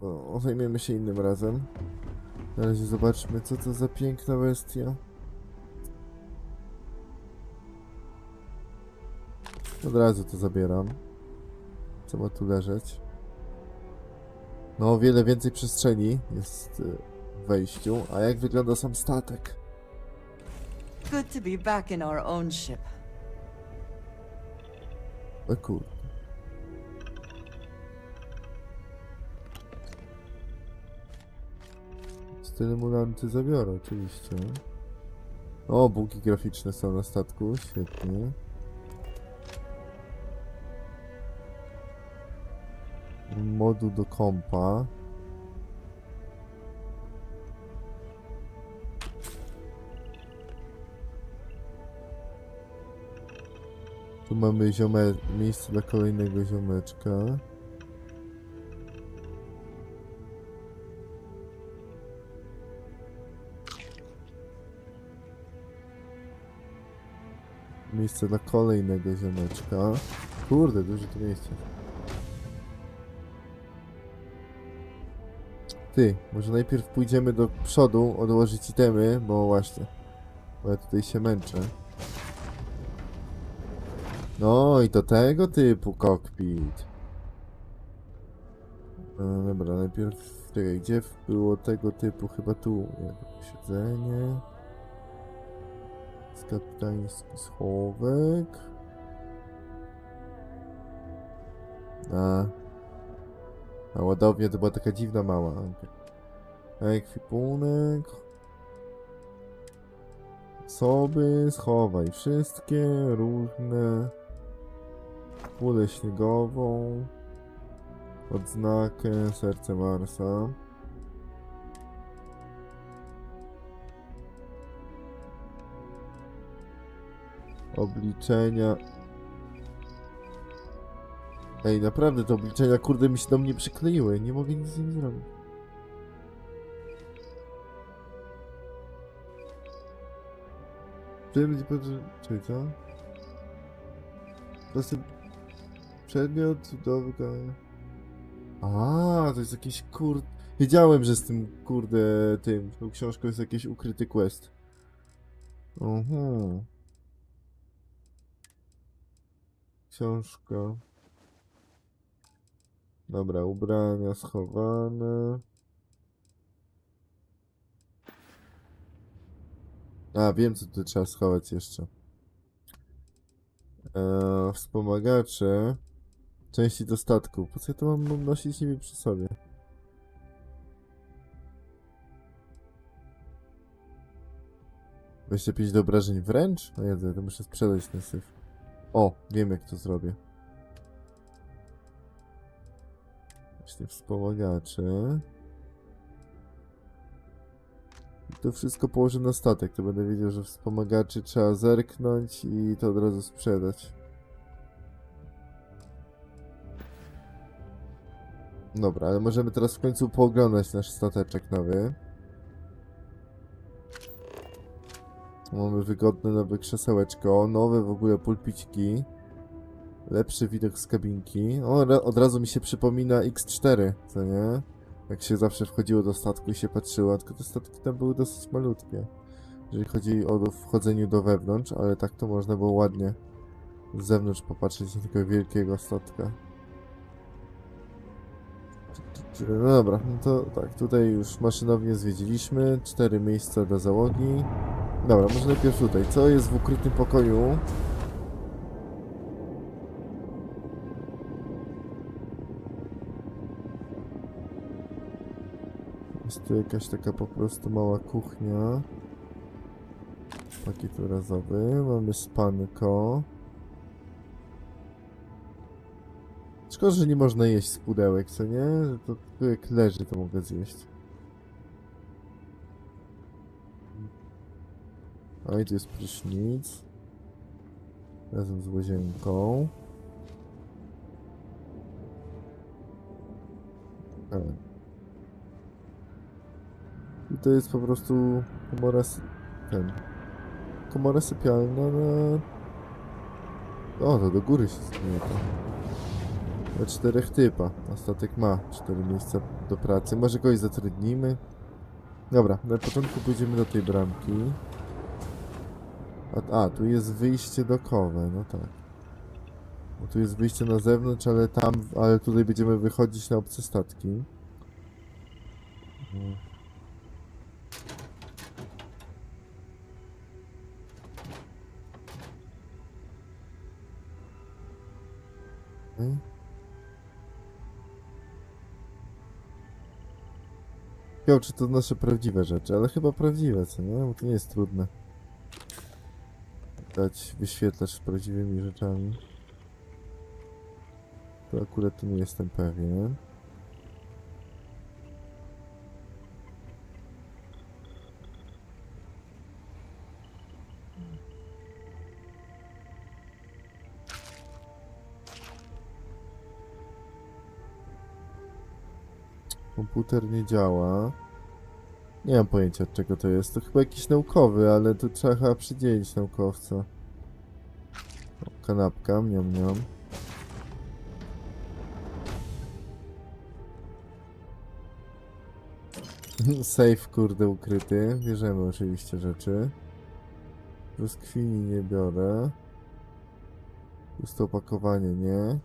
O, zajmiemy się innym razem. Na razie zobaczmy, co to za piękna bestia. Od razu to zabieram. Co ma tu leżeć? No, o wiele więcej przestrzeni jest w wejściu. A jak wygląda sam statek? Good to be back in our own ship. O kurde. Stymulanty zabiorę, oczywiście. O, bułki graficzne są na statku, świetnie. Moduł do kompa. Tu mamy miejsce dla kolejnego ziomeczka. Miejsce dla kolejnego ziomeczka. Kurde, duże to miejsce. Ty, może najpierw pójdziemy do przodu, odłożyć itemy, bo właśnie. Bo ja tutaj się męczę. No i to tego typu kokpit. No, dobra, najpierw... Czekaj, gdzie było tego typu? Chyba tu. Siedzenie. Kapitański schowek. A ładownia to była taka dziwna mała. Ekwipunek. Zasoby, schowaj wszystkie, różne. Kulę śniegową. Odznakę, serce Marsa. Obliczenia. Ej, naprawdę te obliczenia, kurde, mi się do mnie przykleiły. Nie mogę nic z nimi zrobić. Czyli co? Przedmiot, cudowka. A, to jest jakiś Wiedziałem, że z tym, kurde, tą książką jest jakiś ukryty quest. Książka. Dobra, ubrania schowane. A, wiem, co tu trzeba schować jeszcze. Wspomagacze. Części do statku. Po co ja to mam nosić nimi przy sobie? Weźcie 5 do obrażeń wręcz? No ja to muszę sprzedać ten syf. O, wiem jak to zrobię. Właśnie wspomagacze. I to wszystko położę na statek, to będę wiedział, że wspomagaczy trzeba zerknąć i to od razu sprzedać. Dobra, ale możemy teraz w końcu pooglądać nasz stateczek nowy. Mamy wygodne nowe krzesełeczko, nowe w ogóle pulpiciki. Lepszy widok z kabinki. O, od razu mi się przypomina X4, co nie? Jak się zawsze wchodziło do statku i się patrzyło, tylko te statki tam były dosyć malutkie. Jeżeli chodzi o wchodzenie do wewnątrz, ale tak to można było ładnie z zewnątrz popatrzeć na tego wielkiego statka. No dobra, no to tak, tutaj już maszynownie zwiedziliśmy, 4 miejsca dla załogi. Dobra, może najpierw tutaj, co jest w ukrytym pokoju? Jest tu jakaś taka po prostu mała kuchnia. Pakiet urazowy, mamy spanko. Szkoda, że nie można jeść z pudełek, co nie? Że to tu jak leży, to mogę zjeść. A i tu jest prysznic. Razem z łazienką. I to jest po prostu komora sypialna na... O, to do góry się zmienia. Na 4 typa. A statek ma 4 miejsca do pracy. Może kogoś zatrudnimy. Dobra, na początku pójdziemy do tej bramki. A, tu jest wyjście dokowe, no tak. Bo tu jest wyjście na zewnątrz, ale tutaj będziemy wychodzić na obce statki. Czy to nasze prawdziwe rzeczy, ale chyba prawdziwe, co nie? Bo to nie jest trudne. Dać wyświetlacz z prawdziwymi rzeczami. To akurat tu nie jestem pewien. Komputer nie działa. Nie mam pojęcia od czego to jest. To chyba jakiś naukowy, ale tu trzeba chyba przydzielić naukowca. O, kanapka, miam. Safe, kurde, ukryty. Bierzemy oczywiście rzeczy. Brzoskwini nie biorę. Jest to opakowanie, nie.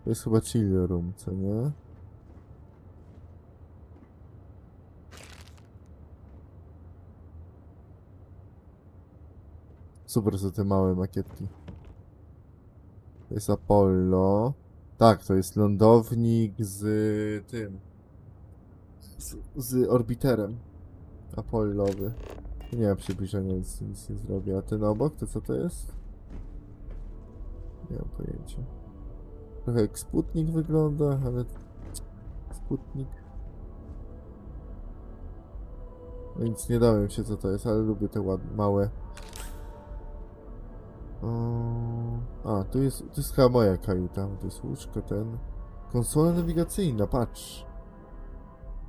To jest chyba chill room, co nie? Super są te małe makietki. To jest Apollo. Tak, to jest lądownik z tym. Z orbiterem Apollowy. Nie ma przybliżenia, więc nic nie zrobię. A ten obok, to co to jest? Nie mam pojęcia. Trochę jak Sputnik wygląda, ale... Sputnik... No nic nie dałem się co to jest, ale lubię te ładne, małe. A, to jest chyba moja kajuta. To jest łóżko, ten... Konsola nawigacyjna, patrz.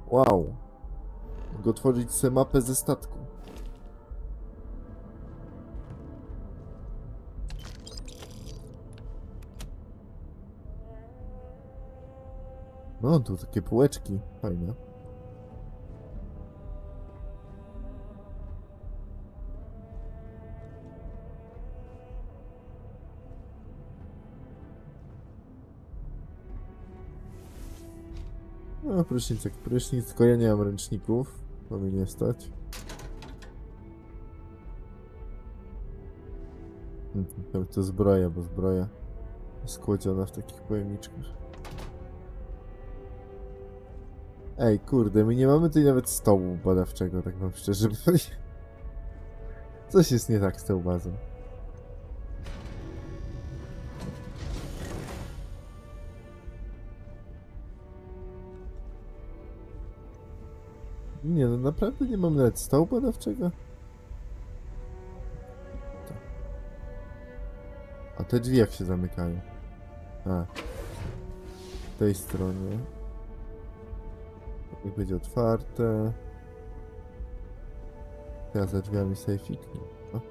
Wow. Mogę otworzyć sobie mapę ze statku. No, tu takie półeczki. Fajne. No, prysznic jak prysznic, tylko ja nie mam ręczników, bo mi nie stać. To zbroja, bo zbroja jest kładziona w takich pojemniczkach. Ej, kurde, my nie mamy tutaj nawet stołu badawczego, tak wam szczerze powiem. Coś jest nie tak z tą bazą. Nie no, naprawdę nie mam nawet stołu badawczego? A te drzwi jak się zamykają? A. W tej stronie. Niech będzie otwarte. Ja za drzwiami sejfik. No.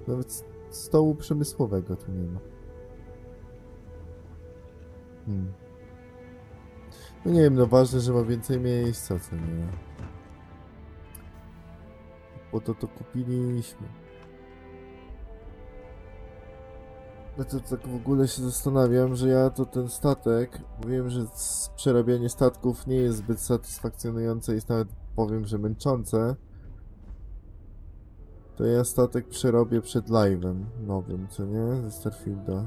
Nawet stołu przemysłowego tu nie ma. No nie wiem, no ważne, że ma więcej miejsca, co nie? Po to kupiliśmy. No to tak w ogóle się zastanawiam, że ja to ten statek, wiem, że przerabianie statków nie jest zbyt satysfakcjonujące, jest nawet, powiem, że męczące. To ja statek przerobię przed live'em nowym, co nie? Ze Starfielda.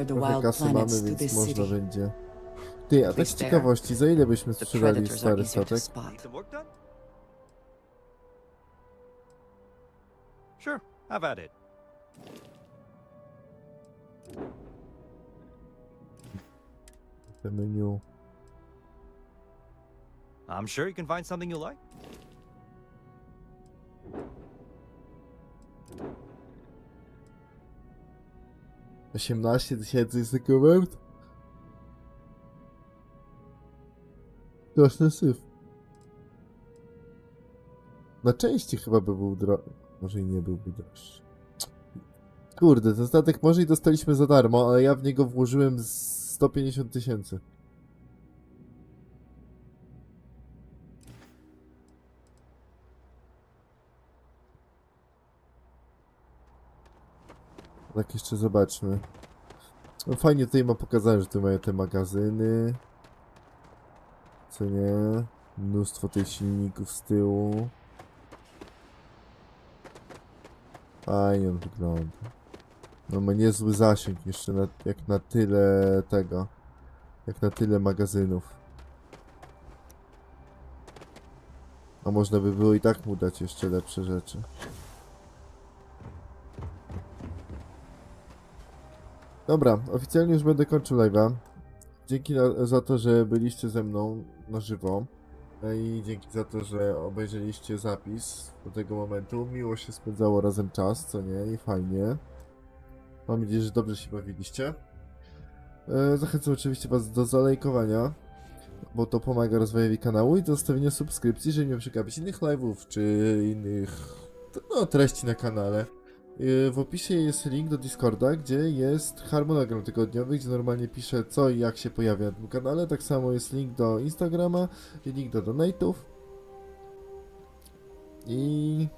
Trochę kasy mamy, więc można będzie. Ty, a tak z ciekawości, za ile byśmy sprzedali stary statek? Sure, have at it. Te menu. I'm sure you can find something you like. $18,000 jest taki moment? Straszny syf. Na części chyba by był droższy. Może i nie byłby droższy. Kurde, ten statek może i dostaliśmy za darmo, ale ja w niego włożyłem 150 000. Tak, jeszcze zobaczmy. No fajnie tutaj ma pokazane, że tu mają te magazyny. Co nie? Mnóstwo tych silników z tyłu. Fajnie on wygląda. No ma niezły zasięg jeszcze jak na tyle tego. Jak na tyle magazynów. A można by było i tak mu dać jeszcze lepsze rzeczy. Dobra, oficjalnie już będę kończył live'a. Dzięki za to, że byliście ze mną na żywo. I dzięki za to, że obejrzeliście zapis do tego momentu. Miło się spędzało razem czas, co nie? I fajnie. Mam nadzieję, że dobrze się bawiliście. Zachęcam oczywiście was do zalajkowania, bo to pomaga rozwojowi kanału i do zostawienia subskrypcji, jeżeli nie przegapić innych live'ów, czy innych treści na kanale. W opisie jest link do Discorda, gdzie jest harmonogram tygodniowy, gdzie normalnie piszę co i jak się pojawia na tym kanale. Tak samo jest link do Instagrama, link do donate'ów. I...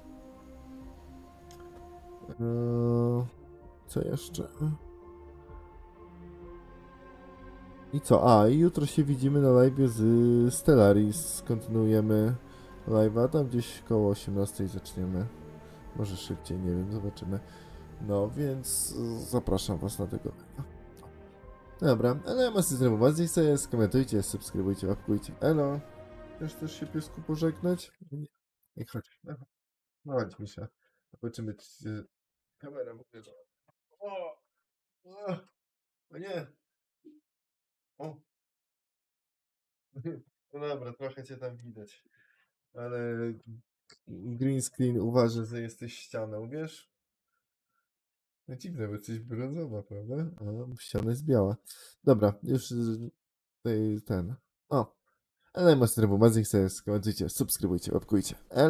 co jeszcze? I co? A, i jutro się widzimy na live z Stellaris. Kontynuujemy live'a, tam gdzieś koło 18 zaczniemy. Może szybciej, nie wiem, zobaczymy. No, więc zapraszam was na tego. Dobra, ale ma systemu bardziej sobie, skomentujcie, subskrybujcie, łapkujcie. Elo. Chcesz się piesku pożegnać? Nie, chodź. No chodź, Misia. Zobaczymy, czy kamera mówię, że... O nie! O! No dobra, trochę cię tam widać. Ale green screen uważa, że jesteś ścianą, wiesz? No dziwne, bo jesteś brązowa, prawda? A ściana jest biała. Dobra, już ten. O! Ale masz trybu, bardziej sobie skomentujcie, subskrybujcie, łapkujcie.